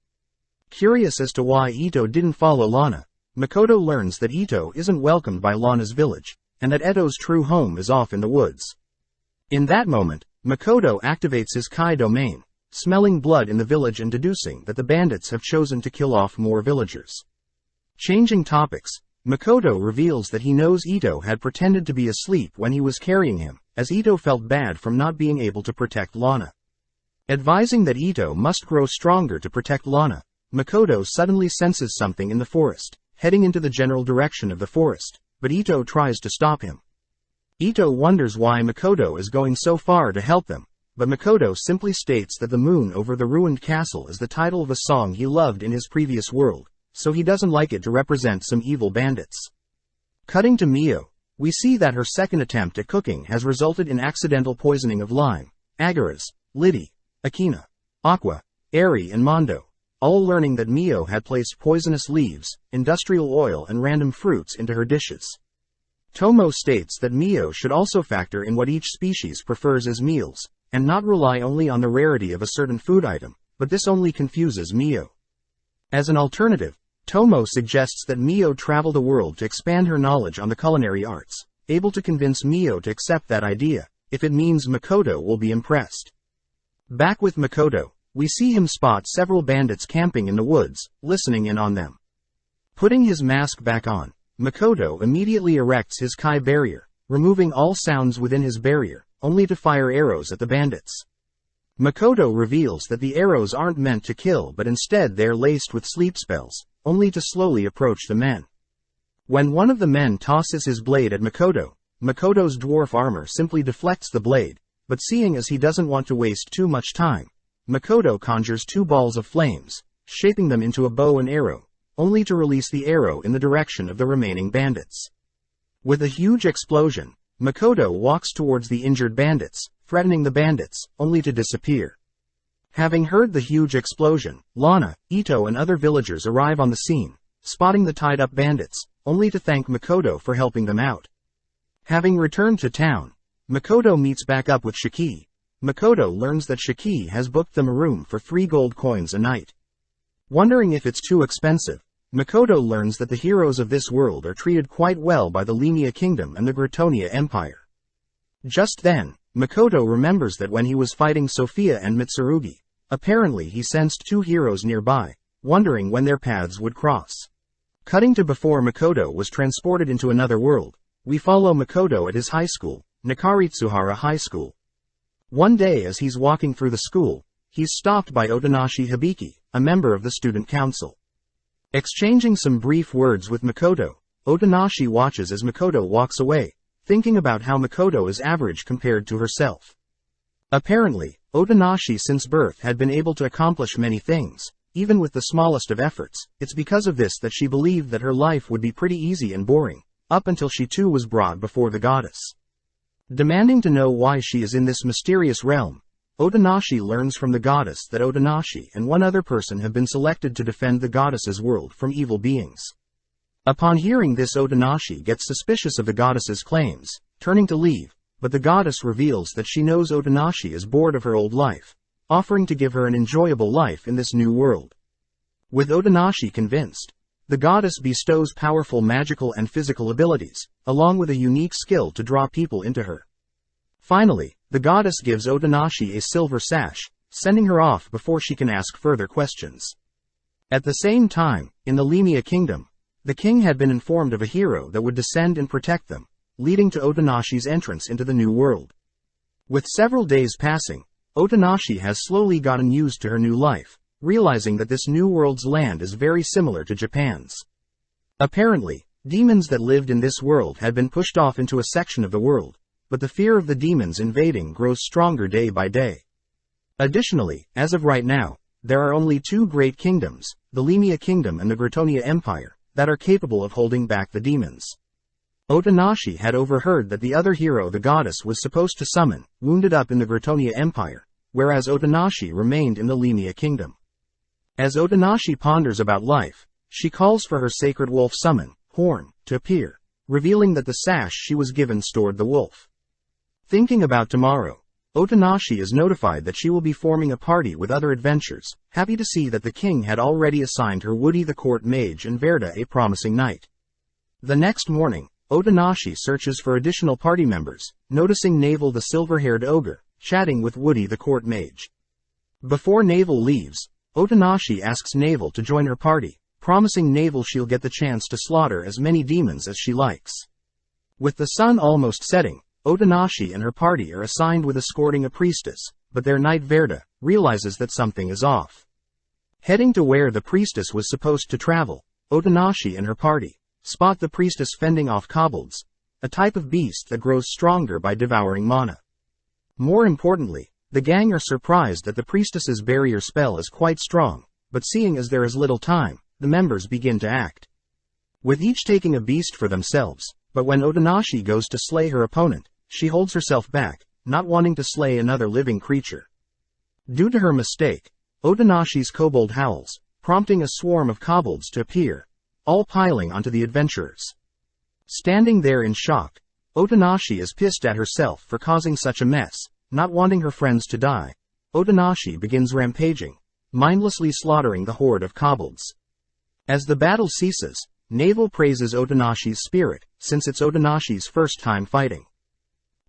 Curious as to why Ito didn't follow Lana, Makoto learns that Ito isn't welcomed by Lana's village, and that Eto's true home is off in the woods. In that moment, Makoto activates his Kai domain, smelling blood in the village and deducing that the bandits have chosen to kill off more villagers. Changing topics, Makoto reveals that he knows Ito had pretended to be asleep when he was carrying him, as Ito felt bad from not being able to protect Lana. Advising that Ito must grow stronger to protect Lana, Makoto suddenly senses something in the forest, heading into the general direction of the forest, but Ito tries to stop him. Ito wonders why Makoto is going so far to help them, but Makoto simply states that the moon over the ruined castle is the title of a song he loved in his previous world, so he doesn't like it to represent some evil bandits. Cutting to Mio, we see that her second attempt at cooking has resulted in accidental poisoning of Lime, Agaras, Liddy, Akina, Aqua, Eri and Mondo, all learning that Mio had placed poisonous leaves, industrial oil and random fruits into her dishes. Tomo states that Mio should also factor in what each species prefers as meals, and not rely only on the rarity of a certain food item, but this only confuses Mio. As an alternative, Tomo suggests that Mio travel the world to expand her knowledge on the culinary arts, able to convince Mio to accept that idea, if it means Makoto will be impressed. Back with Makoto, we see him spot several bandits camping in the woods, listening in on them. Putting his mask back on, Makoto immediately erects his Kai barrier, removing all sounds within his barrier, only to fire arrows at the bandits. Makoto reveals that the arrows aren't meant to kill but instead they're laced with sleep spells, only to slowly approach the men. When one of the men tosses his blade at Makoto, Makoto's dwarf armor simply deflects the blade, but seeing as he doesn't want to waste too much time, Makoto conjures two balls of flames, shaping them into a bow and arrow, only to release the arrow in the direction of the remaining bandits. With a huge explosion, Makoto walks towards the injured bandits, threatening the bandits, only to disappear. Having heard the huge explosion, Lana, Ito and other villagers arrive on the scene, spotting the tied-up bandits, only to thank Makoto for helping them out. Having returned to town, Makoto meets back up with Shiki. Makoto learns that Shiki has booked them a room for 3 gold coins a night. Wondering if it's too expensive, Makoto learns that the heroes of this world are treated quite well by the Lemia Kingdom and the Gratonia Empire. Just then, Makoto remembers that when he was fighting Sophia and Mitsurugi, apparently he sensed 2 heroes nearby, wondering when their paths would cross. Cutting to before Makoto was transported into another world, we follow Makoto at his high school, Nakaritsuhara High School. One day as he's walking through the school, he's stopped by Otonashi Hibiki, a member of the student council. Exchanging some brief words with Makoto, Otonashi watches as Makoto walks away, thinking about how Makoto is average compared to herself. Apparently, Otonashi since birth had been able to accomplish many things, even with the smallest of efforts. It's because of this that she believed that her life would be pretty easy and boring, up until she too was brought before the goddess. Demanding to know why she is in this mysterious realm, Otonashi learns from the goddess that Otonashi and one other person have been selected to defend the goddess's world from evil beings. Upon hearing this, Otonashi gets suspicious of the goddess's claims, turning to leave, but the goddess reveals that she knows Otonashi is bored of her old life, offering to give her an enjoyable life in this new world. With Otonashi convinced, the goddess bestows powerful magical and physical abilities, along with a unique skill to draw people into her. Finally, the goddess gives Otonashi a silver sash, sending her off before she can ask further questions. At the same time, in the Lemia Kingdom, the king had been informed of a hero that would descend and protect them, leading to Otonashi's entrance into the new world. With several days passing, Otonashi has slowly gotten used to her new life, realizing that this new world's land is very similar to Japan's. Apparently, demons that lived in this world had been pushed off into a section of the world, but the fear of the demons invading grows stronger day by day. Additionally, as of right now, there are only two great kingdoms, the Lemia Kingdom and the Gratonia Empire, that are capable of holding back the demons. Otonashi had overheard that the other hero the goddess was supposed to summon, wounded up in the Gratonia Empire, whereas Otonashi remained in the Lemia Kingdom. As Otonashi ponders about life, she calls for her sacred wolf summon, Horn, to appear, revealing that the sash she was given stored the wolf. Thinking about tomorrow, Otonashi is notified that she will be forming a party with other adventurers, happy to see that the king had already assigned her Woody the court mage and Verda a promising knight. The next morning, Otonashi searches for additional party members, noticing Navel the silver-haired ogre, chatting with Woody the court mage. Before Navel leaves, Otonashi asks Navel to join her party, promising Navel she'll get the chance to slaughter as many demons as she likes. With the sun almost setting, Otonashi and her party are assigned with escorting a priestess, but their knight Verda realizes that something is off. Heading to where the priestess was supposed to travel, Otonashi and her party spot the priestess fending off kobolds, a type of beast that grows stronger by devouring mana. More importantly, the gang are surprised that the priestess's barrier spell is quite strong, but seeing as there is little time, the members begin to act. With each taking a beast for themselves, but when Otonashi goes to slay her opponent, she holds herself back, not wanting to slay another living creature. Due to her mistake, Otonashi's kobold howls, prompting a swarm of kobolds to appear, all piling onto the adventurers. Standing there in shock, Otonashi is pissed at herself for causing such a mess. Not wanting her friends to die, Otonashi begins rampaging, mindlessly slaughtering the horde of kobolds. As the battle ceases, Navel praises Otonashi's spirit, since it's Otonashi's first time fighting.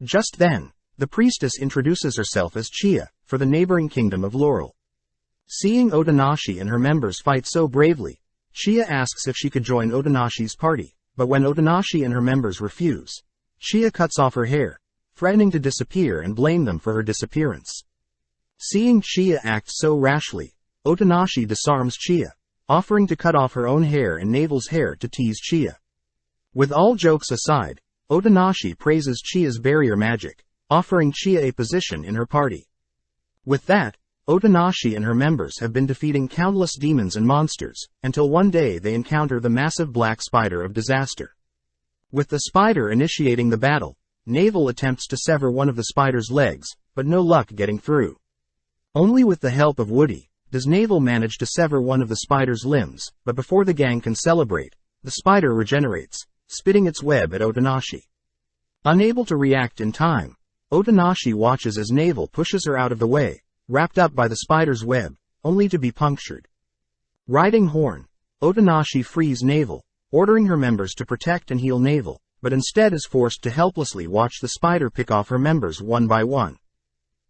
Just then, the priestess introduces herself as Chia, for the neighboring kingdom of Laurel. Seeing Otonashi and her members fight so bravely, Chia asks if she could join Otonashi's party, but when Otonashi and her members refuse, Chia cuts off her hair, threatening to disappear and blame them for her disappearance. Seeing Chia act so rashly, Otonashi disarms Chia, offering to cut off her own hair and Navel's hair to tease Chia. With all jokes aside, Otonashi praises Chia's barrier magic, offering Chia a position in her party. With that, Otonashi and her members have been defeating countless demons and monsters, until one day they encounter the massive black spider of disaster. With the spider initiating the battle, Navel attempts to sever one of the spider's legs, but no luck getting through. Only with the help of Woody does Navel manage to sever one of the spider's limbs, but before the gang can celebrate, the spider regenerates, spitting its web at Otonashi. Unable to react in time, Otonashi watches as Navel pushes her out of the way, wrapped up by the spider's web, only to be punctured. Riding Horn, Otonashi frees Navel, ordering her members to protect and heal Navel, but instead is forced to helplessly watch the spider pick off her members one by one.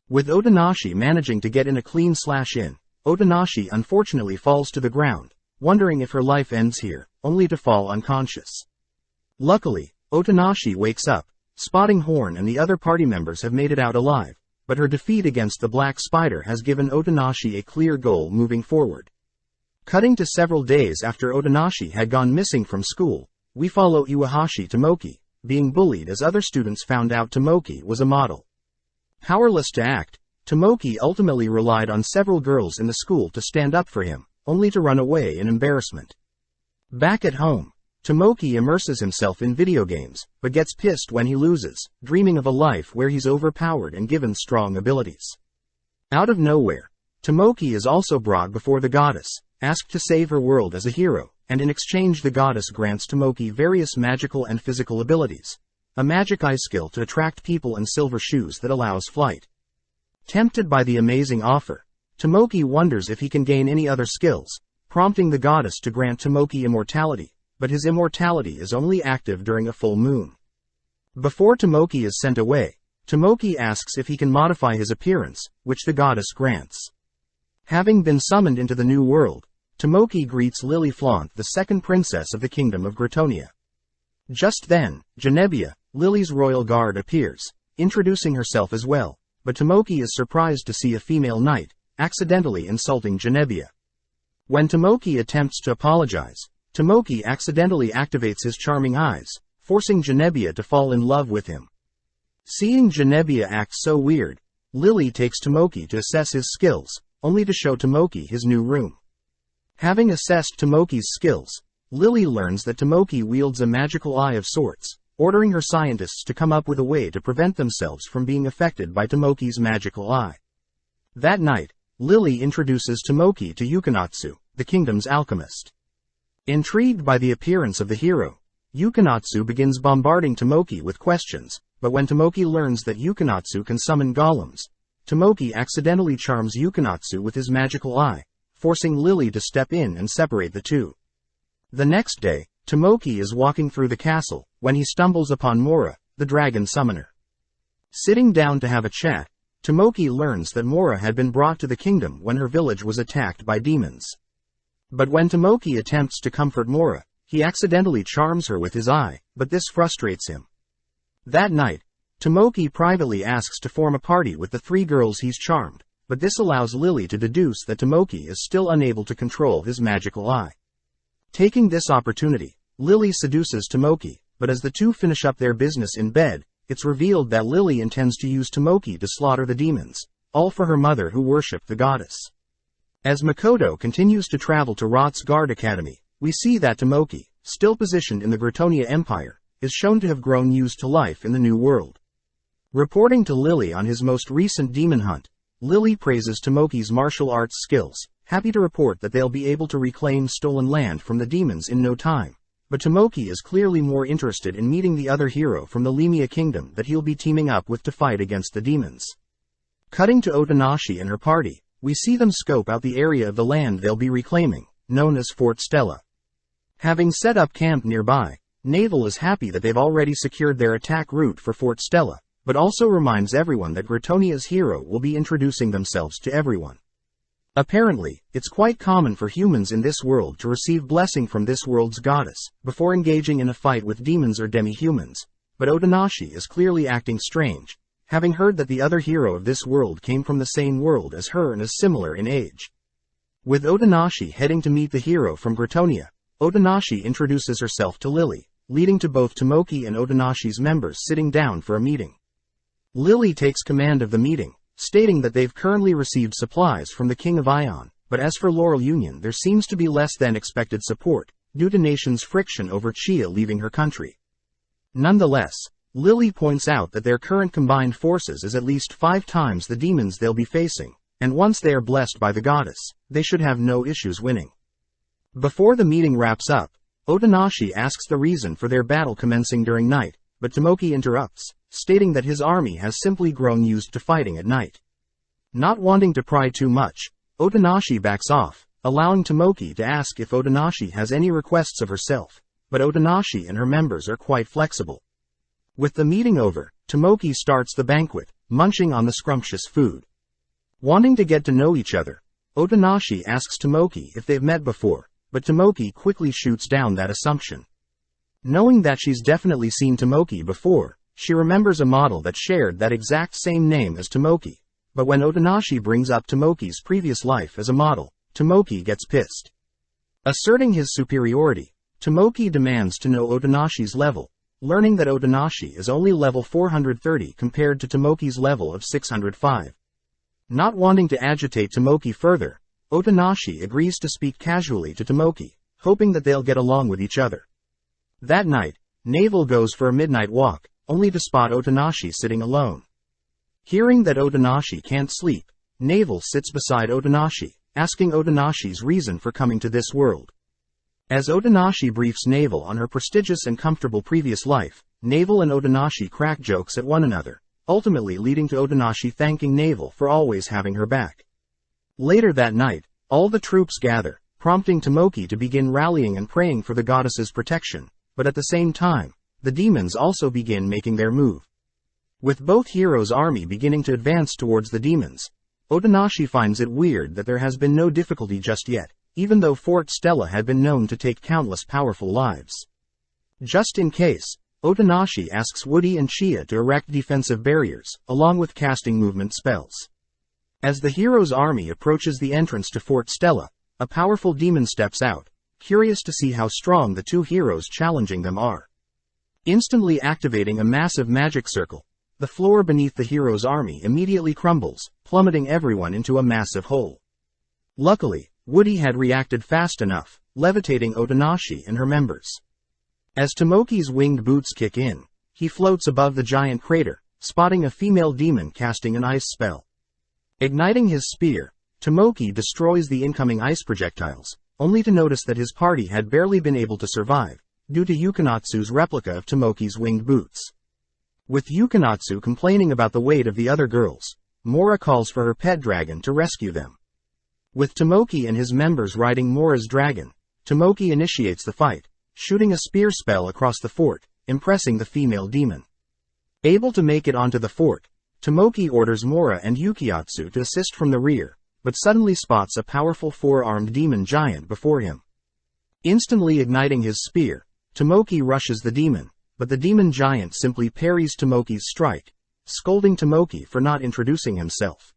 With Otonashi managing to get in a clean slash in, Otonashi unfortunately falls to the ground, wondering if her life ends here, only to fall unconscious. Luckily, Otonashi wakes up, spotting Horn and the other party members have made it out alive, but her defeat against the Black Spider has given Otonashi a clear goal moving forward. Cutting to several days after Otonashi had gone missing from school, we follow Iwahashi Tomoki, being bullied as other students found out Tomoki was a model. Powerless to act, Tomoki ultimately relied on several girls in the school to stand up for him, only to run away in embarrassment. Back at home, Tomoki immerses himself in video games, but gets pissed when he loses, dreaming of a life where he's overpowered and given strong abilities. Out of nowhere, Tomoki is also brought before the goddess, asked to save her world as a hero, and in exchange the goddess grants Tomoki various magical and physical abilities, a magic eye skill to attract people and silver shoes that allows flight. Tempted by the amazing offer, Tomoki wonders if he can gain any other skills, prompting the goddess to grant Tomoki immortality, but his immortality is only active during a full moon. Before Tomoki is sent away, Tomoki asks if he can modify his appearance, which the goddess grants. Having been summoned into the new world, Tomoki greets Lily Flaunt, the second princess of the kingdom of Gritonia. Just then, Genevieve, Lily's royal guard, appears, introducing herself as well, but Tomoki is surprised to see a female knight, accidentally insulting Genevieve. When Tomoki attempts to apologize, Tomoki accidentally activates his charming eyes, forcing Genevieve to fall in love with him. Seeing Genevieve act so weird, Lily takes Tomoki to assess his skills, only to show Tomoki his new room. Having assessed Tomoki's skills, Lily learns that Tomoki wields a magical eye of sorts, ordering her scientists to come up with a way to prevent themselves from being affected by Tomoki's magical eye. That night, Lily introduces Tomoki to Yukinatsu, the kingdom's alchemist. Intrigued by the appearance of the hero, Yukinatsu begins bombarding Tomoki with questions, but when Tomoki learns that Yukinatsu can summon golems, Tomoki accidentally charms Yukinatsu with his magical eye, forcing Lily to step in and separate the two. The next day, Tomoki is walking through the castle, when he stumbles upon Mora, the dragon summoner. Sitting down to have a chat, Tomoki learns that Mora had been brought to the kingdom when her village was attacked by demons. But when Tomoki attempts to comfort Mora, he accidentally charms her with his eye, but this frustrates him. That night, Tomoki privately asks to form a party with the 3 girls he's charmed, but this allows Lily to deduce that Tomoki is still unable to control his magical eye. Taking this opportunity, Lily seduces Tomoki, but as the two finish up their business in bed, it's revealed that Lily intends to use Tomoki to slaughter the demons, all for her mother who worshipped the goddess. As Makoto continues to travel to Rot's Guard Academy, we see that Tomoki, still positioned in the Gritonia Empire, is shown to have grown used to life in the new world. Reporting to Lily on his most recent demon hunt, Lily praises Tomoki's martial arts skills, happy to report that they'll be able to reclaim stolen land from the demons in no time. But Tomoki is clearly more interested in meeting the other hero from the Lemia kingdom that he'll be teaming up with to fight against the demons. Cutting to Otonashi and her party, we see them scope out the area of the land they'll be reclaiming, known as Fort Stella. Having set up camp nearby, Naval is happy that they've already secured their attack route for Fort Stella, but also reminds everyone that Gritonia's hero will be introducing themselves to everyone. Apparently, it's quite common for humans in this world to receive blessing from this world's goddess, before engaging in a fight with demons or demi-humans, but Otonashi is clearly acting strange, having heard that the other hero of this world came from the same world as her and is similar in age. With Otonashi heading to meet the hero from Gritonia, Otonashi introduces herself to Lily, leading to both Tomoki and Otonashi's members sitting down for a meeting. Lily takes command of the meeting, stating that they've currently received supplies from the King of Ion, but as for Laurel Union there seems to be less than expected support, due to nations' friction over Chia leaving her country. Nonetheless, Lily points out that their current combined forces is at least 5 times the demons they'll be facing, and once they are blessed by the goddess, they should have no issues winning. Before the meeting wraps up, Otonashi asks the reason for their battle commencing during night, but Tomoki interrupts, stating that his army has simply grown used to fighting at night. Not wanting to pry too much, Otonashi backs off, allowing Tomoki to ask if Otonashi has any requests of herself, but Otonashi and her members are quite flexible. With the meeting over, Tomoki starts the banquet, munching on the scrumptious food. Wanting to get to know each other, Otonashi asks Tomoki if they've met before, but Tomoki quickly shoots down that assumption. Knowing that she's definitely seen Tomoki before, she remembers a model that shared that exact same name as Tomoki, but when Otonashi brings up Tomoki's previous life as a model, Tomoki gets pissed. Asserting his superiority, Tomoki demands to know Otonashi's level, learning that Otonashi is only level 430 compared to Tomoki's level of 605. Not wanting to agitate Tomoki further, Otonashi agrees to speak casually to Tomoki, hoping that they'll get along with each other. That night, Navel goes for a midnight walk, only to spot Otonashi sitting alone. Hearing that Otonashi can't sleep, Navel sits beside Otonashi, asking Otonashi's reason for coming to this world. As Otonashi briefs Navel on her prestigious and comfortable previous life, Navel and Otonashi crack jokes at one another, ultimately leading to Otonashi thanking Navel for always having her back. Later that night, all the troops gather, prompting Tomoki to begin rallying and praying for the goddess's protection, but at the same time, the demons also begin making their move. With both heroes' army beginning to advance towards the demons, Otonashi finds it weird that there has been no difficulty just yet, even though Fort Stella had been known to take countless powerful lives. Just in case, Otonashi asks Woody and Chia to erect defensive barriers, along with casting movement spells. As the hero's army approaches the entrance to Fort Stella, a powerful demon steps out, curious to see how strong the two heroes challenging them are. Instantly activating a massive magic circle, the floor beneath the hero's army immediately crumbles, plummeting everyone into a massive hole. Luckily, Woody had reacted fast enough, levitating Otonashi and her members. As Tomoki's winged boots kick in, he floats above the giant crater, spotting a female demon casting an ice spell. Igniting his spear, Tomoki destroys the incoming ice projectiles, only to notice that his party had barely been able to survive, due to Yukinatsu's replica of Tomoki's winged boots. With Yukinatsu complaining about the weight of the other girls, Mora calls for her pet dragon to rescue them. With Tomoki and his members riding Mora's dragon, Tomoki initiates the fight, shooting a spear spell across the fort, impressing the female demon. Able to make it onto the fort, Tomoki orders Mora and Yukiatsu to assist from the rear, but suddenly spots a powerful four-armed demon giant before him. Instantly igniting his spear, Tomoki rushes the demon, but the demon giant simply parries Tomoki's strike, scolding Tomoki for not introducing himself.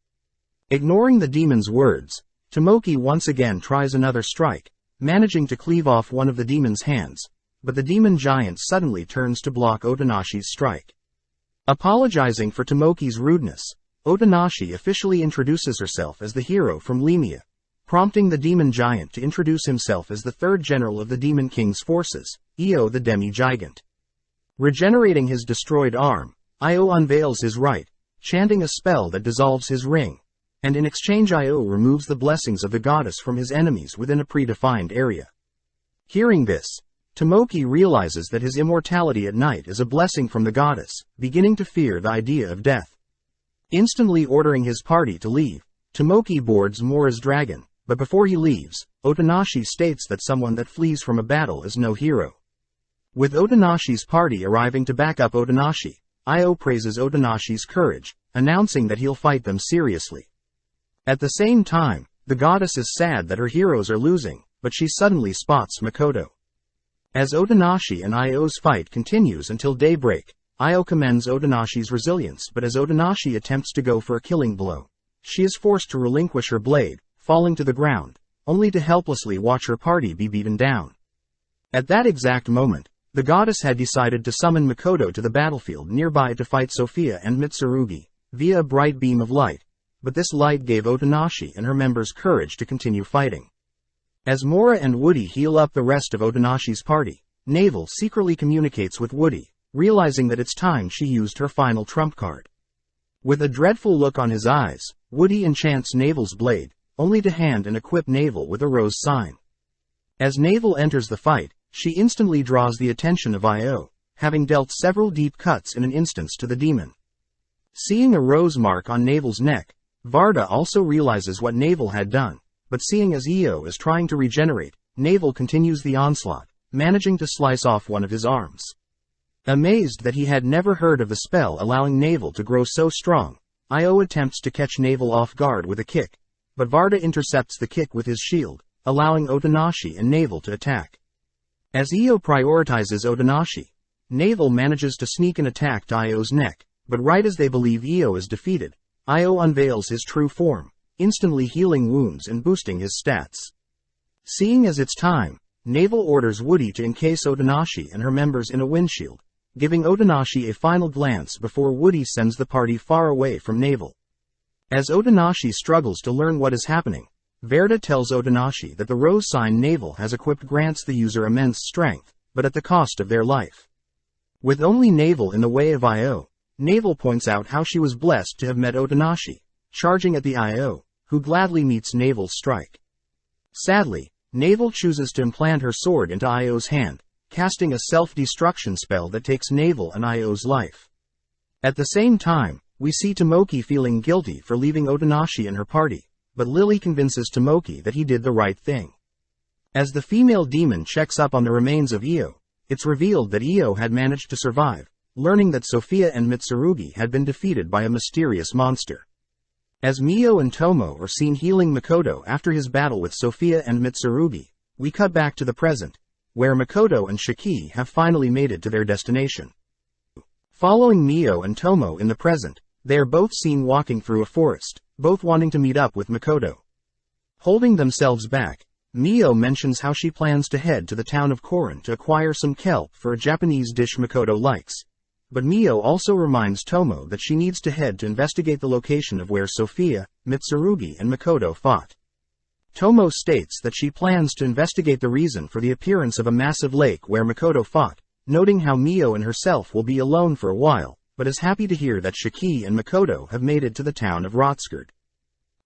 Ignoring the demon's words, Tomoki once again tries another strike, managing to cleave off one of the demon's hands, but the demon giant suddenly turns to block Otonashi's strike. Apologizing for Tomoki's rudeness, Otonashi officially introduces herself as the hero from Lemia, prompting the demon giant to introduce himself as the third general of the Demon King's forces, Io the Demi-Gigant. Regenerating his destroyed arm, Io unveils his right, chanting a spell that dissolves his ring, and in exchange Io removes the blessings of the goddess from his enemies within a predefined area. Hearing this, Tomoki realizes that his immortality at night is a blessing from the goddess, beginning to fear the idea of death. Instantly ordering his party to leave, Tomoki boards Mora's dragon, but before he leaves, Otonashi states that someone that flees from a battle is no hero. With Otonashi's party arriving to back up Otonashi, Io praises Otonashi's courage, announcing that he'll fight them seriously. At the same time, the goddess is sad that her heroes are losing, but she suddenly spots Makoto. As Otonashi and Io's fight continues until daybreak, Io commends Otonashi's resilience, but as Otonashi attempts to go for a killing blow, she is forced to relinquish her blade, falling to the ground, only to helplessly watch her party be beaten down. At that exact moment, the goddess had decided to summon Makoto to the battlefield nearby to fight Sophia and Mitsurugi, via a bright beam of light, but this light gave Otonashi and her members courage to continue fighting. As Mora and Woody heal up the rest of Otonashi's party, Navel secretly communicates with Woody, realizing that it's time she used her final trump card. With a dreadful look on his eyes, Woody enchants Navel's blade, only to hand and equip Navel with a rose sign. As Navel enters the fight, she instantly draws the attention of Io, having dealt several deep cuts in an instance to the demon. Seeing a rose mark on Navel's neck, Varda also realizes what Navel had done, but seeing as Io is trying to regenerate, Navel continues the onslaught, managing to slice off one of his arms. Amazed that he had never heard of the spell allowing Navel to grow so strong, Io attempts to catch Navel off guard with a kick, but Varda intercepts the kick with his shield, allowing Otonashi and Navel to attack. As Io prioritizes Otonashi, Navel manages to sneak an attack to Io's neck, but right as they believe Io is defeated, Io unveils his true form, instantly healing wounds and boosting his stats. Seeing as it's time, Navel orders Woody to encase Otonashi and her members in a windshield, giving Otonashi a final glance before Woody sends the party far away from Navel. As Otonashi struggles to learn what is happening, Verda tells Otonashi that the rose sign Navel has equipped grants the user immense strength, but at the cost of their life. With only Navel in the way of Io, Navel points out how she was blessed to have met Otonashi, charging at the Io, who gladly meets Navel's strike. Sadly, Navel chooses to implant her sword into Io's hand, casting a self-destruction spell that takes Navel and Io's life. At the same time, we see Tomoki feeling guilty for leaving Otonashi and her party, but Lily convinces Tomoki that he did the right thing. As the female demon checks up on the remains of Io, it's revealed that Io had managed to survive, learning that Sophia and Mitsurugi had been defeated by a mysterious monster. As Mio and Tomo are seen healing Makoto after his battle with Sophia and Mitsurugi, we cut back to the present, where Makoto and Shiki have finally made it to their destination. Following Mio and Tomo in the present, they are both seen walking through a forest, both wanting to meet up with Makoto. Holding themselves back, Mio mentions how she plans to head to the town of Korin to acquire some kelp for a Japanese dish Makoto likes. But Mio also reminds Tomo that she needs to head to investigate the location of where Sophia, Mitsurugi and Makoto fought. Tomo states that she plans to investigate the reason for the appearance of a massive lake where Makoto fought, noting how Mio and herself will be alone for a while, but is happy to hear that Shiki and Makoto have made it to the town of Rotskerd.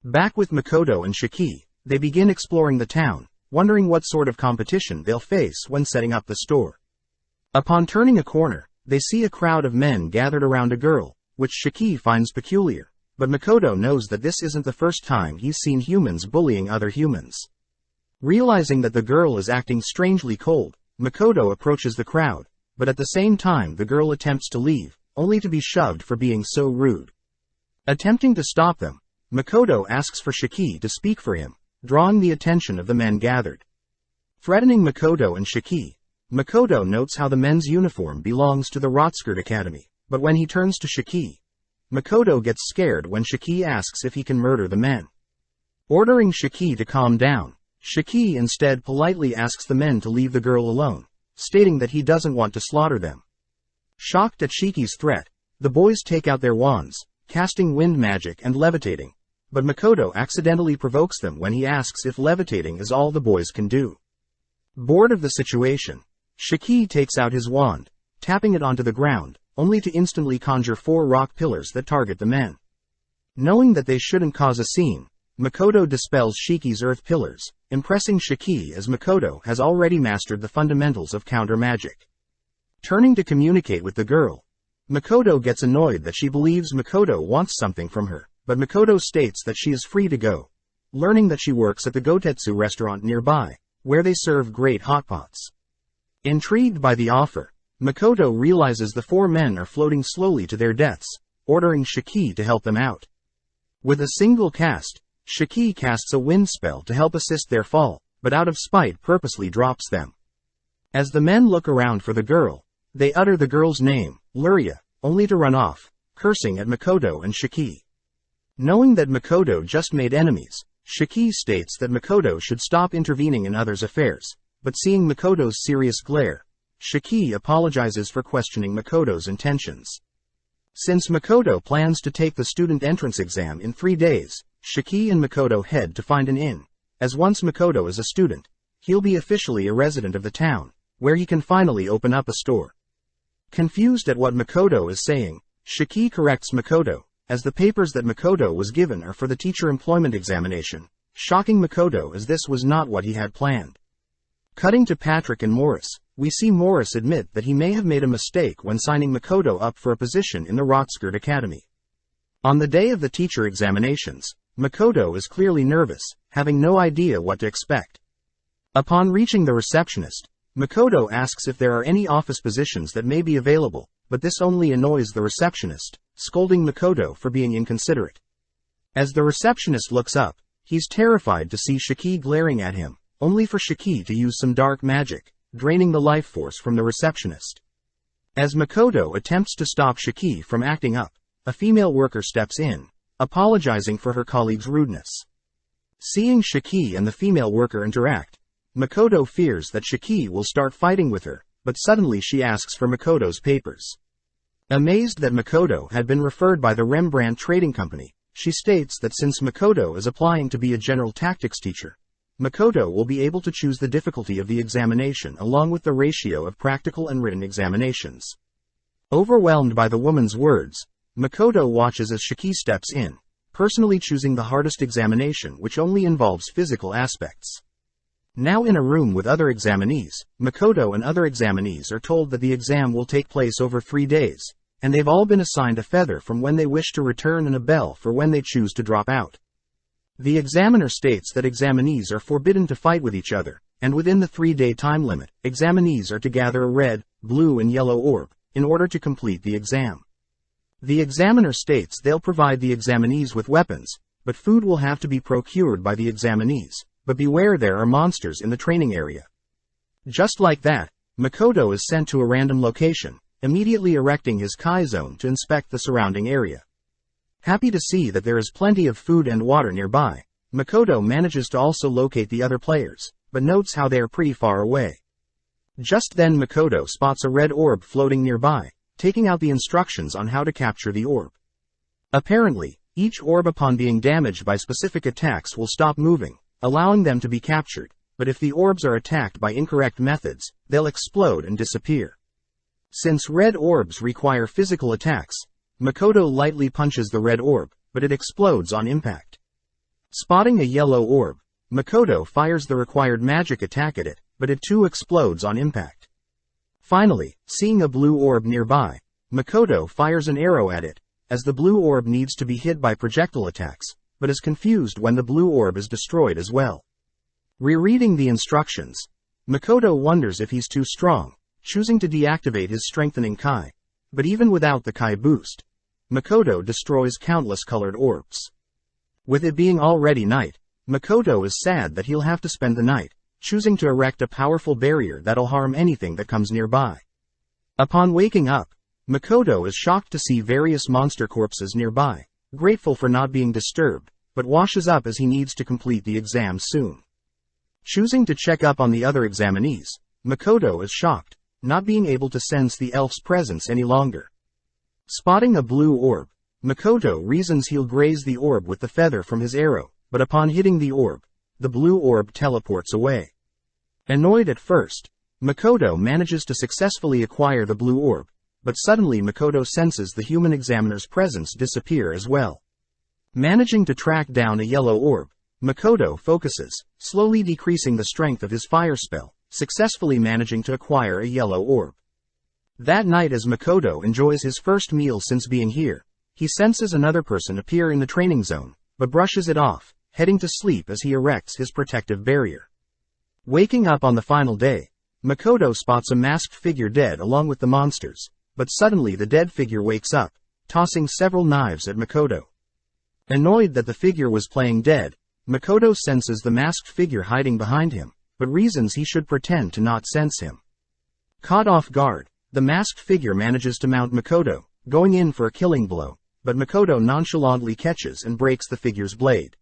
Back with Makoto and Shiki, they begin exploring the town, wondering what sort of competition they'll face when setting up the store. Upon turning a corner, they see a crowd of men gathered around a girl, which Shiki finds peculiar, but Makoto knows that this isn't the first time he's seen humans bullying other humans. Realizing that the girl is acting strangely cold, Makoto approaches the crowd, but at the same time the girl attempts to leave, only to be shoved for being so rude. Attempting to stop them, Makoto asks for Shiki to speak for him, drawing the attention of the men gathered. Threatening Makoto and Shiki, Makoto notes how the men's uniform belongs to the Rotskerd Academy, but when he turns to Shiki, Makoto gets scared when Shiki asks if he can murder the men. Ordering Shiki to calm down, Shiki instead politely asks the men to leave the girl alone, stating that he doesn't want to slaughter them. Shocked at Shiki's threat, the boys take out their wands, casting wind magic and levitating, but Makoto accidentally provokes them when he asks if levitating is all the boys can do. Bored of the situation, Shiki takes out his wand, tapping it onto the ground, only to instantly conjure 4 rock pillars that target the men. Knowing that they shouldn't cause a scene, Makoto dispels Shiki's earth pillars, impressing Shiki as Makoto has already mastered the fundamentals of counter magic. Turning to communicate with the girl, Makoto gets annoyed that she believes Makoto wants something from her, but Makoto states that she is free to go, learning that she works at the Gotetsu restaurant nearby, where they serve great hot pots. Intrigued by the offer, Makoto realizes the 4 men are floating slowly to their deaths, ordering Shiki to help them out. With a single cast, Shiki casts a wind spell to help assist their fall, but out of spite purposely drops them. As the men look around for the girl, they utter the girl's name, Luria, only to run off, cursing at Makoto and Shiki. Knowing that Makoto just made enemies, Shiki states that Makoto should stop intervening in others' affairs, but seeing Makoto's serious glare, Shiki apologizes for questioning Makoto's intentions. Since Makoto plans to take the student entrance exam in 3 days, Shiki and Makoto head to find an inn, as once Makoto is a student, he'll be officially a resident of the town, where he can finally open up a store. Confused at what Makoto is saying, Shiki corrects Makoto, as the papers that Makoto was given are for the teacher employment examination, shocking Makoto as this was not what he had planned. Cutting to Patrick and Morris, we see Morris admit that he may have made a mistake when signing Makoto up for a position in the Rotskerd Academy. On the day of the teacher examinations, Makoto is clearly nervous, having no idea what to expect. Upon reaching the receptionist, Makoto asks if there are any office positions that may be available, but this only annoys the receptionist, scolding Makoto for being inconsiderate. As the receptionist looks up, he's terrified to see Shiki glaring at him, only for Shiki to use some dark magic, draining the life force from the receptionist. As Makoto attempts to stop Shiki from acting up, a female worker steps in, apologizing for her colleague's rudeness. Seeing Shiki and the female worker interact, Makoto fears that Shiki will start fighting with her, but suddenly she asks for Makoto's papers. Amazed that Makoto had been referred by the Rembrandt Trading Company, she states that since Makoto is applying to be a general tactics teacher, Makoto will be able to choose the difficulty of the examination along with the ratio of practical and written examinations. Overwhelmed by the woman's words, Makoto watches as Shiki steps in, personally choosing the hardest examination, which only involves physical aspects. Now in a room with other examinees, Makoto and other examinees are told that the exam will take place over 3 days, and they've all been assigned a feather from when they wish to return and a bell for when they choose to drop out. The examiner states that examinees are forbidden to fight with each other, and within the 3-day time limit, examinees are to gather a red, blue and yellow orb, in order to complete the exam. The examiner states they'll provide the examinees with weapons, but food will have to be procured by the examinees, but beware, there are monsters in the training area. Just like that, Makoto is sent to a random location, immediately erecting his Kai zone to inspect the surrounding area. Happy to see that there is plenty of food and water nearby, Makoto manages to also locate the other players, but notes how they are pretty far away. Just then Makoto spots a red orb floating nearby, taking out the instructions on how to capture the orb. Apparently, each orb upon being damaged by specific attacks will stop moving, allowing them to be captured, but if the orbs are attacked by incorrect methods, they'll explode and disappear. Since red orbs require physical attacks, Makoto lightly punches the red orb, but it explodes on impact. Spotting a yellow orb, Makoto fires the required magic attack at it, but it too explodes on impact. Finally, seeing a blue orb nearby, Makoto fires an arrow at it, as the blue orb needs to be hit by projectile attacks, but is confused when the blue orb is destroyed as well. Rereading the instructions, Makoto wonders if he's too strong, choosing to deactivate his strengthening Kai. But even without the Kai boost, Makoto destroys countless colored orbs. With it being already night, Makoto is sad that he'll have to spend the night, choosing to erect a powerful barrier that'll harm anything that comes nearby. Upon waking up, Makoto is shocked to see various monster corpses nearby, grateful for not being disturbed, but washes up as he needs to complete the exam soon. Choosing to check up on the other examinees, Makoto is shocked, not being able to sense the elf's presence any longer. Spotting a blue orb, Makoto reasons he'll graze the orb with the feather from his arrow, but upon hitting the orb, the blue orb teleports away. Annoyed at first, Makoto manages to successfully acquire the blue orb, but suddenly Makoto senses the human examiner's presence disappear as well. Managing to track down a yellow orb, Makoto focuses, slowly decreasing the strength of his fire spell, successfully managing to acquire a yellow orb. That night, as Makoto enjoys his first meal since being here, he senses another person appear in the training zone, but brushes it off, heading to sleep as he erects his protective barrier. Waking up on the final day, Makoto spots a masked figure dead along with the monsters, but suddenly the dead figure wakes up, tossing several knives at Makoto. Annoyed that the figure was playing dead, Makoto senses the masked figure hiding behind him, but reasons he should pretend to not sense him. Caught off guard, the masked figure manages to mount Makoto, going in for a killing blow, but Makoto nonchalantly catches and breaks the figure's blade.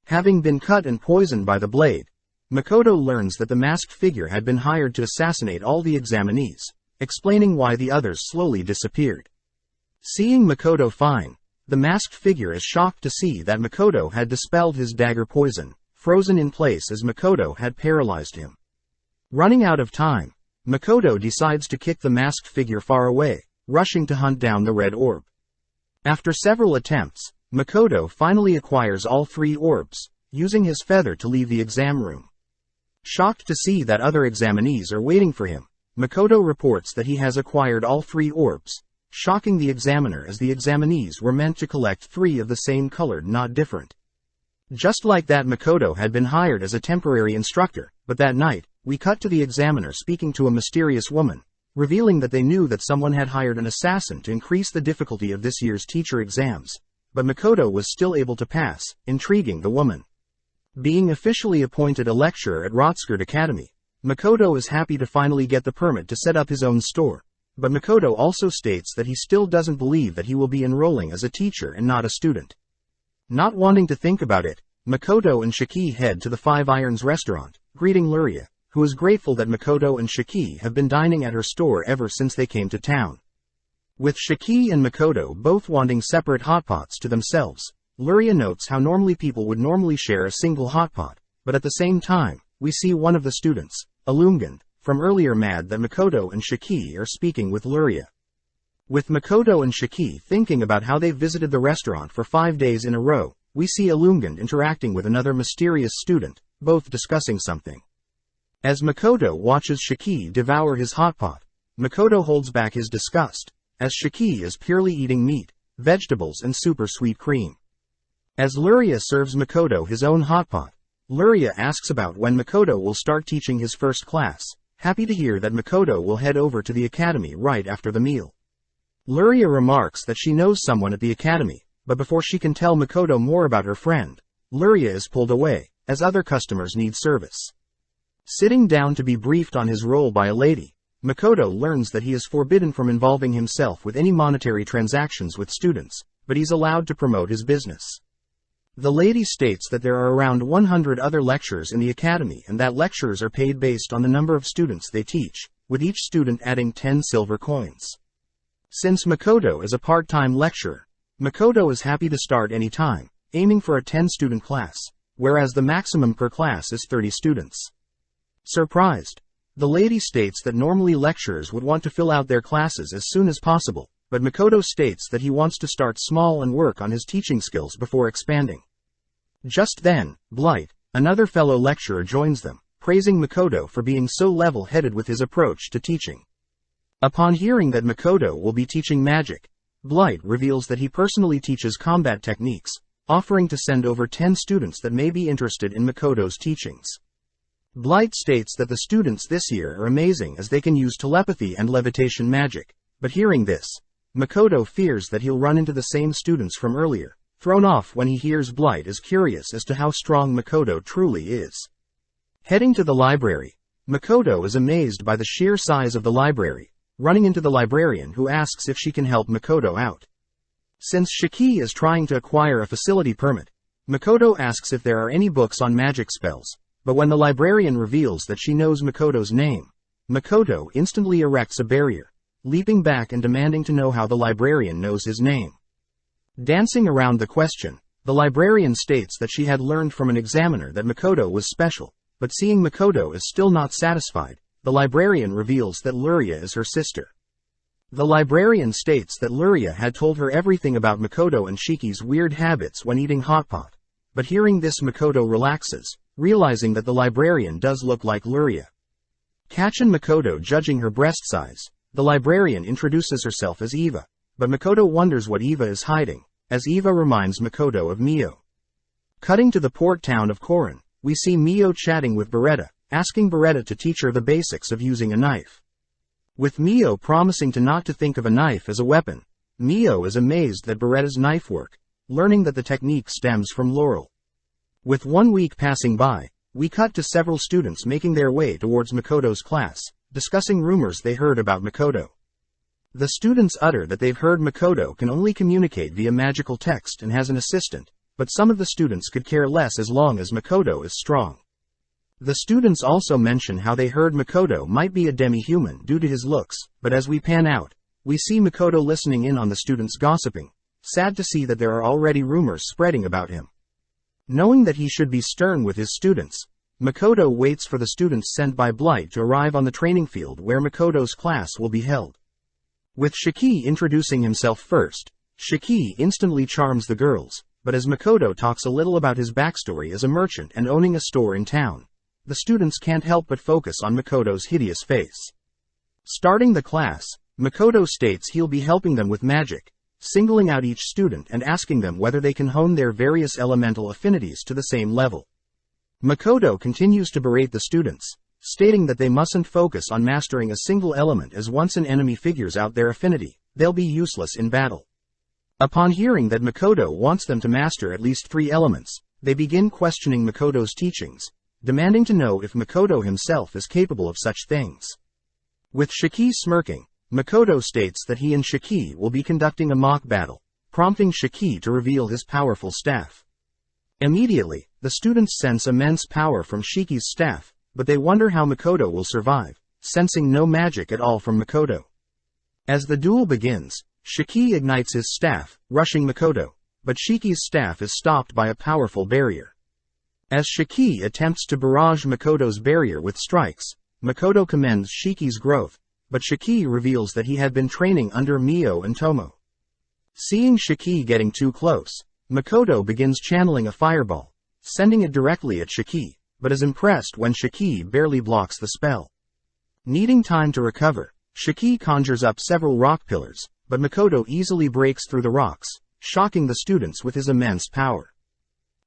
Having been cut and poisoned by the blade, Makoto learns that the masked figure had been hired to assassinate all the examinees, explaining why the others slowly disappeared. Seeing Makoto fine, the masked figure is shocked to see that Makoto had dispelled his dagger poison, frozen in place as Makoto had paralyzed him. Running out of time, Makoto decides to kick the masked figure far away, rushing to hunt down the red orb. After several attempts, Makoto finally acquires all 3 orbs, using his feather to leave the exam room. Shocked to see that other examinees are waiting for him, Makoto reports that he has acquired all 3 orbs, shocking the examiner as the examinees were meant to collect 3 of the same color, not different. Just like that, Makoto had been hired as a temporary instructor, but that night, we cut to the examiner speaking to a mysterious woman, revealing that they knew that someone had hired an assassin to increase the difficulty of this year's teacher exams, but Makoto was still able to pass, intriguing the woman. Being officially appointed a lecturer at Rotskirt Academy, Makoto is happy to finally get the permit to set up his own store, but Makoto also states that he still doesn't believe that he will be enrolling as a teacher and not a student. Not wanting to think about it, Makoto and Shiki head to the Five Irons restaurant, greeting Luria, who is grateful that Makoto and Shiki have been dining at her store ever since they came to town. With Shiki and Makoto both wanting separate hotpots to themselves, Luria notes how normally people would normally share a single hotpot, but at the same time, we see one of the students, Illumined, from earlier mad that Makoto and Shiki are speaking with Luria. With Makoto and Shiki thinking about how they've visited the restaurant for 5 days in a row, we see Illumined interacting with another mysterious student, both discussing something. As Makoto watches Shiki devour his hotpot, Makoto holds back his disgust, as Shiki is purely eating meat, vegetables and super sweet cream. As Luria serves Makoto his own hotpot, Luria asks about when Makoto will start teaching his first class, happy to hear that Makoto will head over to the academy right after the meal. Luria remarks that she knows someone at the academy, but before she can tell Makoto more about her friend, Luria is pulled away, as other customers need service. Sitting down to be briefed on his role by a lady, Makoto learns that he is forbidden from involving himself with any monetary transactions with students, but he's allowed to promote his business. The lady states that there are around 100 other lecturers in the academy and that lecturers are paid based on the number of students they teach, with each student adding 10 silver coins. Since Makoto is a part-time lecturer, Makoto is happy to start any time, aiming for a 10-student class, whereas the maximum per class is 30 students. Surprised, the lady states that normally lecturers would want to fill out their classes as soon as possible, but Makoto states that he wants to start small and work on his teaching skills before expanding. Just then, Blight, another fellow lecturer, joins them, praising Makoto for being so level-headed with his approach to teaching. Upon hearing that Makoto will be teaching magic, Blight reveals that he personally teaches combat techniques, offering to send over 10 students that may be interested in Makoto's teachings. Blight states that the students this year are amazing as they can use telepathy and levitation magic, but hearing this, Makoto fears that he'll run into the same students from earlier, thrown off when he hears Blight is curious as to how strong Makoto truly is. Heading to the library, Makoto is amazed by the sheer size of the library, running into the librarian who asks if she can help Makoto out. Since Shiki is trying to acquire a facility permit, Makoto asks if there are any books on magic spells, but when the librarian reveals that she knows Makoto's name, Makoto instantly erects a barrier, leaping back and demanding to know how the librarian knows his name. Dancing around the question, the librarian states that she had learned from an examiner that Makoto was special, but seeing Makoto is still not satisfied, the librarian reveals that Luria is her sister. The librarian states that Luria had told her everything about Makoto and Shiki's weird habits when eating hotpot, but hearing this Makoto relaxes, realizing that the librarian does look like Luria. Catching Makoto judging her breast size, the librarian introduces herself as Eva, but Makoto wonders what Eva is hiding, as Eva reminds Makoto of Mio. Cutting to the port town of Korin, we see Mio chatting with Beretta, asking Beretta to teach her the basics of using a knife. With Mio promising to not to think of a knife as a weapon, Mio is amazed at Beretta's knife work, learning that the technique stems from Laurel. With 1 week passing by, we cut to several students making their way towards Makoto's class, discussing rumors they heard about Makoto. The students utter that they've heard Makoto can only communicate via magical text and has an assistant, but some of the students could care less as long as Makoto is strong. The students also mention how they heard Makoto might be a demi-human due to his looks, but as we pan out, we see Makoto listening in on the students gossiping, sad to see that there are already rumors spreading about him. Knowing that he should be stern with his students, Makoto waits for the students sent by Blight to arrive on the training field where Makoto's class will be held. With Shiki introducing himself first, Shiki instantly charms the girls, but as Makoto talks a little about his backstory as a merchant and owning a store in town, the students can't help but focus on Makoto's hideous face. Starting the class, Makoto states he'll be helping them with magic, singling out each student and asking them whether they can hone their various elemental affinities to the same level. Makoto continues to berate the students, stating that they mustn't focus on mastering a single element as once an enemy figures out their affinity, they'll be useless in battle. Upon hearing that Makoto wants them to master at least 3 elements, they begin questioning Makoto's teachings, demanding to know if Makoto himself is capable of such things. With Shiki smirking, Makoto states that he and Shiki will be conducting a mock battle, prompting Shiki to reveal his powerful staff. Immediately, the students sense immense power from Shiki's staff, but they wonder how Makoto will survive, sensing no magic at all from Makoto. As the duel begins, Shiki ignites his staff, rushing Makoto, but Shiki's staff is stopped by a powerful barrier. As Shiki attempts to barrage Makoto's barrier with strikes, Makoto commends Shiki's growth, but Shiki reveals that he had been training under Mio and Tomo. Seeing Shiki getting too close, Makoto begins channeling a fireball, sending it directly at Shiki, but is impressed when Shiki barely blocks the spell. Needing time to recover, Shiki conjures up several rock pillars, but Makoto easily breaks through the rocks, shocking the students with his immense power.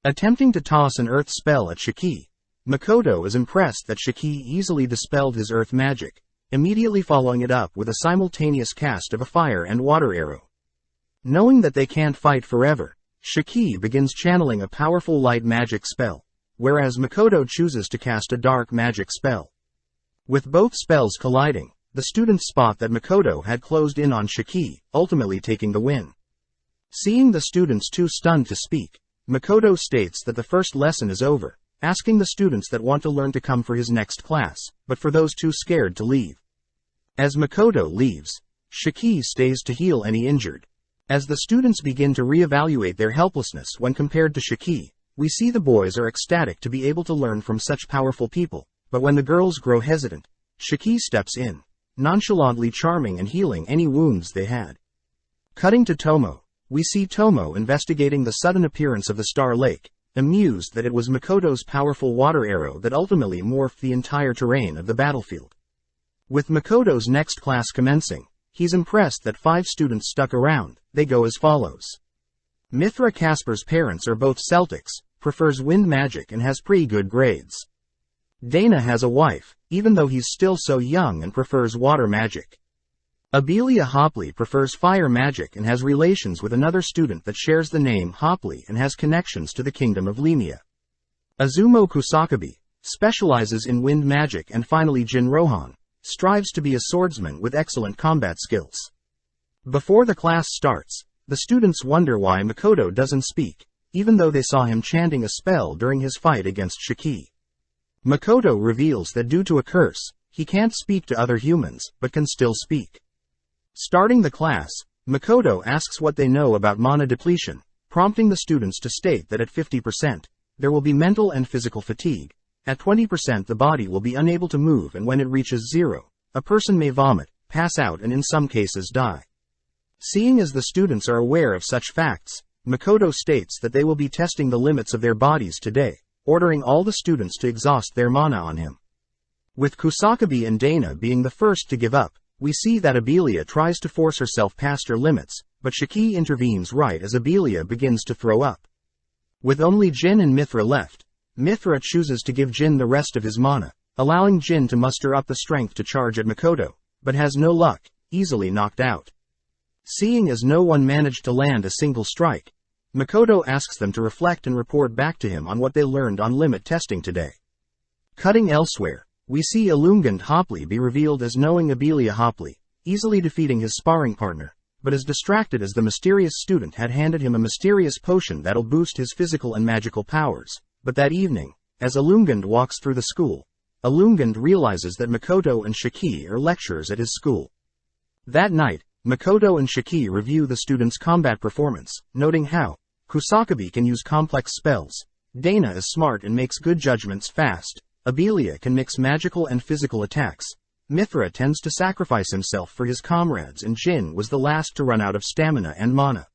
Attempting to toss an earth spell at Shiki, Makoto is impressed that Shiki easily dispelled his earth magic, immediately following it up with a simultaneous cast of a fire and water arrow. Knowing that they can't fight forever, Shiki begins channeling a powerful light magic spell, whereas Makoto chooses to cast a dark magic spell. With both spells colliding, the students spot that Makoto had closed in on Shiki, ultimately taking the win. Seeing the students too stunned to speak, Makoto states that the first lesson is over, asking the students that want to learn to come for his next class, but for those too scared to leave. As Makoto leaves, Shiki stays to heal any injured. As the students begin to reevaluate their helplessness when compared to Shiki, we see the boys are ecstatic to be able to learn from such powerful people, but when the girls grow hesitant, Shiki steps in, nonchalantly charming and healing any wounds they had. Cutting to Tomo, we see Tomo investigating the sudden appearance of the Star Lake, amused that it was Makoto's powerful water arrow that ultimately morphed the entire terrain of the battlefield. With Makoto's next class commencing, he's impressed that 5 students stuck around. They go as follows. Mithra Casper's parents are both Celtics, prefers wind magic and has pretty good grades. Dana has a wife, even though he's still so young and prefers water magic. Abelia Hopley prefers fire magic and has relations with another student that shares the name Hopley and has connections to the kingdom of Lemia. Azumo Kusakabe specializes in wind magic, and finally Jin Rohan strives to be a swordsman with excellent combat skills. Before the class starts, the students wonder why Makoto doesn't speak, even though they saw him chanting a spell during his fight against Shiki. Makoto reveals that due to a curse, he can't speak to other humans, but can still speak. Starting the class, Makoto asks what they know about mana depletion, prompting the students to state that at 50%, there will be mental and physical fatigue. At 20% the body will be unable to move, and when it reaches 0, a person may vomit, pass out and in some cases die. Seeing as the students are aware of such facts, Makoto states that they will be testing the limits of their bodies today, ordering all the students to exhaust their mana on him. With Kusakabe and Dana being the first to give up, we see that Abelia tries to force herself past her limits, but Shiki intervenes right as Abelia begins to throw up. With only Jin and Mithra left, Mithra chooses to give Jin the rest of his mana, allowing Jin to muster up the strength to charge at Makoto, but has no luck, easily knocked out. Seeing as no one managed to land a single strike, Makoto asks them to reflect and report back to him on what they learned on limit testing today. Cutting elsewhere, we see Ilungand Hopley be revealed as knowing Abelia Hopley, easily defeating his sparring partner, but is distracted as the mysterious student had handed him a mysterious potion that'll boost his physical and magical powers. But that evening, as Ilungand walks through the school, Ilungand realizes that Makoto and Shiki are lecturers at his school. That night, Makoto and Shiki review the students' combat performance, noting how Kusakabe can use complex spells, Dana is smart and makes good judgments fast, Abelia can mix magical and physical attacks, Mithra tends to sacrifice himself for his comrades, and Jin was the last to run out of stamina and mana.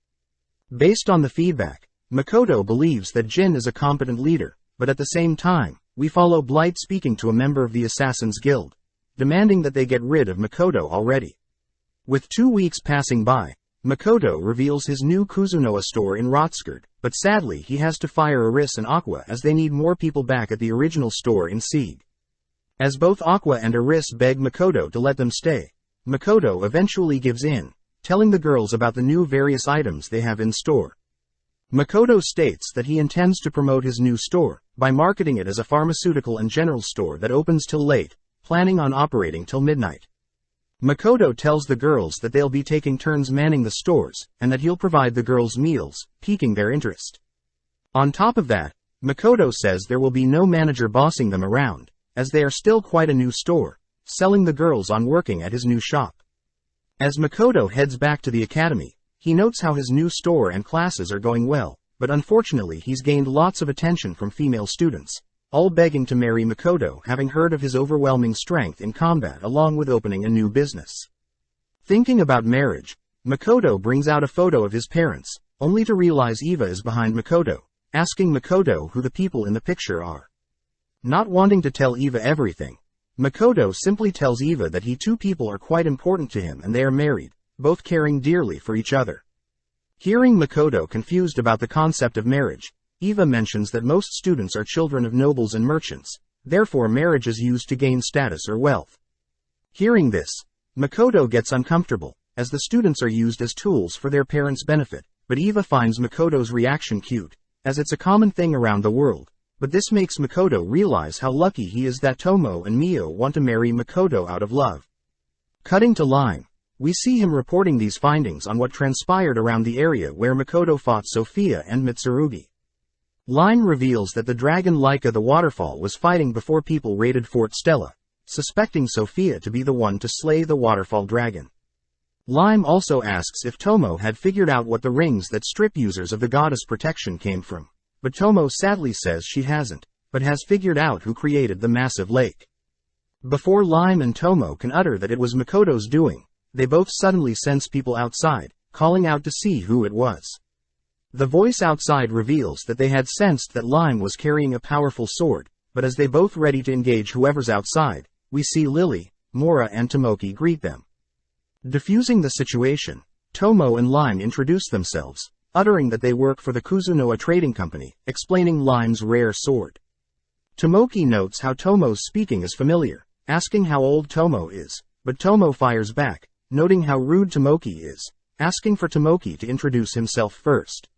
Based on the feedback, Makoto believes that Jin is a competent leader, but at the same time, we follow Blight speaking to a member of the Assassin's Guild, demanding that they get rid of Makoto already. With 2 weeks passing by, Makoto reveals his new Kuzunoa store in Rotskird, but sadly he has to fire Aris and Aqua as they need more people back at the original store in Sieg. As both Aqua and Aris beg Makoto to let them stay, Makoto eventually gives in, telling the girls about the new various items they have in store. Makoto states that he intends to promote his new store by marketing it as a pharmaceutical and general store that opens till late, planning on operating till midnight. Makoto tells the girls that they'll be taking turns manning the stores, and that he'll provide the girls meals, piquing their interest. On top of that, Makoto says there will be no manager bossing them around, as they are still quite a new store, selling the girls on working at his new shop. As Makoto heads back to the academy, he notes how his new store and classes are going well, but unfortunately he's gained lots of attention from female students, all begging to marry Makoto, having heard of his overwhelming strength in combat along with opening a new business. Thinking about marriage, Makoto brings out a photo of his parents, only to realize Eva is behind Makoto, asking Makoto who the people in the picture are. Not wanting to tell Eva everything, Makoto simply tells Eva that two people are quite important to him and they are married, both caring dearly for each other. Hearing Makoto confused about the concept of marriage, Eva mentions that most students are children of nobles and merchants, therefore marriage is used to gain status or wealth. Hearing this, Makoto gets uncomfortable, as the students are used as tools for their parents' benefit, but Eva finds Makoto's reaction cute, as it's a common thing around the world, but this makes Makoto realize how lucky he is that Tomo and Mio want to marry Makoto out of love. Cutting to Lime, we see him reporting these findings on what transpired around the area where Makoto fought Sophia and Mitsurugi. Lime reveals that the dragon Laika the waterfall was fighting before people raided Fort Stella, suspecting Sophia to be the one to slay the waterfall dragon. Lime also asks if Tomo had figured out what the rings that strip users of the goddess protection came from, but Tomo sadly says she hasn't, but has figured out who created the massive lake. Before Lime and Tomo can utter that it was Makoto's doing, they both suddenly sense people outside, calling out to see who it was. The voice outside reveals that they had sensed that Lime was carrying a powerful sword, but as they both ready to engage whoever's outside, we see Lily, Mora and Tomoki greet them. Diffusing the situation, Tomo and Lime introduce themselves, uttering that they work for the Kuzunoa Trading Company, explaining Lime's rare sword. Tomoki notes how Tomo's speaking is familiar, asking how old Tomo is, but Tomo fires back, noting how rude Tomoki is, asking for Tomoki to introduce himself first.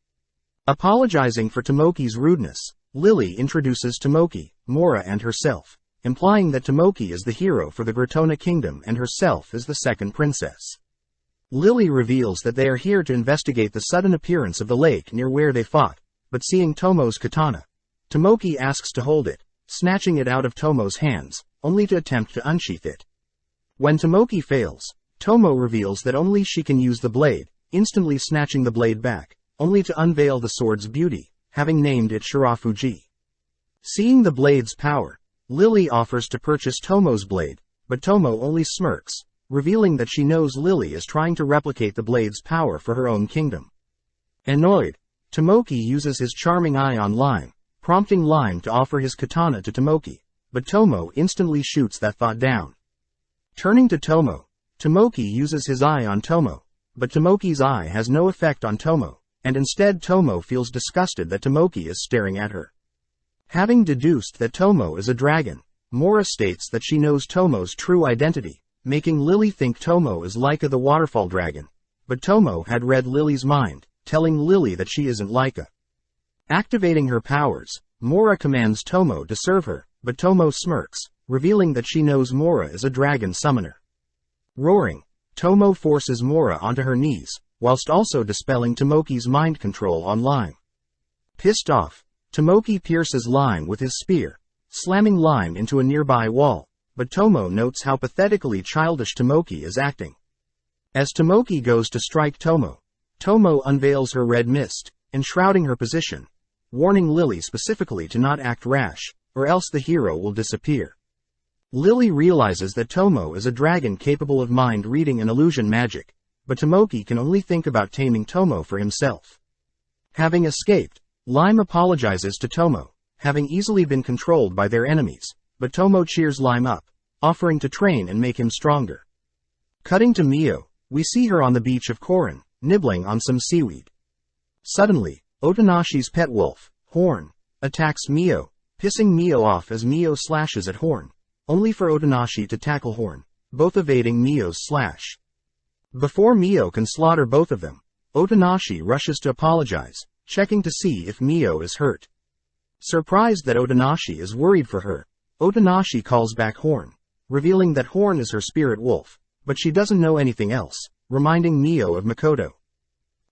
Apologizing for Tomoki's rudeness, Lily introduces Tomoki, Mora and herself, implying that Tomoki is the hero for the Gratona Kingdom and herself is the second princess. Lily reveals that they are here to investigate the sudden appearance of the lake near where they fought, but seeing Tomo's katana, Tomoki asks to hold it, snatching it out of Tomo's hands, only to attempt to unsheath it. When Tomoki fails, Tomo reveals that only she can use the blade, instantly snatching the blade back, only to unveil the sword's beauty, having named it Shirafuji. Seeing the blade's power, Lily offers to purchase Tomo's blade, but Tomo only smirks, revealing that she knows Lily is trying to replicate the blade's power for her own kingdom. Annoyed, Tomoki uses his charming eye on Lime, prompting Lime to offer his katana to Tomoki, but Tomo instantly shoots that thought down. Turning to Tomo, Tomoki uses his eye on Tomo, but Tomoki's eye has no effect on Tomo, and instead Tomo feels disgusted that Tomoki is staring at her. Having deduced that Tomo is a dragon, Mora states that she knows Tomo's true identity, making Lily think Tomo is Laika the waterfall dragon, but Tomo had read Lily's mind, telling Lily that she isn't Laika. Activating her powers, Mora commands Tomo to serve her, but Tomo smirks, revealing that she knows Mora is a dragon summoner. Roaring, Tomo forces Mora onto her knees, whilst also dispelling Tomoki's mind control on Lime. Pissed off, Tomoki pierces Lime with his spear, slamming Lime into a nearby wall, but Tomo notes how pathetically childish Tomoki is acting. As Tomoki goes to strike Tomo, Tomo unveils her red mist, enshrouding her position, warning Lily specifically to not act rash, or else the hero will disappear. Lily realizes that Tomo is a dragon capable of mind reading and illusion magic, but Tomoki can only think about taming Tomo for himself. Having escaped, Lime apologizes to Tomo, having easily been controlled by their enemies, but Tomo cheers Lime up, offering to train and make him stronger. Cutting to Mio, we see her on the beach of Korin, nibbling on some seaweed. Suddenly, Otonashi's pet wolf, Horn, attacks Mio, pissing Mio off as Mio slashes at Horn, only for Otonashi to tackle Horn, both evading Mio's slash. Before Mio can slaughter both of them, Otonashi rushes to apologize, checking to see if Mio is hurt. Surprised that Otonashi is worried for her, Otonashi calls back Horn, revealing that Horn is her spirit wolf, but she doesn't know anything else, reminding Mio of Makoto.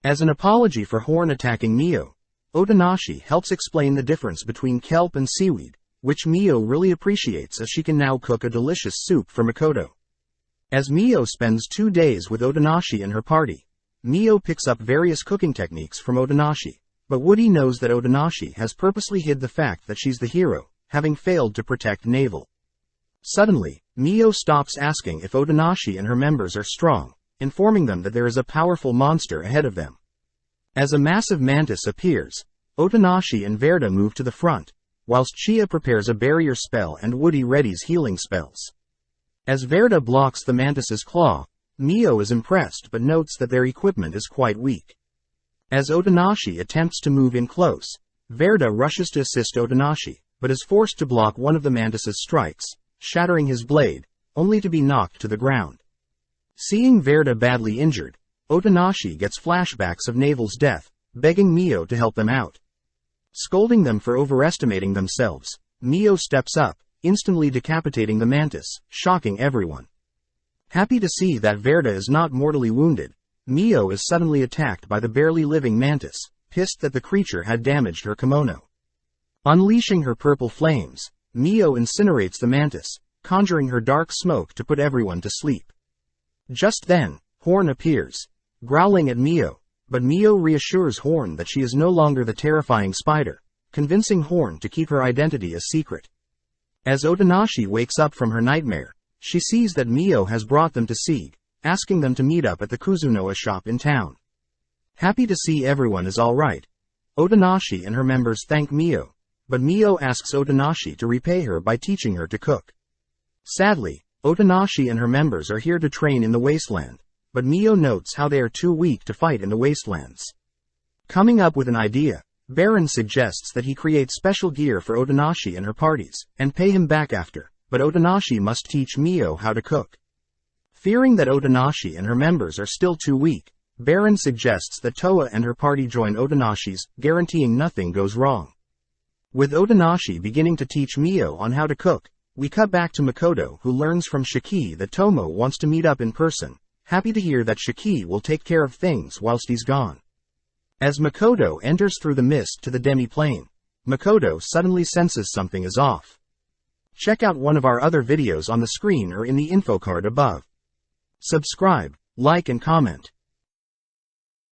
As an apology for Horn attacking Mio, Otonashi helps explain the difference between kelp and seaweed, which Mio really appreciates as she can now cook a delicious soup for Makoto. As Mio spends 2 days with Otonashi and her party, Mio picks up various cooking techniques from Otonashi, but Woody knows that Otonashi has purposely hid the fact that she's the hero, having failed to protect Navel. Suddenly, Mio stops asking if Otonashi and her members are strong, informing them that there is a powerful monster ahead of them. As a massive mantis appears, Otonashi and Verda move to the front, whilst Chia prepares a barrier spell and Woody readies healing spells. As Verda blocks the mantis's claw, Mio is impressed but notes that their equipment is quite weak. As Otonashi attempts to move in close, Verda rushes to assist Otonashi, but is forced to block one of the mantis's strikes, shattering his blade, only to be knocked to the ground. Seeing Verda badly injured, Otonashi gets flashbacks of Navel's death, begging Mio to help them out. Scolding them for overestimating themselves, Mio steps up, instantly decapitating the mantis, shocking everyone. Happy to see that Verda is not mortally wounded, Mio is suddenly attacked by the barely living mantis, pissed that the creature had damaged her kimono. Unleashing her purple flames, Mio incinerates the mantis, conjuring her dark smoke to put everyone to sleep. Just then, Horn appears, growling at Mio, but Mio reassures Horn that she is no longer the terrifying spider, convincing Horn to keep her identity a secret. As Otonashi wakes up from her nightmare, she sees that Mio has brought them to Sieg, asking them to meet up at the Kuzunoa shop in town. Happy to see everyone is alright, Otonashi and her members thank Mio, but Mio asks Otonashi to repay her by teaching her to cook. Sadly, Otonashi and her members are here to train in the wasteland, but Mio notes how they are too weak to fight in the wastelands. Coming up with an idea, Baron suggests that he create special gear for Otonashi and her parties, and pay him back after, but Otonashi must teach Mio how to cook. Fearing that Otonashi and her members are still too weak, Baron suggests that Toa and her party join Otonashi's, guaranteeing nothing goes wrong. With Otonashi beginning to teach Mio on how to cook, we cut back to Makoto, who learns from Shiki that Tomo wants to meet up in person, happy to hear that Shiki will take care of things whilst he's gone. As Makoto enters through the mist to the demi-plane, Makoto suddenly senses something is off. Check out one of our other videos on the screen or in the info card above. Subscribe, like and comment.